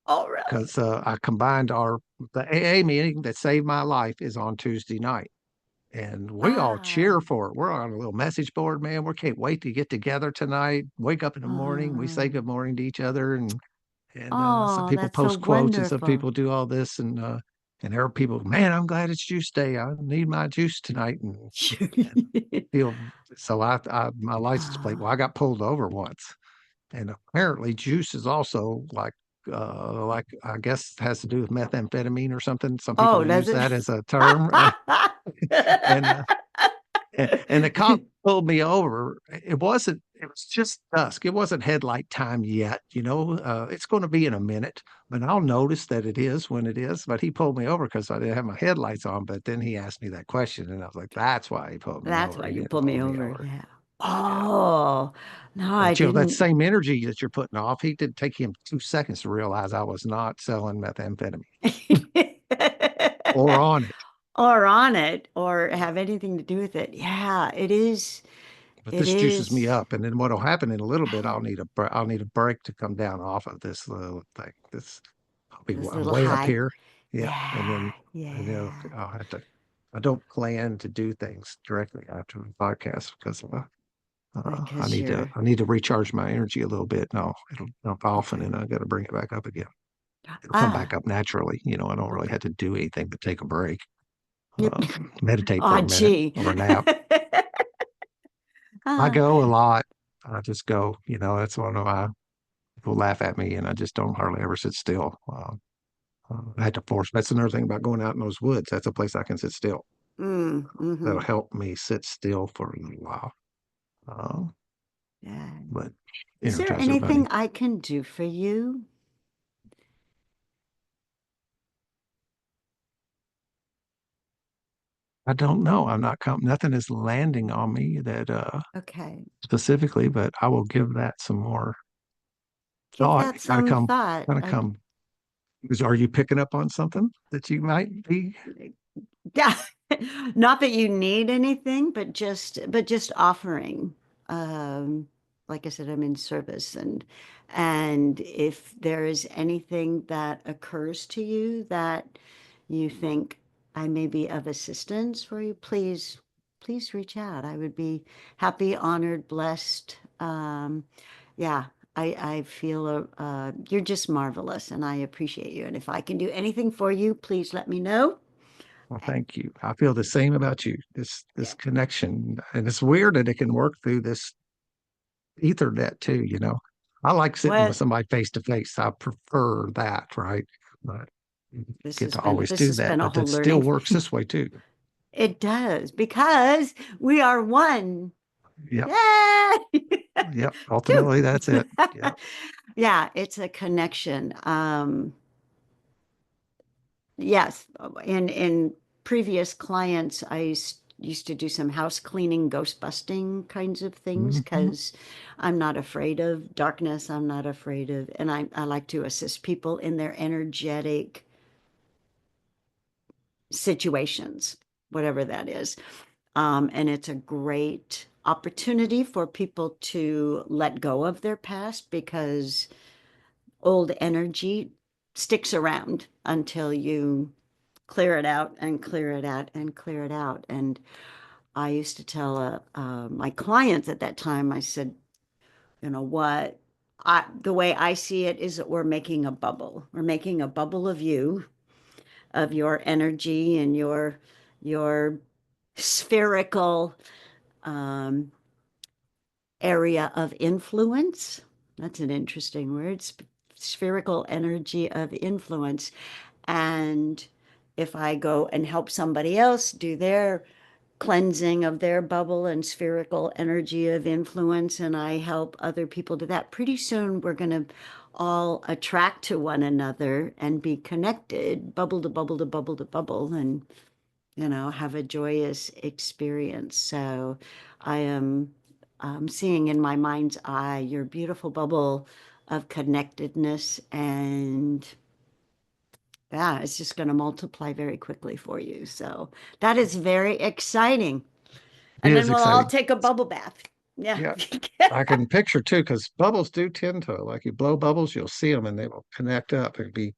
[SPEAKER 2] Oh, really?
[SPEAKER 1] because I combined the AA meeting that saved my life is on Tuesday night. And we all cheer
[SPEAKER 2] Ah.
[SPEAKER 1] for it. We're on a little message board, man. We can't wait to get together tonight. Wake up in the morning. We say
[SPEAKER 2] Oh,
[SPEAKER 1] good morning to each other, and some
[SPEAKER 2] oh,
[SPEAKER 1] people
[SPEAKER 2] that's so
[SPEAKER 1] post quotes, and some
[SPEAKER 2] wonderful.
[SPEAKER 1] people do all this, and there are people, man, I'm glad it's juice day. I need my juice tonight, and feel so. My license plate. Well,
[SPEAKER 2] Ah.
[SPEAKER 1] I got pulled over once, and apparently juice is also like I guess has to do with methamphetamine or something. Some people
[SPEAKER 2] Oh, does
[SPEAKER 1] use
[SPEAKER 2] it?
[SPEAKER 1] that as a term, and the cop pulled me over. It was just dusk. It wasn't headlight time yet. It's going to be in a minute, but I'll notice that it is when it is. But he pulled me over because I didn't have my headlights on. But then he asked me that question, and I was like, "That's why he pulled me
[SPEAKER 2] That's
[SPEAKER 1] over.
[SPEAKER 2] why
[SPEAKER 1] He
[SPEAKER 2] you
[SPEAKER 1] didn't
[SPEAKER 2] pulled me
[SPEAKER 1] pull me
[SPEAKER 2] over.
[SPEAKER 1] over."
[SPEAKER 2] Yeah.
[SPEAKER 1] Yeah.
[SPEAKER 2] Oh, no, I
[SPEAKER 1] But that
[SPEAKER 2] didn't.
[SPEAKER 1] same energy that you're putting off, he didn't take him 2 seconds to realize I was not selling methamphetamine or on it.
[SPEAKER 2] Or on it, or have anything to do with it. Yeah, it is.
[SPEAKER 1] But
[SPEAKER 2] It
[SPEAKER 1] this juices me
[SPEAKER 2] is.
[SPEAKER 1] up, and then what'll happen in a little bit, I'll need a break to come down off of this little thing.
[SPEAKER 2] This
[SPEAKER 1] I'm
[SPEAKER 2] little
[SPEAKER 1] way up
[SPEAKER 2] high.
[SPEAKER 1] here, yeah,
[SPEAKER 2] Yeah,
[SPEAKER 1] and then
[SPEAKER 2] yeah.
[SPEAKER 1] I'll have to. I don't plan to do things directly after the podcast because
[SPEAKER 2] Because you're
[SPEAKER 1] I need to recharge my energy a little bit. No, it'll dump off and
[SPEAKER 2] okay.
[SPEAKER 1] then I got to bring it back up again. It'll come back
[SPEAKER 2] Ah,
[SPEAKER 1] up naturally. I don't really
[SPEAKER 2] okay.
[SPEAKER 1] have to do anything but take a break,
[SPEAKER 2] Yep.
[SPEAKER 1] uh, meditate for
[SPEAKER 2] Oh,
[SPEAKER 1] a minute
[SPEAKER 2] gee.
[SPEAKER 1] or a nap. I
[SPEAKER 2] Ah,
[SPEAKER 1] go a lot. I just go. That's one of my people laugh at me, and I just don't hardly ever sit still. I had to force. That's another thing about going out in those woods. That's a place I can sit still. That'll
[SPEAKER 2] mm-hmm.
[SPEAKER 1] help me sit still for a little while. Uh,
[SPEAKER 2] Yeah.
[SPEAKER 1] but
[SPEAKER 2] Is there
[SPEAKER 1] energize everybody.
[SPEAKER 2] anything I can do for you?
[SPEAKER 1] I don't know. I'm not nothing is landing on me that
[SPEAKER 2] Okay.
[SPEAKER 1] specifically, but I will give that some more
[SPEAKER 2] Give
[SPEAKER 1] thought.
[SPEAKER 2] that some thought.
[SPEAKER 1] Kind of come. Are you picking up on something that you might be?
[SPEAKER 2] Yeah. Not that you need anything, but just offering. Um, like I said, I'm in service and if there is anything that occurs to you that you think I may be of assistance for you, please reach out. I would be happy, honored, blessed. Yeah, I feel you're just marvelous and I appreciate you. And if I can do anything for you, please let me know.
[SPEAKER 1] Well,
[SPEAKER 2] And
[SPEAKER 1] thank you. I feel the same about you. This
[SPEAKER 2] yeah,
[SPEAKER 1] connection, and it's weird that it can work through this Ethernet too. I like sitting with
[SPEAKER 2] what
[SPEAKER 1] somebody face to face. I prefer that, right? But you get to always
[SPEAKER 2] this
[SPEAKER 1] do
[SPEAKER 2] has
[SPEAKER 1] that.
[SPEAKER 2] been a
[SPEAKER 1] But
[SPEAKER 2] whole
[SPEAKER 1] that still
[SPEAKER 2] learning.
[SPEAKER 1] works this way too.
[SPEAKER 2] It does because we are one.
[SPEAKER 1] Yep.
[SPEAKER 2] Yay!
[SPEAKER 1] Yep.
[SPEAKER 2] Phew.
[SPEAKER 1] Ultimately, that's it. Yep.
[SPEAKER 2] Yeah, it's a connection. Yes, in previous clients, used to do some house cleaning, ghost busting kinds of things
[SPEAKER 1] Hmm.
[SPEAKER 2] because I'm not afraid of darkness. I'm not afraid of, and I like to assist people in their energetic situations, whatever that is. And it's a great opportunity for people to let go of their past because old energy sticks around until you clear it out and clear it out and clear it out. And I used to tell my clients at that time, I said, you know what? The way I see it is that we're making a bubble. We're making a bubble of you, of your energy and your spherical um, area of influence. That's an interesting word. Spherical energy of influence. And if I go and help somebody else do their cleansing of their bubble and spherical energy of influence, and I help other people do that, pretty soon we're going to all attract to one another and be connected, bubble to bubble to bubble to bubble, and have a joyous experience. So I am seeing in my mind's eye your beautiful bubble of connectedness, and yeah, it's just going to multiply very quickly for you. So that is very exciting.
[SPEAKER 1] It
[SPEAKER 2] And then
[SPEAKER 1] is
[SPEAKER 2] we'll all
[SPEAKER 1] exciting.
[SPEAKER 2] take a bubble bath. Yeah.
[SPEAKER 1] Yeah. I can picture too, because bubbles do tend to, like you blow bubbles, you'll see them and they will connect up and be,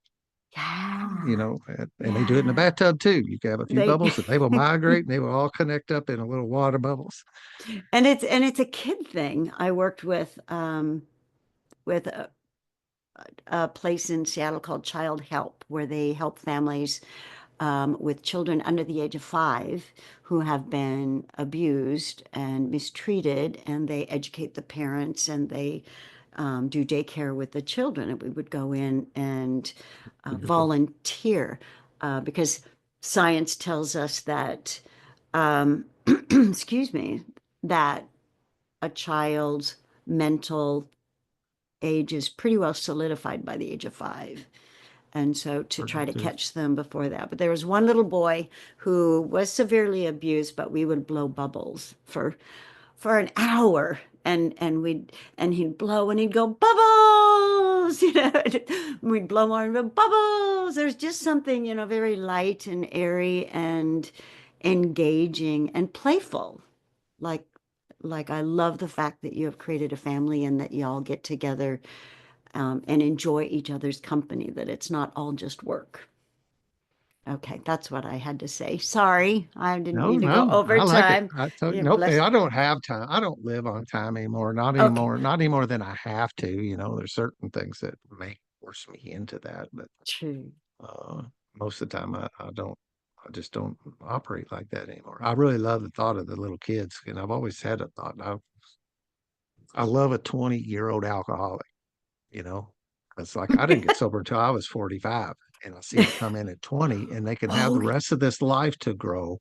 [SPEAKER 2] Yeah.
[SPEAKER 1] and they do it in the
[SPEAKER 2] Yeah.
[SPEAKER 1] bathtub too. You can have a few
[SPEAKER 2] They
[SPEAKER 1] bubbles and they will migrate and they will all connect up in a little water bubbles.
[SPEAKER 2] and it's a kid thing. I worked with a place in Seattle called Child Help, where they help families with children under the age of 5 who have been abused and mistreated, and they educate the parents and they do daycare with the children. And we would go in and
[SPEAKER 1] Beautiful.
[SPEAKER 2] volunteer because science tells us that, excuse me, that a child's mental age is pretty well solidified by the age of 5. And so to try to
[SPEAKER 1] Productive.
[SPEAKER 2] catch them before that. But there was one little boy who was severely abused, but we would blow bubbles for an hour and he'd blow and he'd go bubbles, we'd blow more and go bubbles. There's just something, very light and airy and engaging and playful. Like like I love the fact that you have created a family and that y'all get together and enjoy each other's company, that it's not all just work. Okay, that's what I had to say. Sorry, I didn't
[SPEAKER 1] No,
[SPEAKER 2] mean to go
[SPEAKER 1] no,
[SPEAKER 2] over
[SPEAKER 1] I like it.
[SPEAKER 2] time.
[SPEAKER 1] I tell you,
[SPEAKER 2] Yeah,
[SPEAKER 1] nope,
[SPEAKER 2] bless.
[SPEAKER 1] I don't have time. I don't live on time anymore.
[SPEAKER 2] Okay,
[SPEAKER 1] Not any more than I have to. There's certain things that may force me into that, but
[SPEAKER 2] true.
[SPEAKER 1] uh, most of the time I don't. I just don't operate like that anymore. I really love the thought of the little kids, and I've always had a thought. I love a 20-year-old alcoholic. you know, it's like I didn't get sober until I was 45, and I see them come in at 20, and they can have
[SPEAKER 2] Oh,
[SPEAKER 1] the rest of this life to grow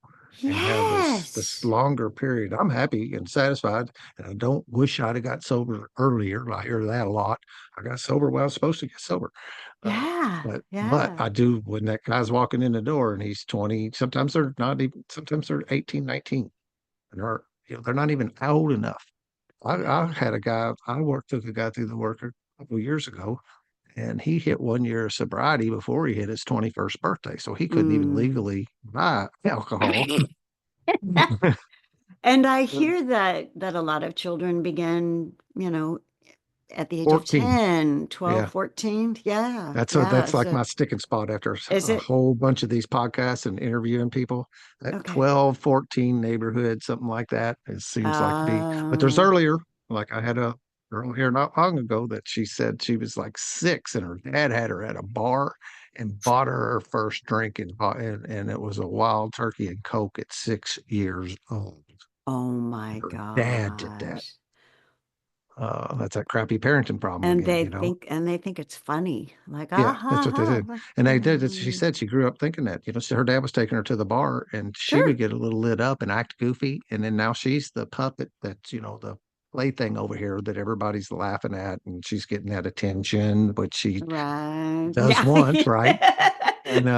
[SPEAKER 1] and have this
[SPEAKER 2] yes.
[SPEAKER 1] longer period. I'm happy and satisfied, and I don't wish I'd have got sober earlier. I hear that a lot. I got sober when I was supposed to get sober. Uh,
[SPEAKER 2] Yeah,
[SPEAKER 1] but
[SPEAKER 2] yeah.
[SPEAKER 1] I do when that guy's walking in the door and he's 20, sometimes they're not even, sometimes they're 18, 19, and they're not even old enough. I had a guy, took a guy through the worker a couple years ago, and he hit 1 year of sobriety before he hit his 21st birthday. So he couldn't even
[SPEAKER 2] Mm.
[SPEAKER 1] legally buy alcohol.
[SPEAKER 2] And I hear that a lot of children begin, at the age of
[SPEAKER 1] 14.
[SPEAKER 2] 10, 12,
[SPEAKER 1] Yeah.
[SPEAKER 2] 14. Yeah, yeah.
[SPEAKER 1] That's like
[SPEAKER 2] So
[SPEAKER 1] my sticking spot after
[SPEAKER 2] is
[SPEAKER 1] a
[SPEAKER 2] it?
[SPEAKER 1] whole bunch of these podcasts and interviewing people. At
[SPEAKER 2] Okay.
[SPEAKER 1] 12, 14 neighborhood, something like that. It seems like to be, but there's
[SPEAKER 2] Uh,
[SPEAKER 1] earlier, like I had a girl here not long ago that she said she was like 6 and her dad had her at a bar and bought her first drink and it was a wild turkey and Coke at 6 years old.
[SPEAKER 2] oh my
[SPEAKER 1] Her dad did that.
[SPEAKER 2] gosh.
[SPEAKER 1] That's that crappy parenting problem
[SPEAKER 2] And
[SPEAKER 1] again,
[SPEAKER 2] they think it's funny. Like, ah
[SPEAKER 1] Yeah, that's
[SPEAKER 2] ha
[SPEAKER 1] what they
[SPEAKER 2] ha.
[SPEAKER 1] did. And they did it. She said she grew up thinking that, so her dad was taking her to the bar and she would
[SPEAKER 2] Sure.
[SPEAKER 1] get a little lit up and act goofy. And then now she's the puppet that's, the plaything over here that everybody's laughing at and she's getting that attention, which she
[SPEAKER 2] Right.
[SPEAKER 1] does
[SPEAKER 2] Yeah.
[SPEAKER 1] want, right? And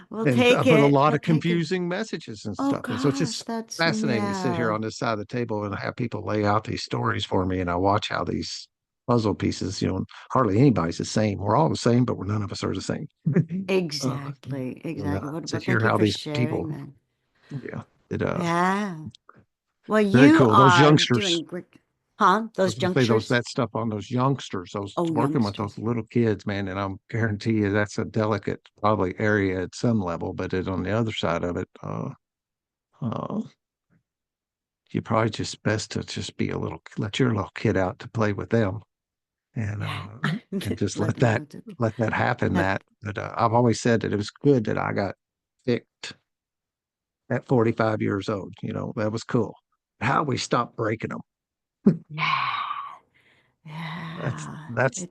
[SPEAKER 2] We'll
[SPEAKER 1] and I
[SPEAKER 2] take
[SPEAKER 1] put a
[SPEAKER 2] it.
[SPEAKER 1] lot
[SPEAKER 2] We'll
[SPEAKER 1] of
[SPEAKER 2] take it.
[SPEAKER 1] confusing messages and
[SPEAKER 2] Oh
[SPEAKER 1] stuff. And so it's
[SPEAKER 2] gosh,
[SPEAKER 1] just
[SPEAKER 2] that's
[SPEAKER 1] fascinating to sit here
[SPEAKER 2] yeah.
[SPEAKER 1] on this side of the table and have people lay out these stories for me. And I watch how these puzzle pieces, hardly anybody's the same. We're all the same, but none of us are the same. uh,
[SPEAKER 2] Exactly.
[SPEAKER 1] and
[SPEAKER 2] Exactly. What
[SPEAKER 1] to
[SPEAKER 2] about
[SPEAKER 1] hear
[SPEAKER 2] thank you
[SPEAKER 1] how
[SPEAKER 2] for
[SPEAKER 1] these
[SPEAKER 2] sharing
[SPEAKER 1] people,
[SPEAKER 2] that?
[SPEAKER 1] yeah, it
[SPEAKER 2] Yeah. Well,
[SPEAKER 1] very
[SPEAKER 2] you
[SPEAKER 1] cool. Those
[SPEAKER 2] are
[SPEAKER 1] youngsters,
[SPEAKER 2] doing great. Huh?
[SPEAKER 1] I
[SPEAKER 2] Those
[SPEAKER 1] was going to say
[SPEAKER 2] junctures?
[SPEAKER 1] that stuff on those youngsters, those
[SPEAKER 2] Oh,
[SPEAKER 1] working with those
[SPEAKER 2] youngsters.
[SPEAKER 1] little kids, man. And I'm guarantee you that's a delicate probably area at some level, but it on the other side of it, uh, you probably just best to just be let your little kid out to play with them and
[SPEAKER 2] Yeah.
[SPEAKER 1] just
[SPEAKER 2] Let them know that.
[SPEAKER 1] let that happen.
[SPEAKER 2] Have,
[SPEAKER 1] That I've always said that it was good that I got picked at 45 years old. That was cool. How we stop breaking them.
[SPEAKER 2] yeah. Yeah. It's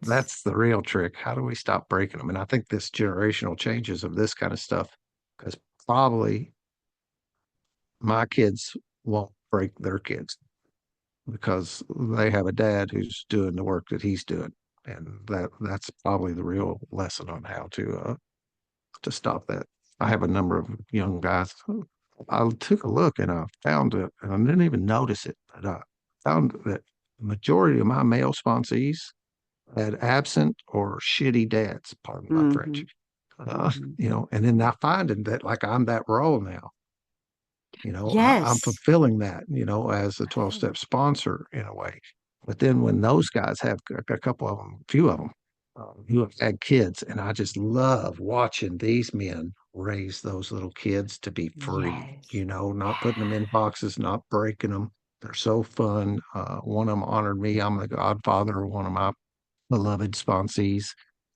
[SPEAKER 1] That's the real trick. How do we stop breaking them? And I think this generational changes of this kind of stuff, because probably my kids won't break their kids because they have a dad who's doing the work that he's doing, and that's probably the real lesson on how to stop that. I have a number of young guys. I took a look and I found it, and I didn't even notice it, but I found that the majority of my male sponsees had absent or shitty dads. Pardon my
[SPEAKER 2] mm-hmm.
[SPEAKER 1] French.
[SPEAKER 2] Mm-hmm.
[SPEAKER 1] And then I finding that like I'm that role now. I'm
[SPEAKER 2] Yes.
[SPEAKER 1] fulfilling that, as a 12-step
[SPEAKER 2] Right.
[SPEAKER 1] sponsor in a way. But then when those guys have a couple of them, a few of them, who have had kids, and I just love watching these men raise those little kids to be free,
[SPEAKER 2] Yes.
[SPEAKER 1] not putting them in
[SPEAKER 2] Yeah.
[SPEAKER 1] boxes, not breaking them. They're so fun. One of them honored me. I'm the godfather of one of my beloved sponsees.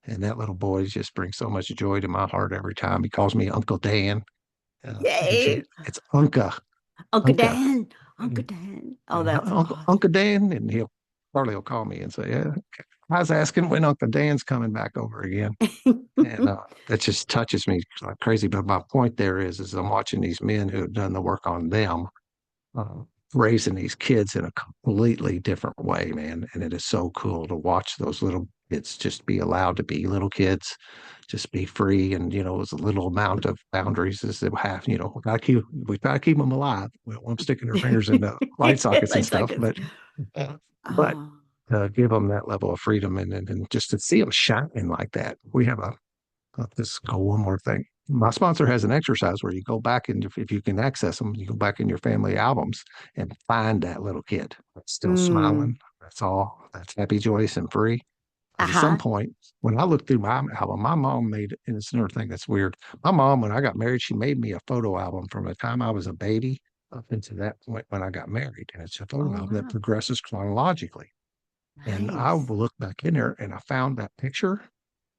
[SPEAKER 1] And that little boy just brings so much joy to my heart every time. He calls me Uncle Dan.
[SPEAKER 2] Yay.
[SPEAKER 1] It's Unca,
[SPEAKER 2] Uncle
[SPEAKER 1] Unca.
[SPEAKER 2] Dan. Uncle
[SPEAKER 1] And,
[SPEAKER 2] Dan. Oh, that's
[SPEAKER 1] Uncle
[SPEAKER 2] awesome.
[SPEAKER 1] Dan, and Charlie will call me and say, "Yeah, I was asking when Uncle Dan's coming back over again." And that just touches me like crazy. But my point there is I'm watching these men who have done the work on them, uh, raising these kids in a completely different way, man. And it is so cool to watch those little kids just be allowed to be little kids, just be free. And, as a little amount of boundaries as they have, we gotta keep them alive. We don't want them sticking their fingers in the light sockets and
[SPEAKER 2] Light
[SPEAKER 1] stuff,
[SPEAKER 2] sockets.
[SPEAKER 1] but
[SPEAKER 2] Oh.
[SPEAKER 1] give them that level of freedom and just to see them shining like that. We have this go one more thing. My sponsor has an exercise where you go back and if you can access them, you go back in your family albums and find that little kid that's still
[SPEAKER 2] Mm.
[SPEAKER 1] smiling. That's all. That's happy, joyous, and free. Because at some
[SPEAKER 2] Uh-huh.
[SPEAKER 1] point, when I looked through my album, my mom made, and it's another thing that's weird. My mom, when I got married, she made me a photo album from the time I was a baby up into that point when I got married. And it's a photo
[SPEAKER 2] Oh,
[SPEAKER 1] album that
[SPEAKER 2] wow.
[SPEAKER 1] progresses chronologically. And I
[SPEAKER 2] Nice.
[SPEAKER 1] looked back in there and I found that picture.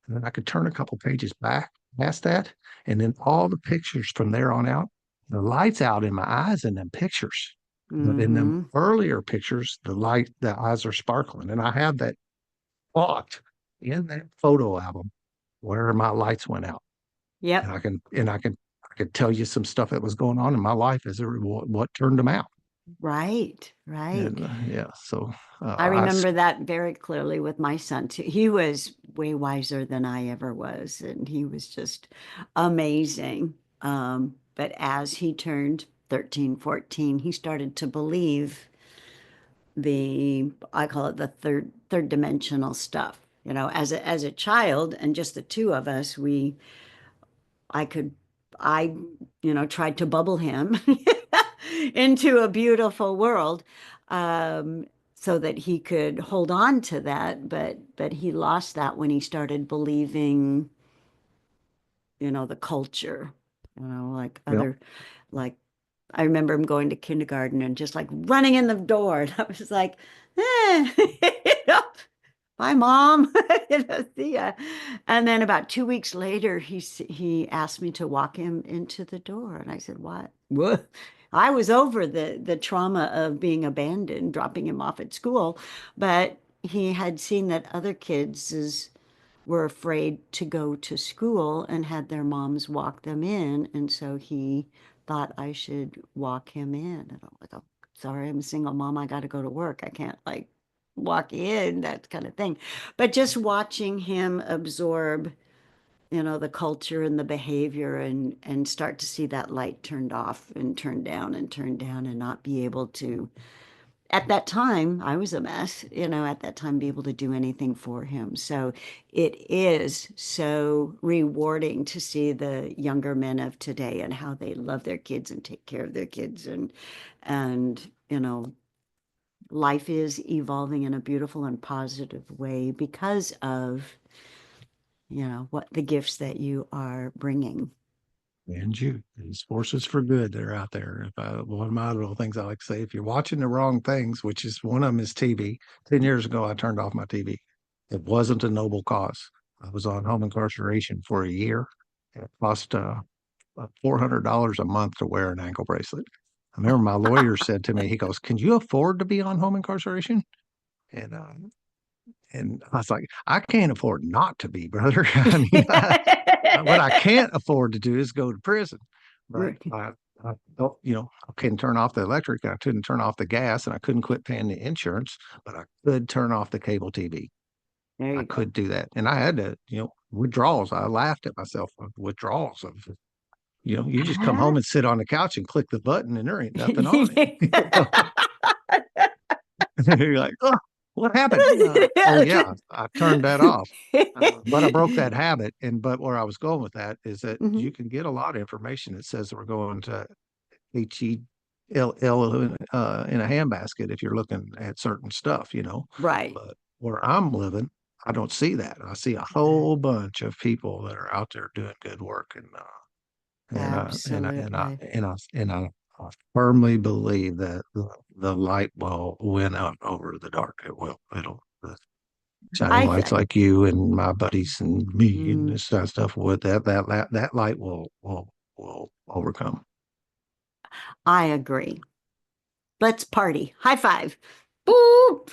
[SPEAKER 1] And then I could turn a couple pages back past that. And then all the pictures from there on out, the light's out in my eyes in them pictures. But in them
[SPEAKER 2] Mm-hmm.
[SPEAKER 1] earlier pictures, the eyes are sparkling. And I have that thought in that photo album where my lights went out. And
[SPEAKER 2] Yep.
[SPEAKER 1] I could tell you some stuff that was going on in my life as what turned them out.
[SPEAKER 2] Right. Right.
[SPEAKER 1] And yeah, so
[SPEAKER 2] I
[SPEAKER 1] I
[SPEAKER 2] remember that very clearly with my son too. He was way wiser than I ever was, and he was just amazing. But as he turned 13, 14, he started to believe I call it the third dimensional stuff. You know, as a child and just the two of us, I could, I, tried to bubble him into a beautiful world, um, so that he could hold on to that. But he lost that when he started believing, the culture, like
[SPEAKER 1] yep.
[SPEAKER 2] like I remember him going to kindergarten and just like running in the door. And I was like, eh, you know, bye, Mom. See ya. And then about 2 weeks later, he asked me to walk him into the door, and I said, "What? What?" I was over the trauma of being abandoned, dropping him off at school, but he had seen that other were afraid to go to school and had their moms walk them in, and so he thought I should walk him in. And I'm like, "Oh, sorry, I'm a single mom. I got to go to work. I can't like walk in, that kind of thing." But just watching him absorb, the culture and the behavior and start to see that light turned off and turned down and not be able to, at that time, I was a mess, at that time, be able to do anything for him. So it is so rewarding to see the younger men of today and how they love their kids and take care of their kids, and life is evolving in a beautiful and positive way because of, what the gifts that you are bringing.
[SPEAKER 1] And you, these forces for good that are out there. One of my little things I like to say, if you're watching the wrong things, which is one of them is TV. 10 years ago, I turned off my TV. It wasn't a noble cause. I was on home incarceration for a year. It cost $400 a month to wear an ankle bracelet. I remember my lawyer said to me, he goes, "Can you afford to be on home incarceration?" And I was like, "I can't afford not to be, brother." I mean, what I can't afford to do is go to prison. But
[SPEAKER 2] Right.
[SPEAKER 1] I don't, I couldn't turn off the electric, I couldn't turn off the gas, and I couldn't quit paying the insurance, but I could turn off the cable TV.
[SPEAKER 2] There
[SPEAKER 1] I
[SPEAKER 2] you go.
[SPEAKER 1] could do that. And I had to, withdrawals. I laughed at myself with withdrawals of, you just come home and sit on the couch and click the button and there ain't nothing on it. You're like, oh, what happened? Oh yeah, I turned that off. But I broke that habit. But where I was going with that is that
[SPEAKER 2] Mhm.
[SPEAKER 1] you can get a lot of information that says we're going to HELL in a handbasket if you're looking at certain stuff.
[SPEAKER 2] Right.
[SPEAKER 1] But where I'm living, I don't see that. I see a whole bunch of people that are out there doing good work,
[SPEAKER 2] Absolutely.
[SPEAKER 1] I firmly believe that the light will win out over the dark. It will. It'll. The shining
[SPEAKER 2] I
[SPEAKER 1] lights
[SPEAKER 2] think.
[SPEAKER 1] like you and my buddies and me and
[SPEAKER 2] Mm,
[SPEAKER 1] this kind of stuff. With that light will overcome.
[SPEAKER 2] I agree. Let's party. High five. Boop.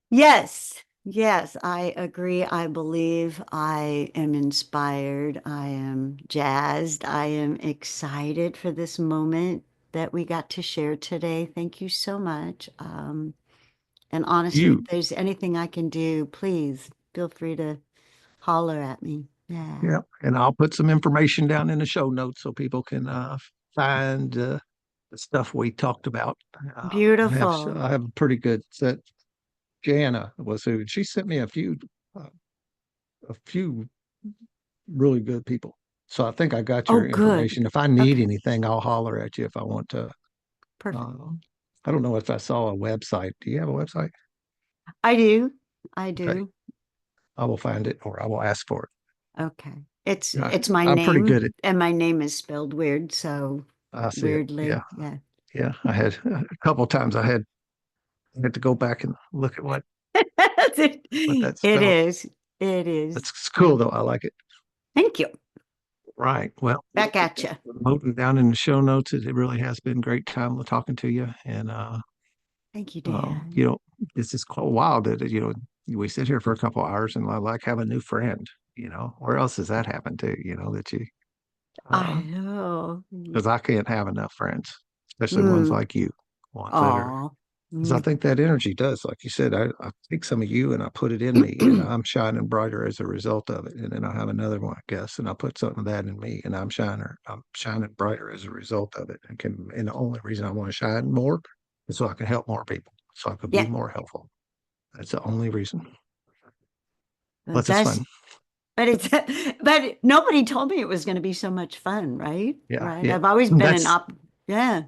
[SPEAKER 2] Yes. Yes, I agree. I believe I am inspired. I am jazzed. I am excited for this moment that we got to share today. Thank you so much. And honestly, if
[SPEAKER 1] You,
[SPEAKER 2] there's anything I can do, please feel free to holler at me. Yeah.
[SPEAKER 1] yeah, and I'll put some information down in the show notes so people can find the stuff we talked about.
[SPEAKER 2] Beautiful.
[SPEAKER 1] I have a pretty good set. Jana was who she sent me uh, a few really good people. So I think I got
[SPEAKER 2] Oh,
[SPEAKER 1] your
[SPEAKER 2] good.
[SPEAKER 1] information. If I need
[SPEAKER 2] Okay.
[SPEAKER 1] anything, I'll holler at you if I want to.
[SPEAKER 2] Perfect.
[SPEAKER 1] Uh, I don't know if I saw a website. Do you have a website?
[SPEAKER 2] I do. I
[SPEAKER 1] Okay.
[SPEAKER 2] do.
[SPEAKER 1] I will find it or I will ask for
[SPEAKER 2] Okay. It's
[SPEAKER 1] it.
[SPEAKER 2] it's my
[SPEAKER 1] I'm pretty
[SPEAKER 2] name,
[SPEAKER 1] good at,
[SPEAKER 2] and my name is spelled weird, so
[SPEAKER 1] I see it. Yeah.
[SPEAKER 2] weirdly, yeah.
[SPEAKER 1] Yeah. I had a couple of times I had to go back and look at what
[SPEAKER 2] It
[SPEAKER 1] that spelled.
[SPEAKER 2] is. It is.
[SPEAKER 1] That's
[SPEAKER 2] Yeah.
[SPEAKER 1] cool though. I like it.
[SPEAKER 2] Thank you.
[SPEAKER 1] Right. Well,
[SPEAKER 2] Back at you.
[SPEAKER 1] noting down in the show notes, it really has been great time talking to you. And,
[SPEAKER 2] Thank you, Dan.
[SPEAKER 1] you know, it's just quite wild that, we sit here for a couple hours and I like have a new friend, where else does that happen to, that you,
[SPEAKER 2] I know.
[SPEAKER 1] because I can't have enough friends, especially ones
[SPEAKER 2] Mm.
[SPEAKER 1] like you, ones that are,
[SPEAKER 2] Aw.
[SPEAKER 1] because I
[SPEAKER 2] Mm.
[SPEAKER 1] think that energy does, like you said, I take some of you and I put it in me and I'm shining brighter as a result of it. And then I have another one, I guess, and I put some of that in me and I'm shining brighter as a result of it. And the only reason I want to shine more is so I can help more people, so I could be
[SPEAKER 2] Yeah.
[SPEAKER 1] more helpful. That's the only reason.
[SPEAKER 2] But
[SPEAKER 1] Plus, it's
[SPEAKER 2] that's
[SPEAKER 1] fun.
[SPEAKER 2] but it's but nobody told me it was going to be so much fun, right?
[SPEAKER 1] Yeah,
[SPEAKER 2] Right.
[SPEAKER 1] yeah.
[SPEAKER 2] I've always been an
[SPEAKER 1] That's
[SPEAKER 2] op yeah,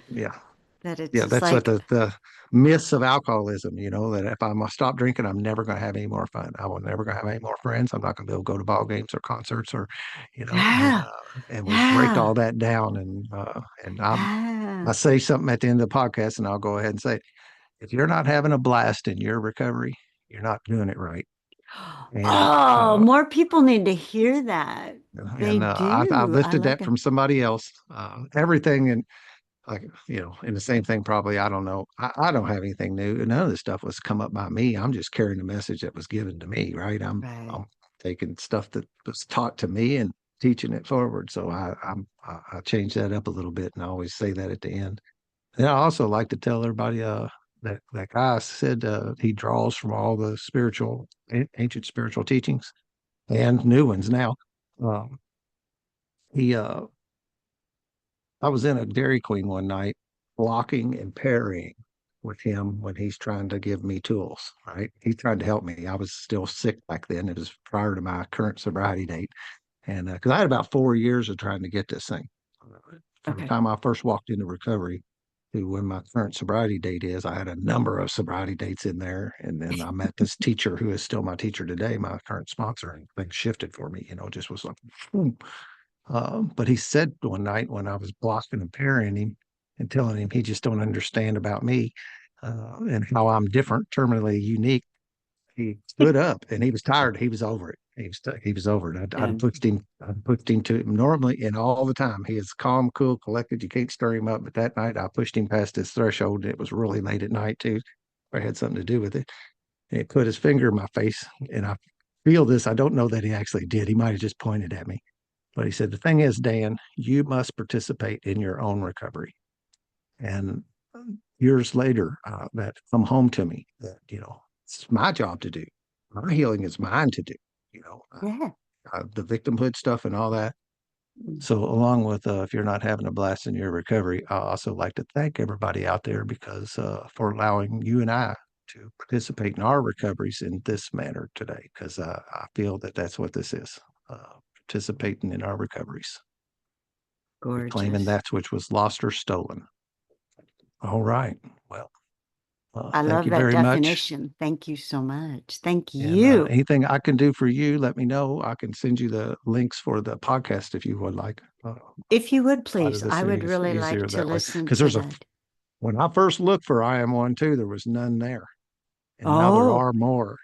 [SPEAKER 1] yeah.
[SPEAKER 2] that it's
[SPEAKER 1] Yeah,
[SPEAKER 2] just
[SPEAKER 1] that's what
[SPEAKER 2] like,
[SPEAKER 1] the myths of alcoholism, that if I'm gonna stop drinking, I'm never gonna have any more fun. I will never gonna have any more friends. I'm not gonna be able to go to ball games or concerts or,
[SPEAKER 2] yeah,
[SPEAKER 1] and we break
[SPEAKER 2] yeah,
[SPEAKER 1] all that down and
[SPEAKER 2] yeah.
[SPEAKER 1] I say something at the end of the podcast and I'll go ahead and say, if you're not having a blast in your recovery, you're not doing it right. And
[SPEAKER 2] Oh, more people need to hear that. They
[SPEAKER 1] I
[SPEAKER 2] do. I
[SPEAKER 1] lifted
[SPEAKER 2] like
[SPEAKER 1] that
[SPEAKER 2] it.
[SPEAKER 1] from somebody else. Everything and like and the same thing probably I don't know I don't have anything new, none of this stuff was come up by me. I'm just carrying the message that was given to me, right?
[SPEAKER 2] Right.
[SPEAKER 1] I'm taking stuff that was taught to me and teaching it forward. So I change that up a little bit and I always say that at the end. And I also like to tell everybody that guy said he draws from all the ancient spiritual teachings and new ones now. um, he I was in a Dairy Queen one night, blocking and parrying with him when he's trying to give me tools, right? He's trying to help me. I was still sick back then. It was prior to my current sobriety date. And because I had about 4 years of trying to get this thing from the
[SPEAKER 2] Okay.
[SPEAKER 1] time I first walked into recovery to when my current sobriety date is, I had a number of sobriety dates in there. And then I met this teacher who is still my teacher today, my current sponsor, and things shifted for me, just was like, boom. But he said one night when I was blocking and parrying him and telling him he just don't understand about me and how I'm different, terminally unique, he stood up and he was tired. He was over it. He was over it.
[SPEAKER 2] And
[SPEAKER 1] I'd pushed him to him normally and all the time. He is calm, cool, collected. You can't stir him up. But that night I pushed him past his threshold. It was really late at night too. I had something to do with it. And he put his finger in my face and I feel this. I don't know that he actually did. He might have just pointed at me. But he said, the thing is, Dan, you must participate in your own recovery. And years later, that come home to me that, it's my job to do. My healing is mine to do, you know, uh,
[SPEAKER 2] yeah.
[SPEAKER 1] the victimhood stuff and all that. So, along with if you're not having a blast in your recovery, I also like to thank everybody out there because for allowing you and I to participate in our recoveries in this manner today, because I feel that that's what this is participating in our recoveries, reclaiming
[SPEAKER 2] Gorgeous.
[SPEAKER 1] that which was lost or stolen. All right. Well,
[SPEAKER 2] I
[SPEAKER 1] thank
[SPEAKER 2] love
[SPEAKER 1] you
[SPEAKER 2] that
[SPEAKER 1] very much.
[SPEAKER 2] definition. Thank you so much. Thank
[SPEAKER 1] And
[SPEAKER 2] you.
[SPEAKER 1] anything I can do for you, let me know. I can send you the links for the podcast if you would like.
[SPEAKER 2] If you would
[SPEAKER 1] A lot
[SPEAKER 2] please,
[SPEAKER 1] of this
[SPEAKER 2] I would
[SPEAKER 1] is
[SPEAKER 2] really like
[SPEAKER 1] easier
[SPEAKER 2] to
[SPEAKER 1] that way
[SPEAKER 2] listen
[SPEAKER 1] because
[SPEAKER 2] to that.
[SPEAKER 1] when I first looked for I am one too, there was none there, and now there
[SPEAKER 2] Oh,
[SPEAKER 1] are more.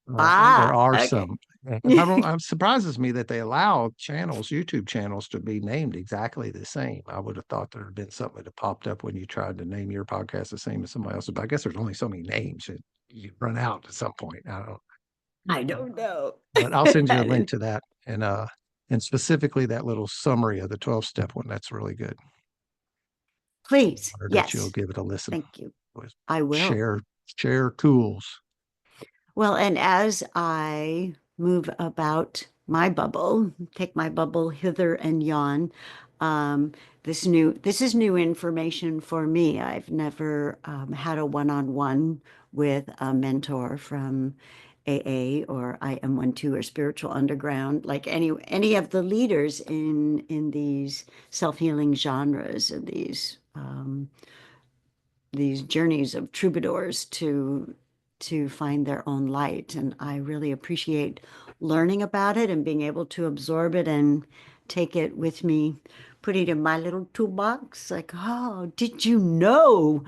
[SPEAKER 1] There
[SPEAKER 2] ah,
[SPEAKER 1] are
[SPEAKER 2] okay.
[SPEAKER 1] some. And I don't. It surprises me that they allow YouTube channels, to be named exactly the same. I would have thought there had been something that popped up when you tried to name your podcast the same as somebody else's. But I guess there's only so many names that you run out at some point. I don't.
[SPEAKER 2] I don't know.
[SPEAKER 1] But I'll send you a link to that, and specifically that little summary of the 12-step one. That's really good.
[SPEAKER 2] Please,
[SPEAKER 1] Or that you'll
[SPEAKER 2] yes.
[SPEAKER 1] give it a listen.
[SPEAKER 2] Thank you.
[SPEAKER 1] With
[SPEAKER 2] I will.
[SPEAKER 1] share share tools.
[SPEAKER 2] Well, and as I move about my bubble, take my bubble hither and yon, this is new information for me. I've never had a one-on-one with a mentor from AA or IM12 or Spiritual Underground, like any of the leaders in these self-healing genres and these journeys of troubadours to to find their own light. And I really appreciate learning about it and being able to absorb it and take it with me, put it in my little toolbox. Like, oh, did you know?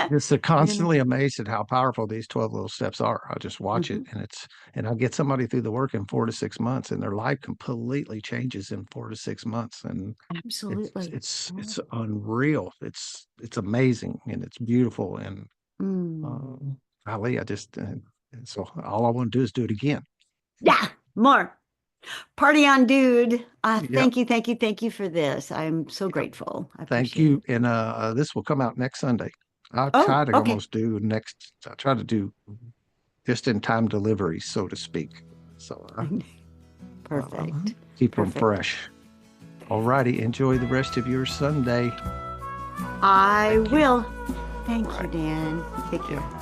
[SPEAKER 1] Just
[SPEAKER 2] You know?
[SPEAKER 1] constantly amazed at how powerful these 12 little steps are. I just watch it
[SPEAKER 2] Mhm.
[SPEAKER 1] and I'll get somebody through the work in 4 to 6 months and their life completely changes in 4 to 6 months. And it's,
[SPEAKER 2] Absolutely.
[SPEAKER 1] it's, it's unreal. It's amazing and it's beautiful. And,
[SPEAKER 2] Mm.
[SPEAKER 1] um, golly, and so all I want to do is do it again.
[SPEAKER 2] Yeah, more. Party on, dude.
[SPEAKER 1] Yeah.
[SPEAKER 2] Thank you for this. I'm so
[SPEAKER 1] Yep.
[SPEAKER 2] grateful. I
[SPEAKER 1] Thank
[SPEAKER 2] appreciate
[SPEAKER 1] you.
[SPEAKER 2] it.
[SPEAKER 1] And this will come out next Sunday.
[SPEAKER 2] Oh, okay.
[SPEAKER 1] I try to do just in time delivery, so to speak. So uh,
[SPEAKER 2] Perfect.
[SPEAKER 1] keep them
[SPEAKER 2] Perfect.
[SPEAKER 1] fresh. All righty. Enjoy the rest of your Sunday.
[SPEAKER 2] I
[SPEAKER 1] Thank you.
[SPEAKER 2] will. Thank
[SPEAKER 1] All
[SPEAKER 2] you,
[SPEAKER 1] right.
[SPEAKER 2] Dan. Take
[SPEAKER 1] Yeah.
[SPEAKER 2] care.